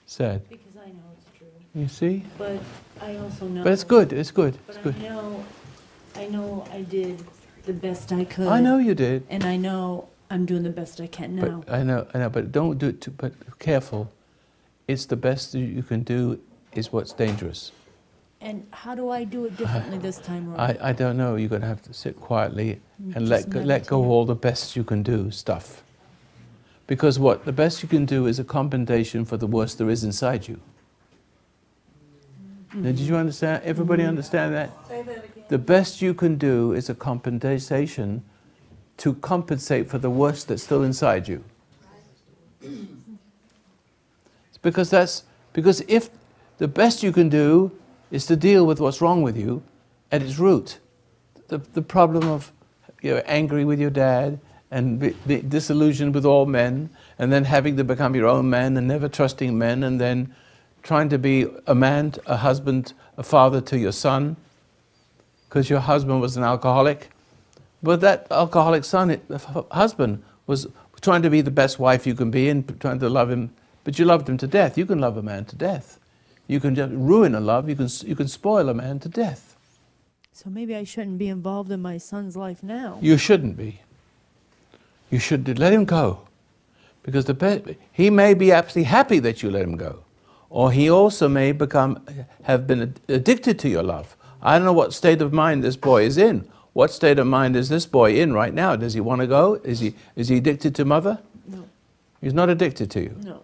Sad. Because I know it's true. You see? But I also know. But it's good. It's good. But It's good. I know I did the best I could. I know you did. And I know I'm doing the best I can now. But I know. But don't do it. But careful. It's the best you can do. Is what's dangerous. And how do I do it differently this time around? I don't know. You're going to have to sit quietly and Just let go of all the best you can do stuff. Because what the best you can do is a compensation for the worst there is inside you. Now, did you understand? Everybody understand that? Say that again. The best you can do is a compensation to compensate for the worst that's still inside you. It's because if the best you can do is to deal with what's wrong with you at its root, the problem of you're angry with your dad and be disillusioned with all men, and then having to become your own man and never trusting men, and then trying to be a man, a husband, a father to your son, because your husband was an alcoholic. But that alcoholic husband was trying to be the best wife you can be and trying to love him, but you loved him to death. You can love a man to death. You can just ruin a love. You can spoil a man to death. So maybe I shouldn't be involved in my son's life now. You shouldn't be. You should let him go, because he may be absolutely happy that you let him go, or he also may have been addicted to your love. I don't know what state of mind this boy is in. What state of mind is this boy in right now? Does he want to go? Is he addicted to mother? No. He's not addicted to you. No.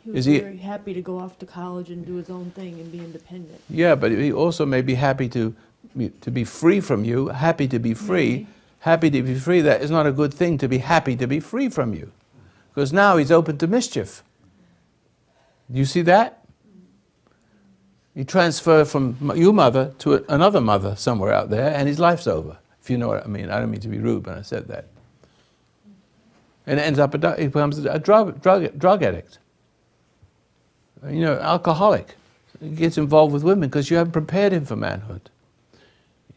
He was very happy to go off to college and do his own thing and be independent. Yeah, but he also may be happy to be free from you, happy to be free. Maybe. Happy to be free, that is not a good thing, to be happy to be free from you. Because now he's open to mischief. Do you see that? You transfer from your mother to another mother somewhere out there, and his life's over. If you know what I mean. I don't mean to be rude when I said that. And it ends up, he becomes a drug addict. You know, alcoholic. He gets involved with women because you haven't prepared him for manhood.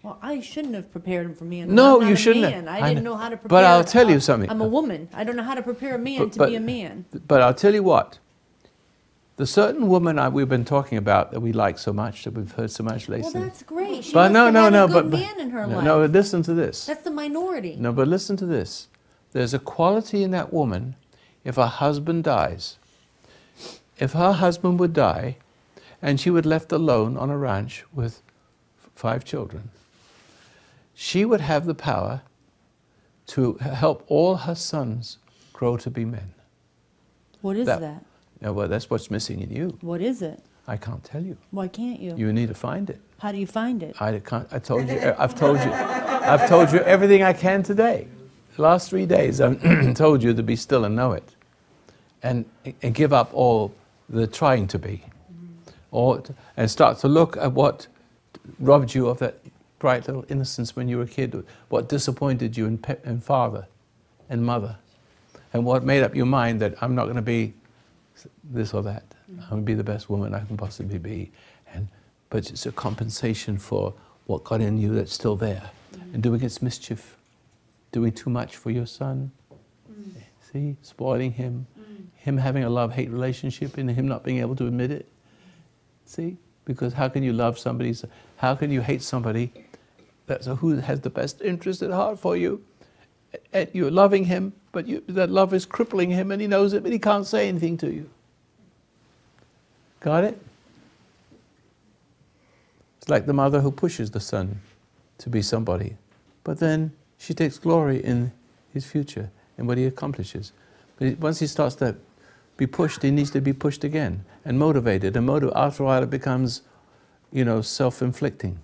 Well, I shouldn't have prepared him for manhood. No, I'm not you a shouldn't man. have. I didn't know how to prepare. But I'll tell you something. I'm a woman. I don't know how to prepare a man to be a man. But I'll tell you what. The certain woman we've been talking about that we like so much, that we've heard so much lately. Well, that's great. She But must have had a good but man in her life. No, listen to this. That's the minority. No, but listen to this. There's a quality in that woman. If her husband dies, if her husband would die, and she was left alone on a ranch with 5 children, she would have the power to help all her sons grow to be men. What is that? No, well, that's what's missing in you. What is it? I can't tell you. Why can't you? You need to find it. How do you find it? I can't. I told you. I've told you everything I can today. The last 3 days, I've told you to be still and know it, and give up all the trying to be, and start to look at what robbed you of that bright little innocence when you were a kid, what disappointed you in father and mother, and what made up your mind that I'm not going to be this or that. I'm going to be the best woman I can possibly be. But it's a compensation for what got in you that's still there. And doing its mischief, doing too much for your son. See, spoiling him, him having a love-hate relationship and him not being able to admit it. See, because how can you love somebody, how can you hate somebody who has the best interest at heart for you? And you're loving him, but that love is crippling him and he knows it, but he can't say anything to you. Got it? It's like the mother who pushes the son to be somebody, but then she takes glory in his future and what he accomplishes. But once he starts to be pushed, he needs to be pushed again and motivated. And after a while, it becomes, self-inflicting.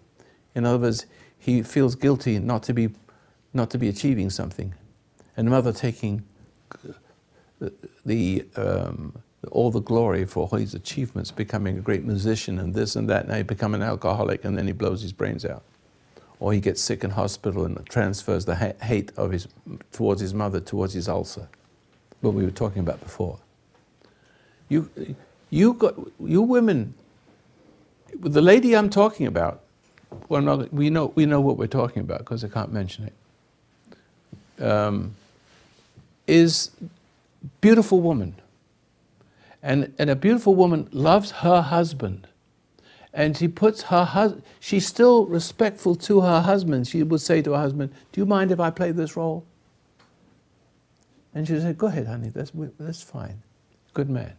In other words, he feels guilty not to be achieving something, and the mother taking all the glory for all his achievements, becoming a great musician and this and that, and now he become an alcoholic and then he blows his brains out. Or he gets sick in hospital and transfers the hate of towards his mother, towards his ulcer, what we were talking about before. You women, the lady I'm talking about, well, we know what we're talking about because I can't mention it, is beautiful woman. And a beautiful woman loves her husband. And she puts she's still respectful to her husband. She would say to her husband, do you mind if I play this role? And she would say, go ahead, honey, that's fine. Good man.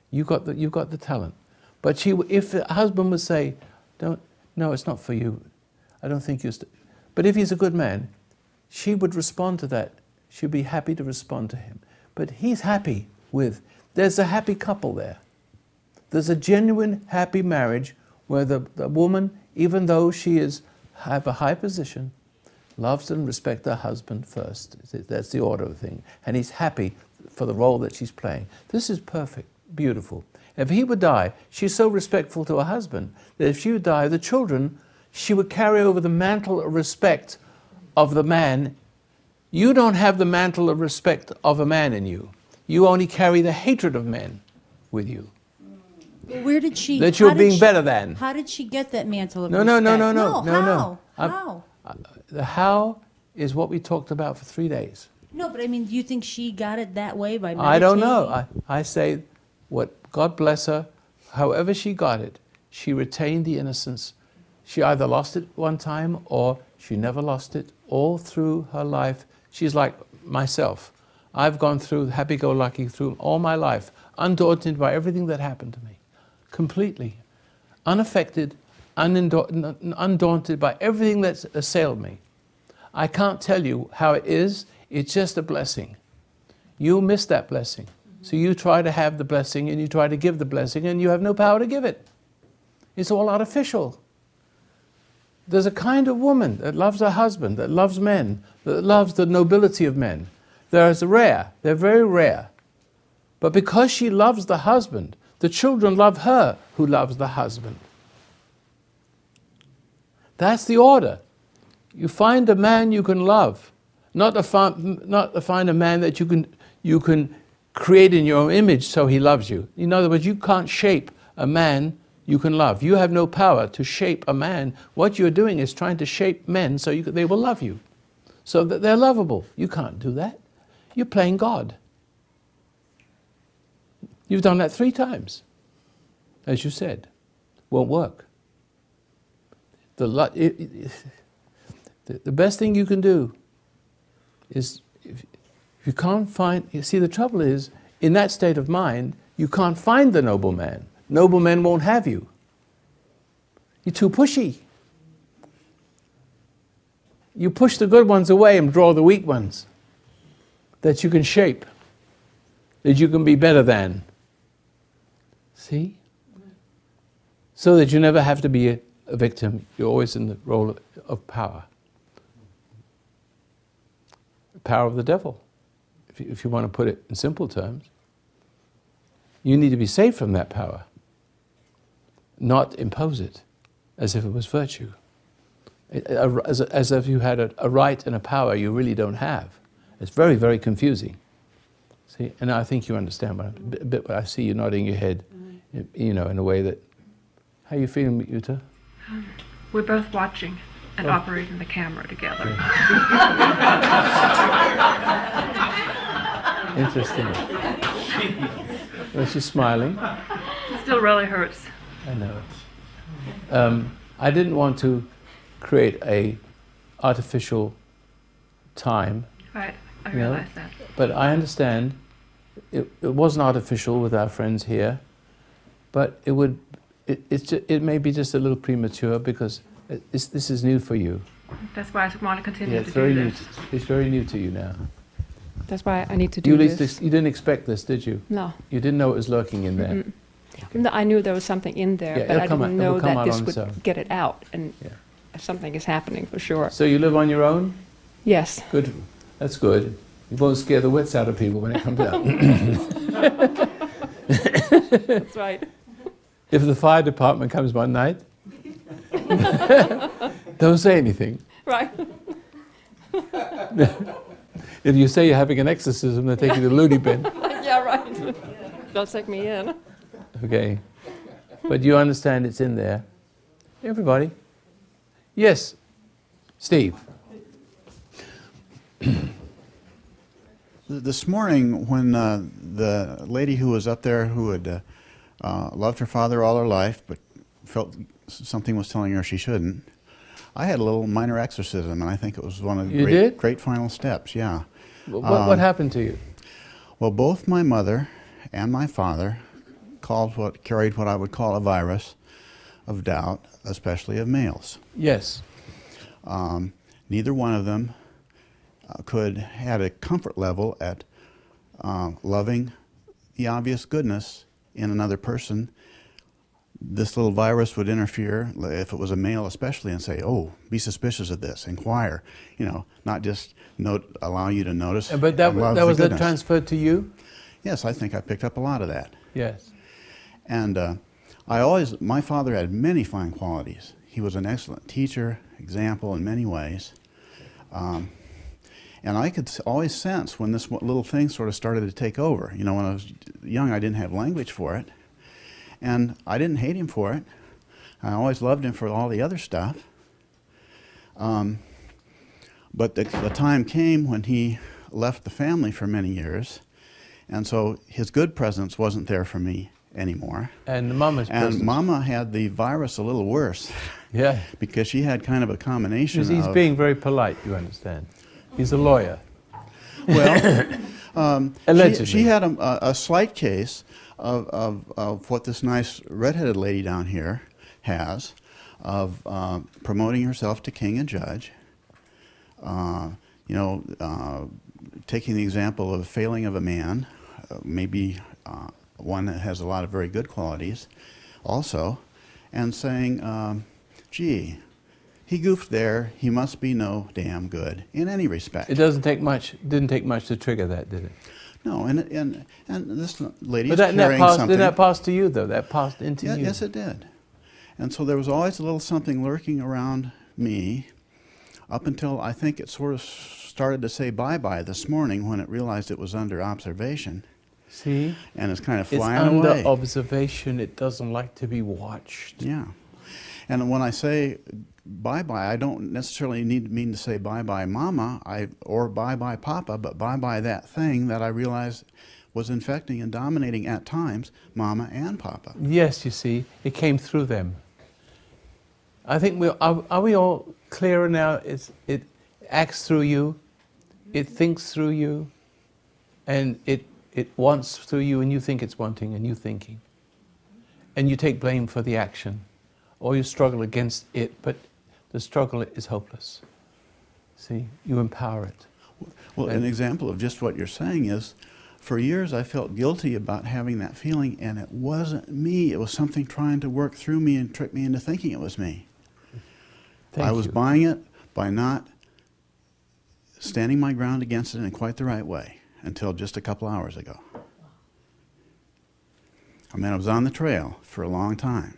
You've got the talent. But if the husband would say, no, it's not for you. I don't think you. But if he's a good man, she would respond to that. She'd be happy to respond to him. But he's happy with. There's a happy couple there. There's a genuine happy marriage where the woman, even though she have a high position, loves and respects her husband first. That's the order of the thing. And he's happy for the role that she's playing. This is perfect, beautiful. If he would die, she's so respectful to her husband that if she would die, the children, she would carry over the mantle of respect of the man. You don't have the mantle of respect of a man in you. You only carry the hatred of men with you. Where did she? That you're being better than. How did she get that mantle of No. respect? How? The how is what we talked about for 3 days. No, but I mean, do you think she got it that way by meditating? I don't know. I say, God bless her, however she got it, she retained the innocence. She either lost it one time or she never lost it. All through her life, she's like myself. I've gone through happy-go-lucky through all my life, undaunted by everything that happened to me. Completely. Unaffected, undaunted by everything that's assailed me. I can't tell you how it is. It's just a blessing. You'll miss that blessing. So you try to have the blessing and you try to give the blessing and you have no power to give it. It's all artificial. There's a kind of woman that loves her husband, that loves men, that loves the nobility of men. They're very rare. But because she loves the husband, the children love her who loves the husband. That's the order. You find a man you can love, not to find a man that you can create in your own image so he loves you. In other words, you can't shape a man you can love. You have no power to shape a man. What you're doing is trying to shape men so they will love you, so that they're lovable. You can't do that. You're playing God. You've done that 3 times, as you said. Won't work. The best thing you can do is, if you can't find, you see, the trouble is, in that state of mind, you can't find the noble man. Noble men won't have you. You're too pushy. You push the good ones away and draw the weak ones that you can shape, that you can be better than. See? So that you never have to be a victim. You're always in the role of power. The power of the devil, if you want to put it in simple terms. You need to be saved from that power, not impose it as if it was virtue. As if you had a right and a power you really don't have. It's very, very confusing. See, and I think you understand what I see you nodding your head, in a way that. How are you feeling, Yuta? We're both watching and operating the camera together. Interesting. Well, she's smiling. It still really hurts. I know. I didn't want to create a artificial time. Right, I realize that. But I understand it wasn't artificial with our friends here, but it may be just a little premature because this is new for you. That's why I want to continue to very do new. this. It's very new to you now. That's why I need to do this. You didn't expect this, did you? No. You didn't know it was lurking in there. No, I knew there was something in there, but I didn't know that this would get it out, and something is happening for sure. So you live on your own? Yes. Good. That's good. You won't scare the wits out of people when it comes out. That's right. If the fire department comes one night, don't say anything. Right. If you say you're having an exorcism, they take you to the loony bin. Yeah, right. They'll take me in. Okay. But you understand it's in there. Everybody. Yes. Steve. This morning, when the lady who was up there who had loved her father all her life, but felt something was telling her she shouldn't, I had a little minor exorcism, and I think it was one of the great final steps, yeah. What happened to you? Well, both my mother and my father carried what I would call a virus of doubt, especially of males. Yes. Neither one of them had a comfort level at loving the obvious goodness in another person. This little virus would interfere, if it was a male especially, and say, oh, be suspicious of this, inquire, not just allow you to notice. But that was that transferred to you? Yes, I think I picked up a lot of that. Yes. And my father had many fine qualities. He was an excellent teacher, example in many ways. And I could always sense when this little thing sort of started to take over. When I was young, I didn't have language for it. And I didn't hate him for it. I always loved him for all the other stuff. But the time came when he left the family for many years. And so his good presence wasn't there for me anymore. And Mama's presence? And Mama had the virus a little worse. Yeah. Because she had kind of a combination He's being very polite, you understand. He's a lawyer. Well, allegedly. She had a slight case of what this nice redheaded lady down here has, of promoting herself to king and judge, taking the example of failing of a man, maybe one that has a lot of very good qualities also, and saying, gee, he goofed there, he must be no damn good in any respect. It didn't take much to trigger that, did it? No, and this lady but is carrying something. Did that pass to you, though? That passed into you? Yes, it did. And so there was always a little something lurking around me up until I think it sort of started to say bye-bye this morning when it realized it was under observation. See? And it's kind of flying away. It's under observation. It doesn't like to be watched. Yeah. And when I say bye-bye, I don't necessarily mean to say bye-bye Mama or bye-bye Papa, but bye-bye that thing that I realized was infecting and dominating at times Mama and Papa. Yes, you see, it came through them. I think are we all clearer now? It acts through you, it thinks through you, and it wants through you, and you think it's wanting, and you thinking. And you take blame for the action, or you struggle against it, but the struggle is hopeless. See, you empower it. Well, an example of just what you're saying is, for years I felt guilty about having that feeling, and it wasn't me. It was something trying to work through me and trick me into thinking it was me. I was buying it by not standing my ground against it in quite the right way until just a couple hours ago. I mean, I was on the trail for a long time,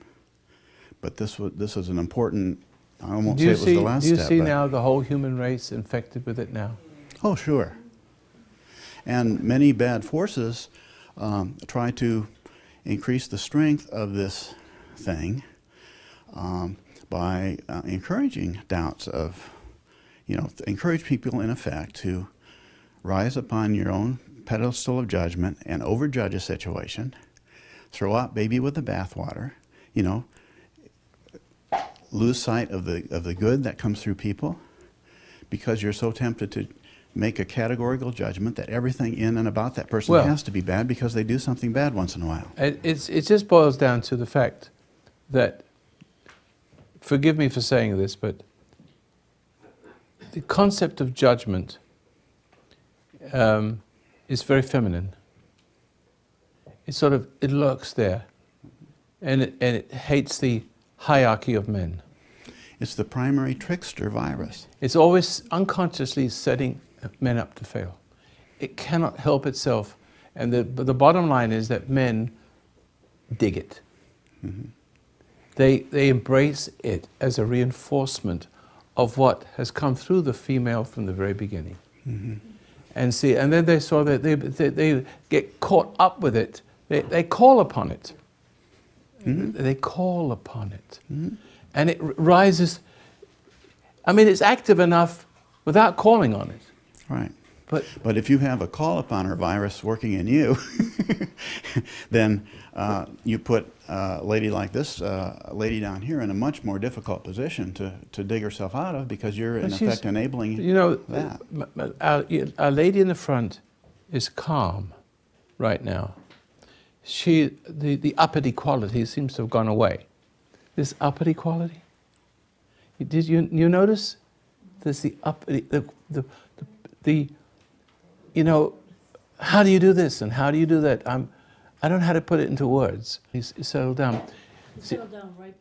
but this was an important. I won't say it was the last step. Do you see now the whole human race infected with it now? Oh, sure. And many bad forces try to increase the strength of this thing by encouraging doubts of, encourage people in effect to rise upon your own pedestal of judgment and overjudge a situation, throw out baby with the bathwater, lose sight of the good that comes through people because you're so tempted to make a categorical judgment that everything in and about that person has to be bad because they do something bad once in a while. It just boils down to the fact that, forgive me for saying this, but the concept of judgment is very feminine. It lurks there, and it hates the hierarchy of men. It's the primary trickster virus. It's always unconsciously setting men up to fail. it cannot help itself. And the bottom line is that men dig it. Mm-hmm. They embrace it as a reinforcement of what has come through the female from the very beginning. Mm-hmm. And see, and then they saw that they get caught up with it. They call upon it. Mm-hmm. They call upon it. Mm-hmm. And it rises. I mean, it's active enough without calling on it. Right. But if you have a call upon her virus working in you, then you put a lady like this lady down here in a much more difficult position to dig herself out of, because you're in effect enabling that. Our lady in the front is calm right now. The uppity quality seems to have gone away. This uppity quality. Did you notice? There's the uppity, the you know, how do you do this and how do you do that? I don't know how to put it into words. He's settled down. Settled down, right?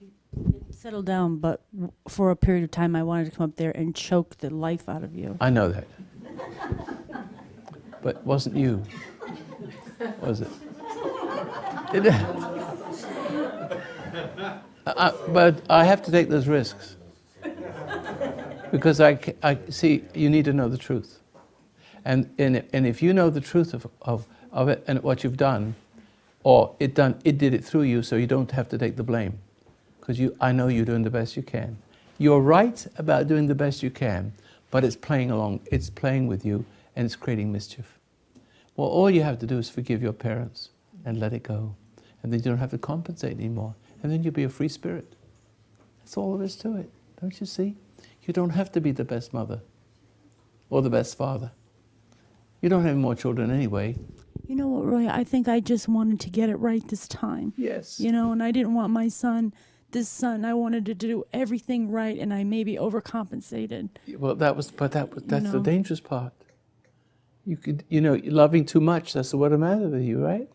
Settled down, but for a period of time I wanted to come up there and choke the life out of you. I know that. But it wasn't you, was it? But I have to take those risks. Because I see, you need to know the truth. And if you know the truth of it and what you've done, or it did it through you, so you don't have to take the blame. Because I know you're doing the best you can. You're right about doing the best you can, but it's playing with you, and it's creating mischief. Well, all you have to do is forgive your parents and let it go. And then you don't have to compensate anymore. And then you'll be a free spirit. That's all there is to it. Don't you see? You don't have to be the best mother or the best father. You don't have more children anyway. You know what, Roy? I think I just wanted to get it right this time. Yes. You know, and I didn't want my son, I wanted to do everything right, and I maybe overcompensated. Well, that's the dangerous part. Loving too much, that's what's the matter with you, right?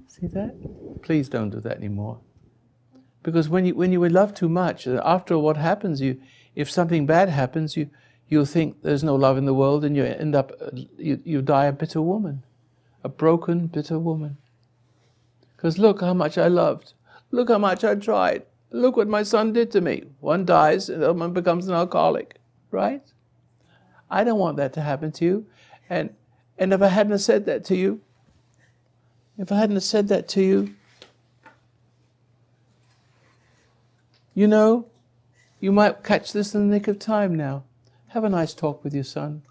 See that? Please don't do that anymore. Because when you love too much, after all, what happens, if something bad happens, you'll think there's no love in the world, and you end up, you die a bitter woman, a broken, bitter woman. Because look how much I loved. Look how much I tried. Look what my son did to me. One dies, and the other one becomes an alcoholic, right? I don't want that to happen to you. And if I hadn't said that to you, you might catch this in the nick of time now. Have a nice talk with your son.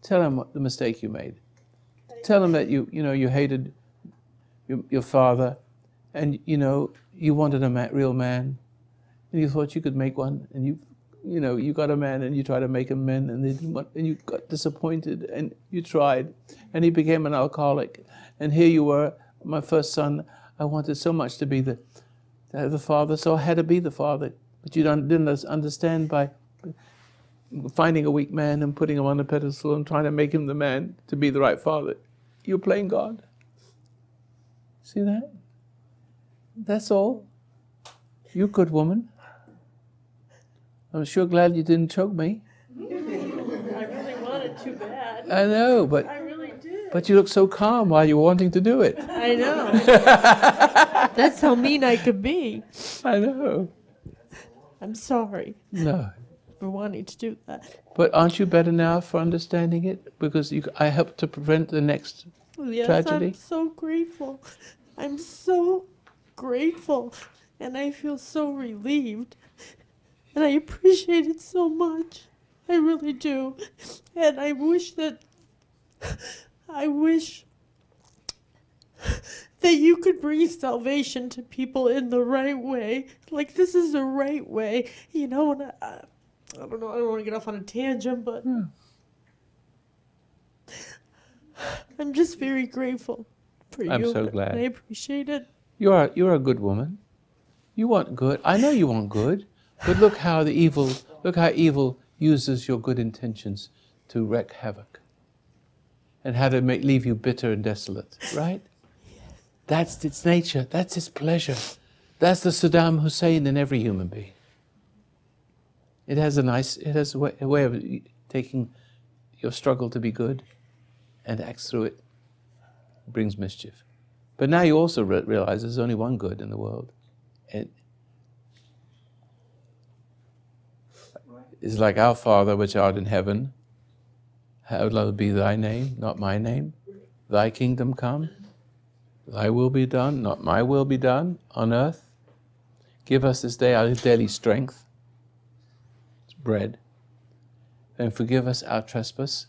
Tell him what the mistake you made. Tell him that you hated your father, and you wanted a real man, and you thought you could make one, and you got a man, and you tried to make him men, and they didn't want, and you got disappointed, and you tried, and he became an alcoholic, and here you were, my first son. I wanted so much to be the father, so I had to be the father. But you didn't understand by finding a weak man and putting him on a pedestal and trying to make him the man to be the right father. You're playing God. See that? That's all. You good woman. I'm sure glad you didn't choke me. I really wanted too bad. I know, but I really did. But you look so calm while you're wanting to do it. I know. That's how mean I could be. I know. I'm sorry. No. For wanting to do that. But aren't you better now for understanding it? Because I helped to prevent the next tragedy. I'm so grateful. I'm so grateful. And I feel so relieved. And I appreciate it so much. I really do. And I wish that you could bring salvation to people in the right way. Like, this is the right way. And I don't know, I don't want to get off on a tangent, but I'm just very grateful for you. I'm so glad. And I appreciate it. You're a good woman. You want good. I know you want good, but look how evil uses your good intentions to wreak havoc, and how to leave you bitter and desolate. Right? That's its nature. That's its pleasure. That's the Saddam Hussein in every human being. It has a way of taking your struggle to be good and acts through it, brings mischief. But now you also realize there's only one good in the world. And it's like, Our Father which art in heaven, hallowed be thy name, not my name. Thy kingdom come, thy will be done, not my will be done, on earth. Give us this day our daily strength, it's bread, and forgive us our trespass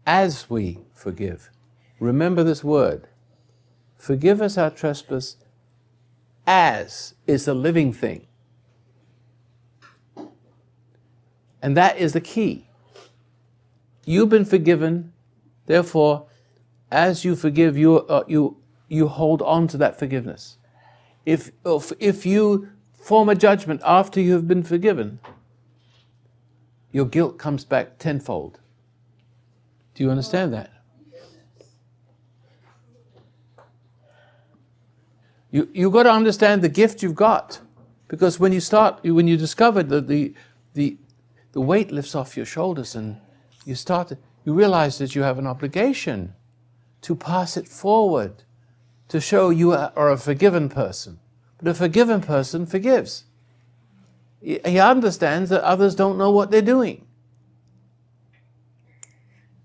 as we forgive. Remember this word. Forgive us our trespass as is a living thing. And that is the key. You've been forgiven, therefore, as you forgive, you hold on to that forgiveness. If you form a judgment after you have been forgiven, your guilt comes back tenfold. Do you understand that? You've got to understand the gift you've got, because when you discover that the weight lifts off your shoulders, and you realize that you have an obligation to pass it forward, to show you are a forgiven person. But a forgiven person forgives. He understands that others don't know what they're doing.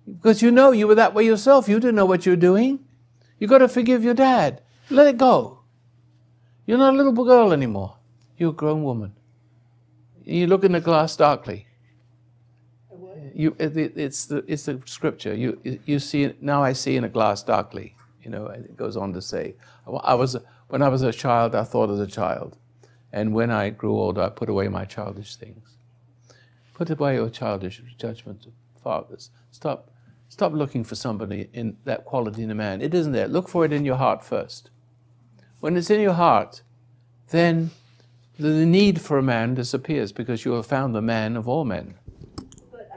Because you were that way yourself. You didn't know what you were doing. You've got to forgive your dad. Let it go. You're not a little girl anymore. You're a grown woman. You look in the glass darkly. It's the scripture. You see it, now I see in a glass darkly. It goes on to say, when I was a child, I thought as a child. And when I grew older, I put away my childish things. Put away your childish judgment of fathers. Stop looking for somebody in that quality in a man. It isn't there. Look for it in your heart first. When it's in your heart, then the need for a man disappears, because you have found the man of all men. But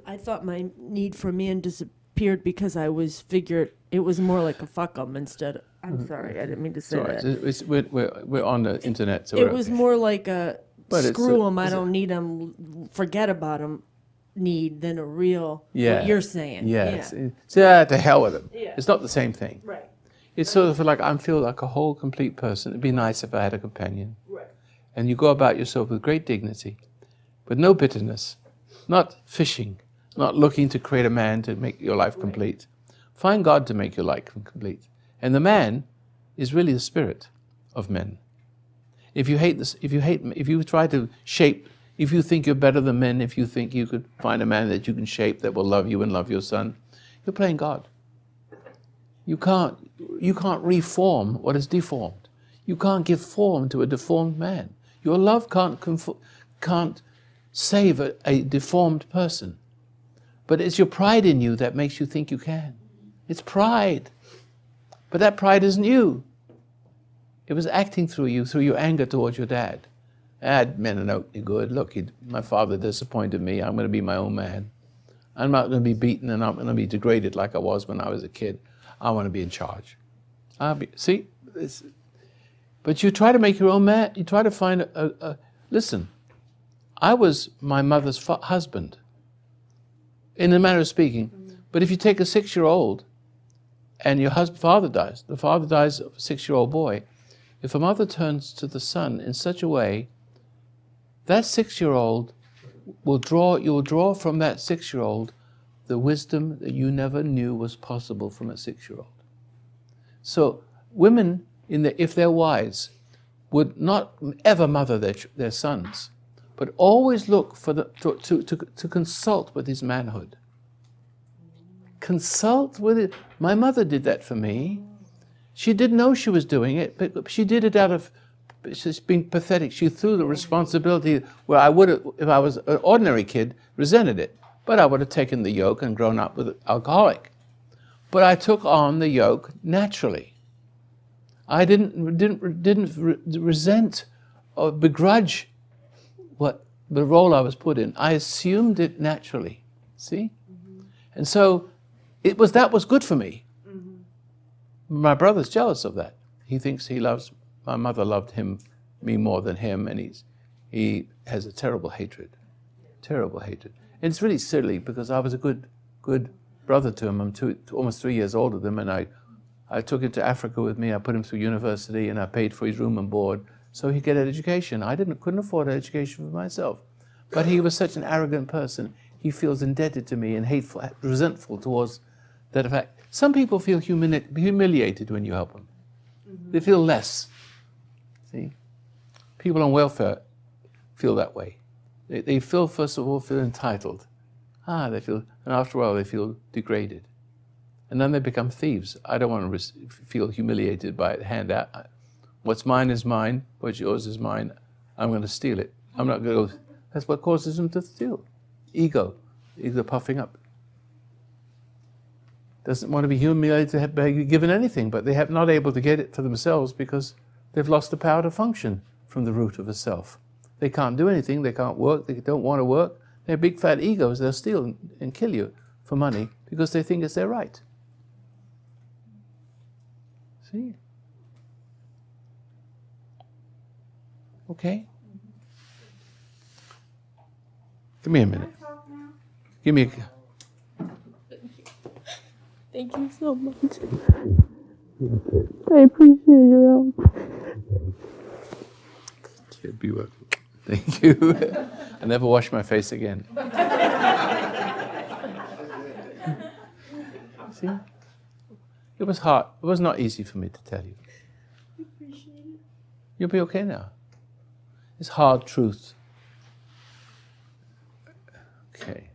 I thought my need for a man disappeared because I figured it was more like a fuck 'em instead of, I'm sorry, I didn't mean to say that. We're on the internet. So it was more like a screw 'em, I don't need 'em, forget about 'em need than a real, what you're saying. Yes. Yeah. So to hell with them. Yeah. It's not the same thing. Right. It's sort of like I feel like a whole, complete person. It'd be nice if I had a companion. Right. And you go about yourself with great dignity, with no bitterness, not fishing, not looking to create a man to make your life complete. Find God to make your life complete. And the man is really the spirit of men. If you try to shape, if you think you're better than men, if you think you could find a man that you can shape that will love you and love your son, you're playing God. You can't reform what is deformed. You can't give form to a deformed man. Your love can't save a deformed person. But it's your pride in you that makes you think you can. It's pride. But that pride isn't you. It was acting through you, through your anger towards your dad. Dad meant no good. Look, my father disappointed me. I'm going to be my own man. I'm not going to be beaten, and I'm going to be degraded like I was when I was a kid. I want to be in charge. But you try to make your own man. You try to find listen, I was my mother's husband, in a manner of speaking. But if you take a 6-year-old and your father dies, the father dies of a 6-year-old boy, if a mother turns to the son in such a way, that 6-year-old you will draw from that 6-year-old the wisdom that you never knew was possible from a 6-year-old. So women, if they're wise, would not ever mother their sons, but always look for to consult with his manhood. Consult with it. My mother did that for me. She didn't know she was doing it, but she did it out of just being pathetic. She threw the responsibility where I would have, if I was an ordinary kid, resented it. But I would have taken the yoke and grown up with an alcoholic. But I took on the yoke naturally. I didn't resent or begrudge what the role I was put in. I assumed it naturally. See? Mm-hmm. And so that was good for me. Mm-hmm. My brother's jealous of that. He thinks my mother loved me more than him, and he has a terrible hatred. Terrible hatred. And it's really silly, because I was a good brother to him. I'm almost 3 years older than him, and I took him to Africa with me. I put him through university, and I paid for his room and board so he'd get an education. I couldn't afford an education for myself. But he was such an arrogant person. He feels indebted to me and hateful, resentful towards that fact. Some people feel humiliated when you help them. Mm-hmm. They feel less. See? People on welfare feel that way. They feel, first of all, entitled. They feel, and after a while they feel degraded. And then they become thieves. I don't want to feel humiliated by a handout. What's mine is mine. What's yours is mine. I'm going to steal it. I'm not going to go. That's what causes them to steal. Ego puffing up. Doesn't want to be humiliated to be given anything, but they have not able to get it for themselves because they've lost the power to function from the root of a self. They can't do anything. They can't work. They don't want to work. They're big fat egos. They'll steal and kill you for money because they think it's their right. See? Okay? Give me a minute. Give me a... Thank you so much. I appreciate your help. Be welcome. Thank you. I never wash my face again. See? It was hard. It was not easy for me to tell you. I appreciate it. You'll be okay now. It's hard truth. Okay.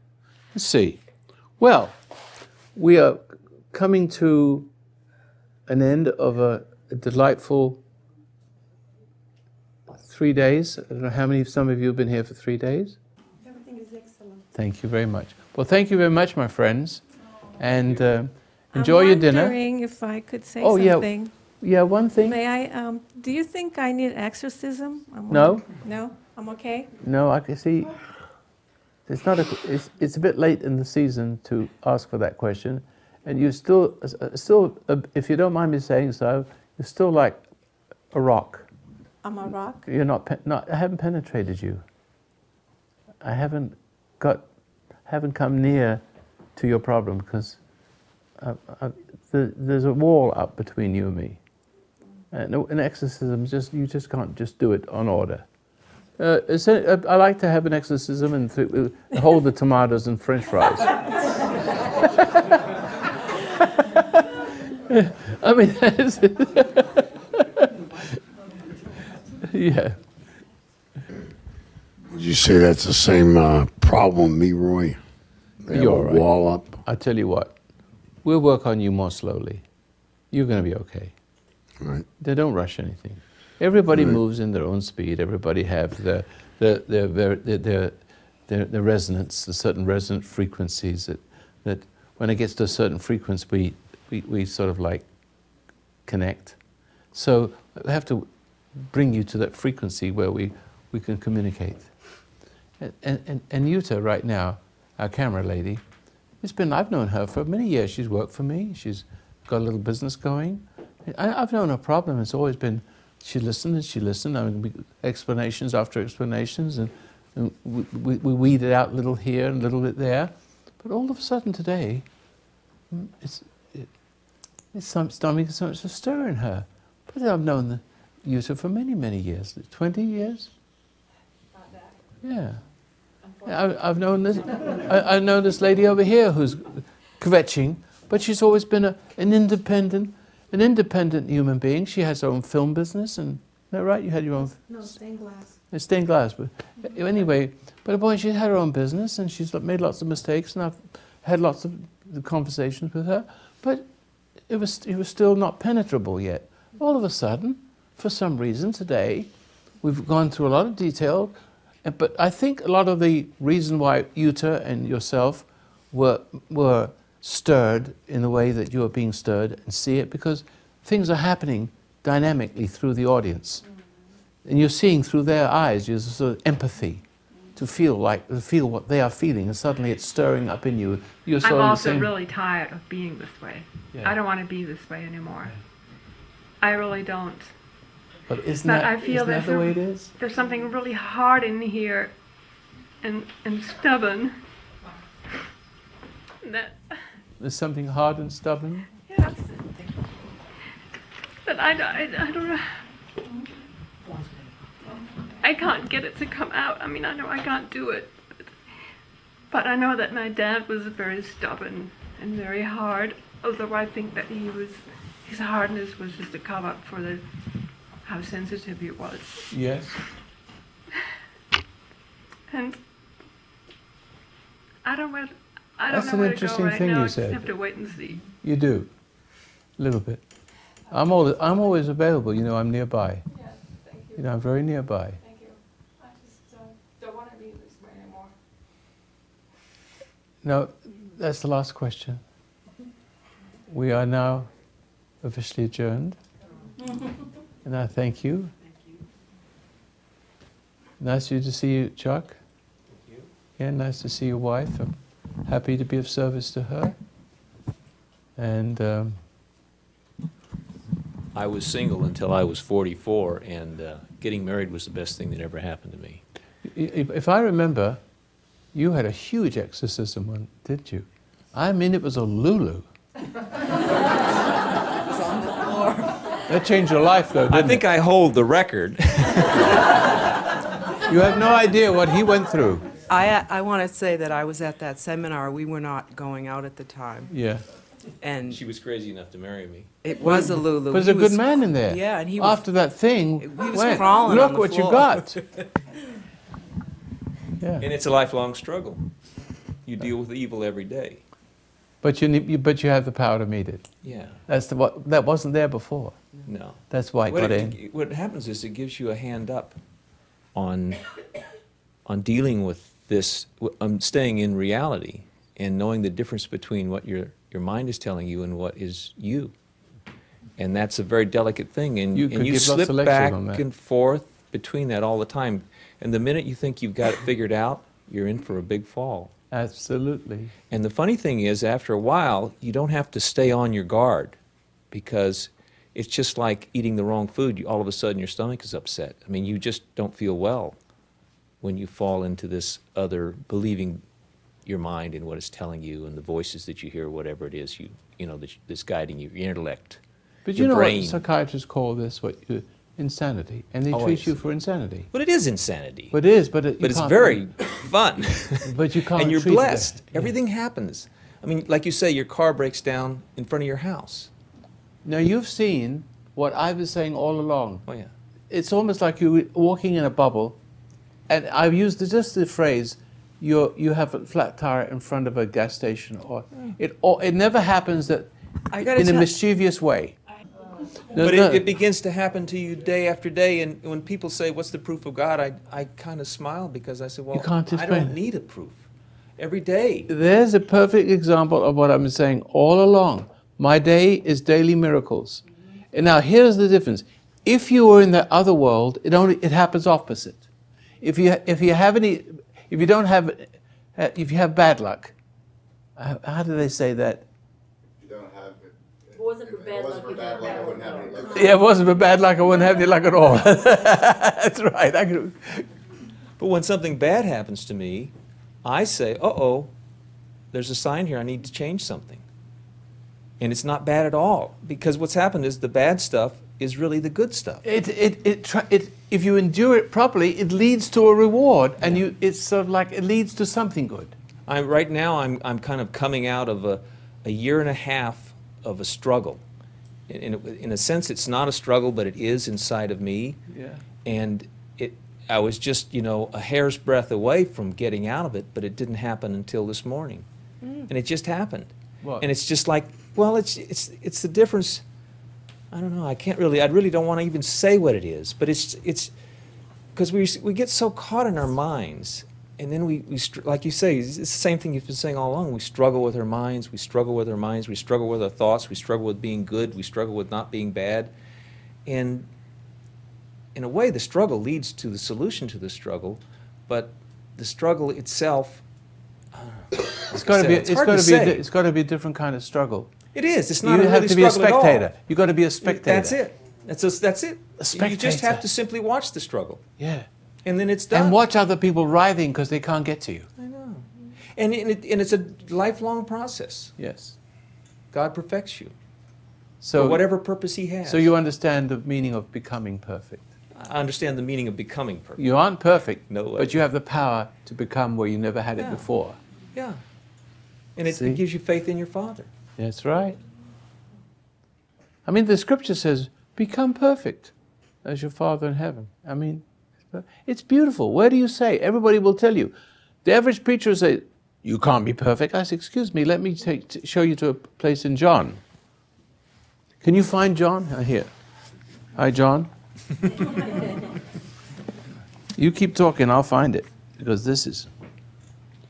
Let's see. Well, we are coming to an end of a delightful 3 days. I don't know how many, some of you have been here for 3 days. Everything is excellent. Thank you very much. Well, thank you very much, my friends. And enjoy your dinner. I'm wondering if I could say something. Yeah, one thing. May I, do you think I need exorcism? No. No? I'm okay? No, I can see. It's a bit late in the season to ask for that question. And you still, if you don't mind me saying so, you're still like a rock. I'm a rock? You're not, I haven't penetrated you. I haven't come near to your problem because there's a wall up between you and me. An exorcism, you just can't just do it on order. I like to have an exorcism and hold the tomatoes and French fries. I mean, yeah. Would you say that's the same problem, me, Roy? You're all right. Wall up. I tell you what, we'll work on you more slowly. You're going to be okay. Right. They don't rush anything. Everybody moves in their own speed. Everybody have their resonance, the certain resonant frequencies that when it gets to a certain frequency, we sort of like connect. So we have to bring you to that frequency where we can communicate. And Yuta right now, our camera lady, I've known her for many years. She's worked for me. She's got a little business going. I've known her problem. It's always been she listened and she listened. I mean, explanations after explanations, and we weeded out a little here and a little bit there. But all of a sudden today, it's starting so much to stir in her. But I've known Yuta for many, many years. 20 years? Not that. Yeah. I've known this. I know this lady over here who's kvetching, but she's always been an independent human being. She has her own film business, and is that right? You had your own. No, stained glass. It's stained glass, but anyway. But boy, she had her own business, and she's made lots of mistakes, and I've had lots of conversations with her. But it was still not penetrable yet. All of a sudden, for some reason today, we've gone through a lot of detail. But I think a lot of the reason why Yuta and yourself were stirred in the way that you are being stirred and see it, because things are happening dynamically through the audience. And you're seeing through their eyes, there's a sort of empathy to feel what they are feeling, and suddenly it's stirring up in you. You're I'm also really tired of being this way. Yeah. I don't want to be this way anymore. I really don't. But isn't that the way it is? There's something really hard in here and stubborn that There's something hard and stubborn? Yes. But I don't know. I can't get it to come out. I mean, I know I can't do it. But I know that my dad was very stubborn and very hard. Although I think that his hardness was just a cover up for how sensitive he was. Yes. And I don't know That's an where to interesting go right thing now. you I just said. have to wait and see. You do, a little bit. I'm always available. You know, I'm nearby. Yes, thank you. You know, I'm very nearby. Thank you. I just don't want to be this way anymore. No, that's the last question. We are now officially adjourned. And I thank you. Nice to see you, Chuck. Thank you. Yeah, nice to see your wife. I'm happy to be of service to her. And I was single until I was 44, and getting married was the best thing that ever happened to me. if I remember, you had a huge exorcism one, didn't you? I mean, it was a Lulu. That changed your life, though, didn't I think I hold the record. You have no idea what he went through. I want to say that I was at that seminar. We were not going out at the time. Yeah. And she was crazy enough to marry me. It was a Lulu. But there's a good man in there. Yeah, and he was, after that thing, he was went, crawling look on the what floor. you got. Yeah. And it's a lifelong struggle. You deal with evil every day. But you have the power to meet it. Yeah. That wasn't there before. No. That's why it got in. What happens is it gives you a hand up on dealing with this, staying in reality and knowing the difference between what your mind is telling you and what is you. And that's a very delicate thing. And You could you give lots slip of lectures back on that. and forth between that all the time. And the minute you think you've got it figured out, you're in for a big fall. Absolutely. And the funny thing is, after a while, you don't have to stay on your guard, because it's just like eating the wrong food. All of a sudden, your stomach is upset. I mean, you just don't feel well when you fall into this other, believing your mind and what it's telling you and the voices that you hear, whatever it is, that's guiding you, your intellect, But your you know brain. what psychiatrists call this? Insanity, and they treat you for insanity. But it is insanity. But it is, but it's very fun. But you can't. And you're treat it blessed. that. Yeah. Everything happens. I mean, like you say, your car breaks down in front of your house. Now you've seen what I was saying all along. Oh yeah. It's almost like you're walking in a bubble, and I've used just the phrase, you have a flat tire in front of a gas station, or it never happens that in a mischievous way. But it begins to happen to you day after day, and when people say, "What's the proof of God?" I kind of smile, because I say, "Well, You can't I explain don't it. need a proof. Every day." There's a perfect example of what I'm saying all along. My day is daily miracles. And now here's the difference. If you were in the other world, it happens opposite. If you have bad luck, how do they say that? It wasn't for bad luck, I wouldn't have any luck. Yeah, it wasn't for bad luck, I wouldn't have any luck at all. That's right. But when something bad happens to me, I say, "Uh-oh, there's a sign here. I need to change something." And it's not bad at all, because what's happened is the bad stuff is really the good stuff. If you endure it properly, it leads to a reward, and it's sort of like it leads to something good. Right now, I'm kind of coming out of a year and a half of a struggle. In a sense, it's not a struggle, but it is inside of me. Yeah. And I was just, a hair's breadth away from getting out of it, but it didn't happen until this morning. And it just happened. What? And it's just like, well, it's the difference. I don't know. I really don't want to even say what it is, but it's because we get so caught in our minds, and then we like you say, it's the same thing you've been saying all along. We struggle with our minds. We struggle with our minds. We struggle with our thoughts. We struggle with being good. We struggle with not being bad, and in a way, the struggle leads to the solution to the struggle, but the struggle itself. It's got to be a different kind of struggle. It is. It's not. You have to be a struggle at all. spectator. You've got to be a spectator. That's it. That's it. A spectator. You just have to simply watch the struggle. Yeah. And then it's done. And watch other people writhing because they can't get to you. I know. And it's a lifelong process. Yes. God perfects you So for whatever purpose He has. So you understand the meaning of becoming perfect. I understand the meaning of becoming perfect. You aren't perfect, No way. but you have the power to become where you never had it Yeah. before. Yeah. And it See? gives you faith in your Father. That's right. I mean, the scripture says, become perfect as your Father in heaven. I mean, it's beautiful. Where do you say? Everybody will tell you. The average preacher will say, you can't be perfect. I say, excuse me, let me show you to a place in John. Can you find John? Here. Hi, John. You keep talking, I'll find it. Because this is...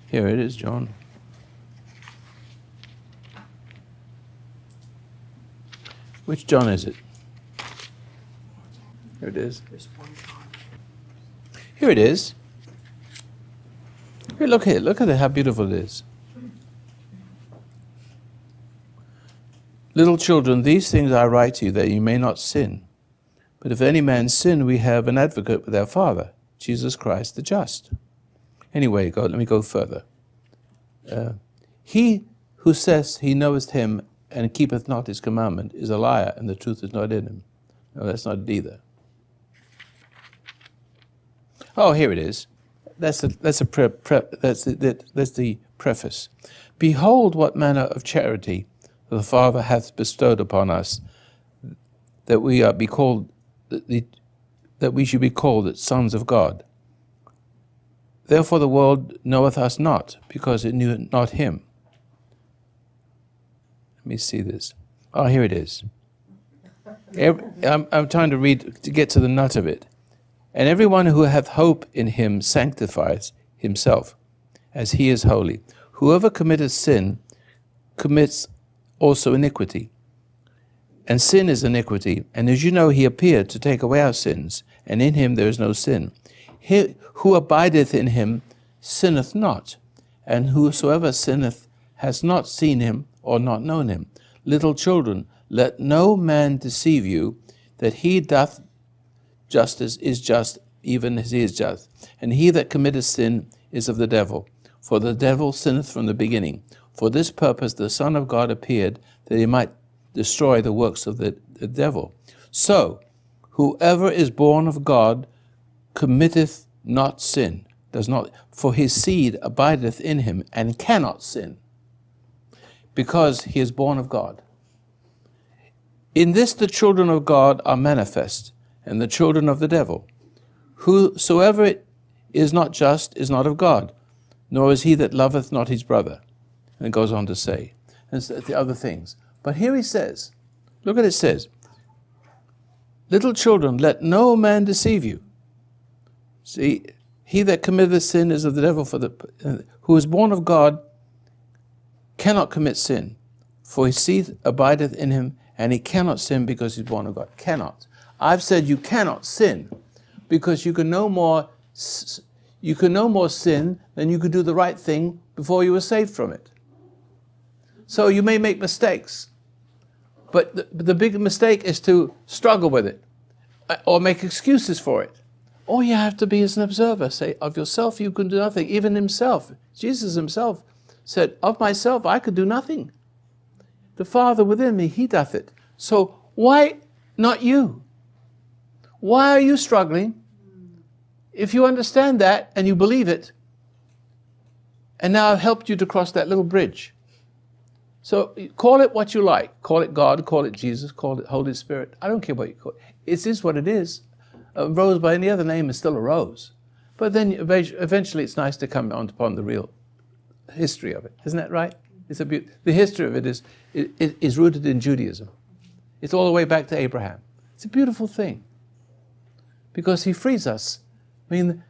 Here it is, John. Which John is it? Here it is. Here it is. Here, look at it, how beautiful it is. Little children, these things I write to you that you may not sin. But if any man sin, we have an advocate with our Father, Jesus Christ the just. Anyway, let me go further. He who says he knoweth him and keepeth not his commandment is a liar, and the truth is not in him. No, that's not it either. Oh, here it is. That's the preface. Behold, what manner of charity the Father hath bestowed upon us, that we should be called the sons of God. Therefore the world knoweth us not, because it knew not him. Let me see this. Oh, here it is. I'm trying to read to get to the nut of it. And everyone who hath hope in him sanctifies himself, as he is holy. Whoever committeth sin commits also iniquity. And sin is iniquity. And as you know, he appeared to take away our sins, and in him there is no sin. He who abideth in him sinneth not, and whosoever sinneth has not seen him or not known him. Little children, let no man deceive you, that he doth justice is just, even as he is just. And he that committeth sin is of the devil, for the devil sinneth from the beginning. For this purpose the Son of God appeared, that he might destroy the works of the devil. So, whoever is born of God committeth not sin, does not, for his seed abideth in him, and cannot sin, because he is born of God. In this the children of God are manifest, and the children of the devil. Whosoever is not just is not of God, nor is he that loveth not his brother. And it goes on to say, and the other things. But here he says, look what it says. Little children, let no man deceive you. See, he that committeth sin is of the devil, who is born of God cannot commit sin, for his seed abideth in him, and he cannot sin because he's born of God. Cannot. I've said you cannot sin because you can no more sin than you could do the right thing before you were saved from it. So you may make mistakes, but the big mistake is to struggle with it or make excuses for it. All you have to be is an observer. Say, of yourself you can do nothing. Even himself, Jesus himself said, of myself I could do nothing. The Father within me, he doth it. So why not you? Why are you struggling? If you understand that and you believe it, and now I've helped you to cross that little bridge. So call it what you like. Call it God, call it Jesus, call it Holy Spirit. I don't care what you call it. It is what it is. A rose by any other name is still a rose. But then eventually it's nice to come upon the real history of it. Isn't that right? The history of it is rooted in Judaism. It's all the way back to Abraham. It's a beautiful thing. Because he frees us. I mean,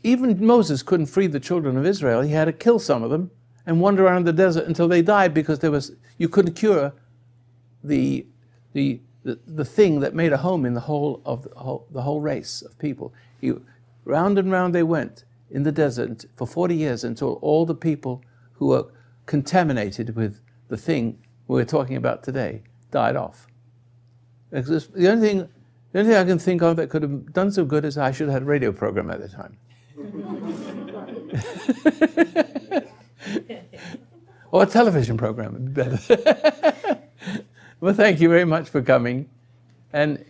even Moses couldn't free the children of Israel. He had to kill some of them and wander around the desert until they died because you couldn't cure the thing that made a home in the whole race of people. Round and round they went in the desert for 40 years until all the people who were contaminated with the thing we're talking about today died off. The only thing I can think of that could have done so good is I should have had a radio program at the time. Or a television program would be better. Well, thank you very much for coming. And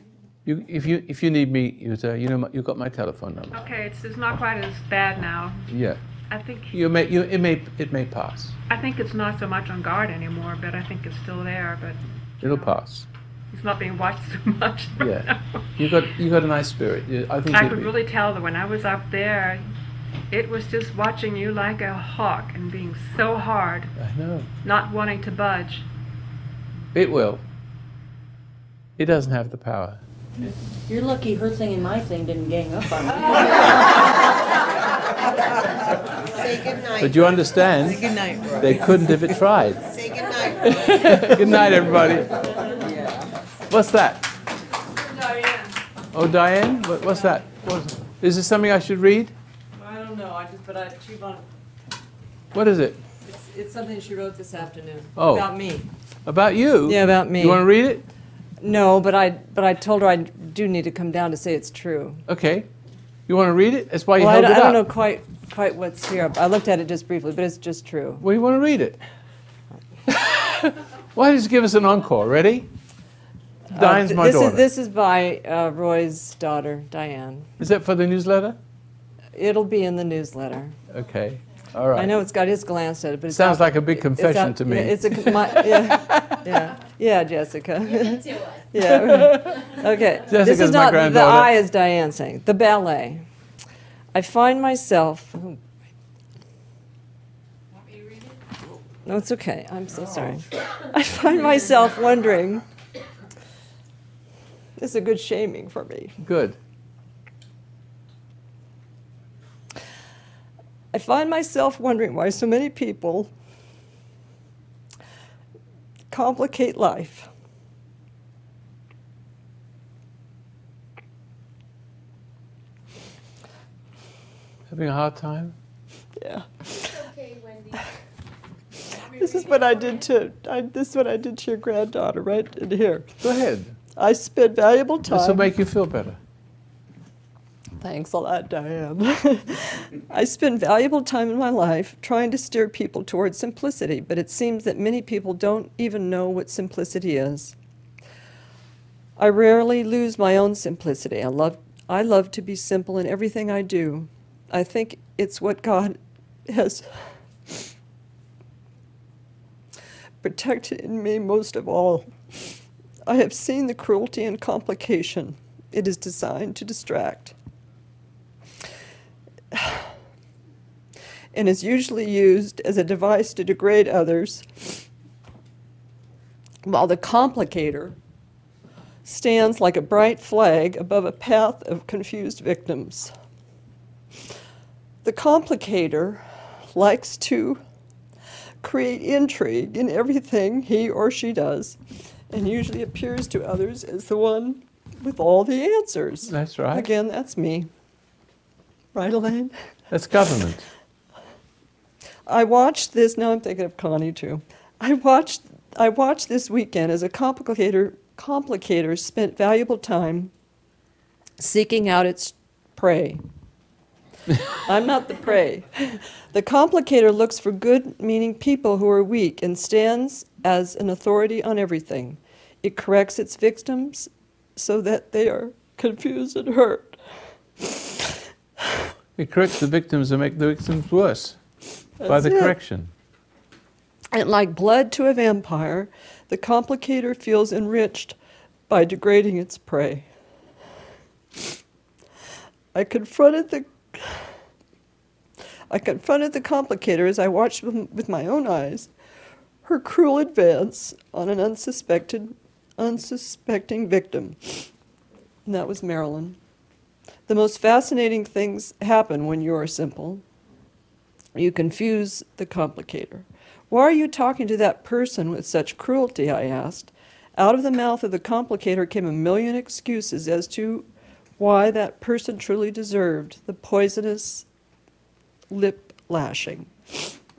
if you need me, you know, you've got my telephone number. Okay, it's not quite as bad now. Yeah. I think it may pass. I think it's not so much on guard anymore, but I think it's still there. But It'll pass. it's not being watched so much. Right Yeah. now. You got a nice spirit. I think I could really tell that when I was up there, it was just watching you like a hawk and being so hard, I know. not wanting to budge. It will. It doesn't have the power. You're lucky her thing and my thing didn't gang up on me. Say good night. But you understand, Say good night, Roy. they couldn't if it tried. Say good night. Good night, everybody. What's that? Diane. Oh, Diane? What's that? Is this something I should read? I don't know. She wanted. What is it? It's something she wrote this afternoon. Oh. About me. About you? Yeah, about me. You want to read it? No, but I told her I do need to come down to say it's true. Okay. You want to read it? That's why you Well, held it I up. don't know quite what's here. I looked at it just briefly, but it's just true. Well, you want to read it? Why don't you give us an encore? Ready? Diane's my daughter. This is by Roy's daughter, Diane. Is that for the newsletter? It'll be in the newsletter. Okay. All right. I know it's got his glance at it, but it Sounds like a big confession to me. Yeah, Jessica. Yeah. Okay. Jessica's this is my not the granddaughter. I, as Diane saying. The ballet. I find myself. No, it's okay. I'm so sorry. I find myself wondering. This is a good shaming for me. Good. I find myself wondering why so many people complicate life. Having a hard time? Yeah. This is what I did to your granddaughter, right in here. Go ahead. I spent valuable time. This will make you feel better. Thanks a lot, Diane. I spend valuable time in my life trying to steer people towards simplicity, but it seems that many people don't even know what simplicity is. I rarely lose my own simplicity. I love to be simple in everything I do. I think it's what God has protected in me most of all. I have seen the cruelty and complication. It is designed to distract. And is usually used as a device to degrade others, while the complicator stands like a bright flag above a path of confused victims. The complicator likes to create intrigue in everything he or she does, and usually appears to others as the one with all the answers. That's right. Again, that's me. Right, Elaine? That's government. I watched this, now I'm thinking of Connie too. I watched this weekend as a complicator spent valuable time seeking out its prey. I'm not the prey. The complicator looks for good-meaning people who are weak and stands as an authority on everything. It corrects its victims so that they are confused and hurt. It corrects the victims and make the victims worse by the correction. And like blood to a vampire, the complicator feels enriched by degrading its prey. I confronted the complicator as I watched with my own eyes her cruel advance on an unsuspecting victim. And that was Marilyn. The most fascinating things happen when you are simple. You confuse the complicator. Why are you talking to that person with such cruelty? I asked. Out of the mouth of the complicator came a million excuses as to why that person truly deserved the poisonous lip lashing.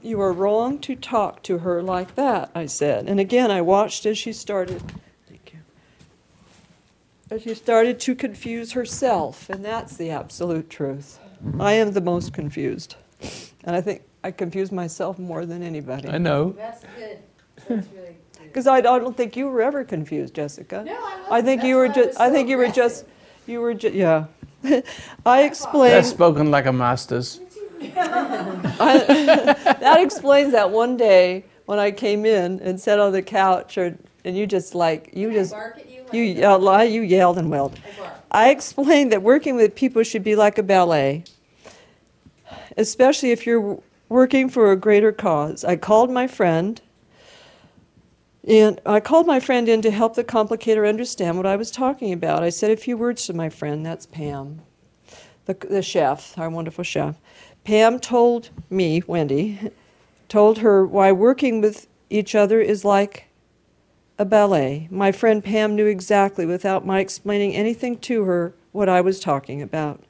You are wrong to talk to her like that, I said. And again, I watched as she started. Thank you. As she started to confuse herself, and that's the absolute truth. I am the most confused. And I think I confuse myself more than anybody. I know. That's good. That's really good. Because I don't think you were ever confused, Jessica. No, I wasn't. I think you were just. I think you were just. You were just. Yeah. I explained. That's spoken like a master's. That explains that one day when I came in and sat on the couch, and you just like you just you yelled and wailed. I explained that working with people should be like a ballet, especially if you're working for a greater cause. I called my friend in to help the complicator understand what I was talking about. I said a few words to my friend, that's Pam, the chef, our wonderful chef. Pam told me, Wendy, told her why working with each other is like a ballet. My friend Pam knew exactly, without my explaining anything to her, what I was talking about.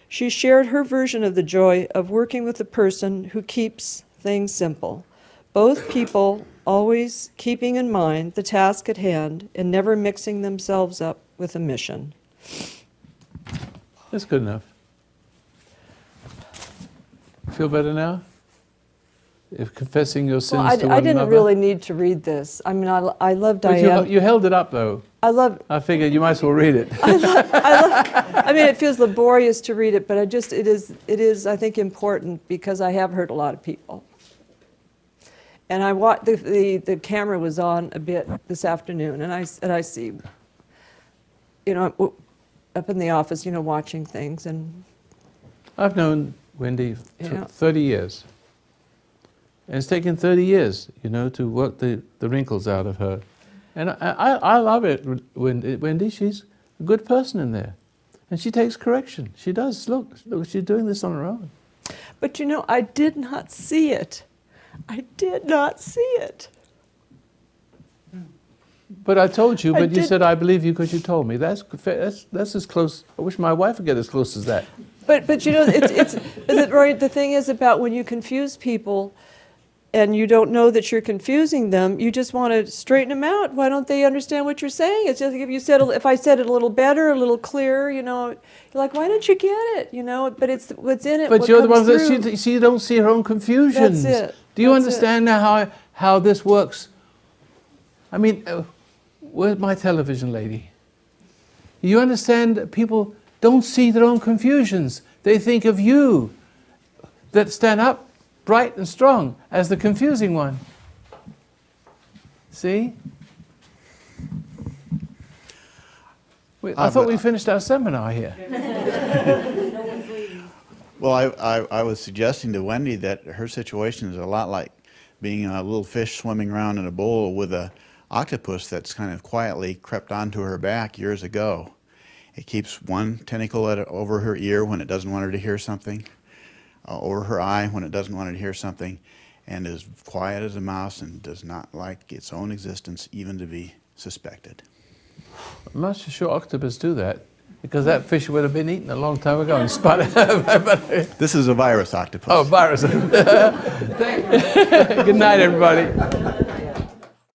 She shared her version of the joy of working with a person who keeps things simple. Both people always keeping in mind the task at hand and never mixing themselves up with a mission. That's good enough. Feel better now? If confessing your sins to one another? I didn't really need to read this. I mean, I love Diane. But you held it up, though. I figured you might as well read it. I mean, it feels laborious to read it, but it is, I think, important because I have hurt a lot of people. And I watched the camera was on a bit this afternoon, and I see, up in the office, watching things, and I've known Wendy for 30 years. And it's taken 30 years, to work the wrinkles out of her. And I love it, Wendy. She's a good person in there. And she takes correction. She does. Look, she's doing this on her own. But I did not see it. I did not see it. But I told you, but you said, I believe you because you told me. That's as close. I wish my wife would get as close as that. But it's Roy, the thing is about when you confuse people and you don't know that you're confusing them, you just want to straighten them out. Why don't they understand what you're saying? It's just if I said it a little better, a little clearer, you're like, why don't you get it? But it's what's in it. But you're the one that she don't see her own confusions. That's it. Do you understand now how this works? I mean, where's my television lady? You understand that people don't see their own confusions. They think of you that stand up bright and strong as the confusing one. See? I thought we finished our seminar here. Well, I was suggesting to Wendy that her situation is a lot like being a little fish swimming around in a bowl with an octopus that's kind of quietly crept onto her back years ago. It keeps one tentacle over her ear when it doesn't want her to hear something, over her eye when it doesn't want her to hear something, and is quiet as a mouse and does not like its own existence even to be suspected. I'm not so sure octopus do that, because that fish would have been eaten a long time ago in spite of This is a virus octopus. Oh, virus. Good night, everybody.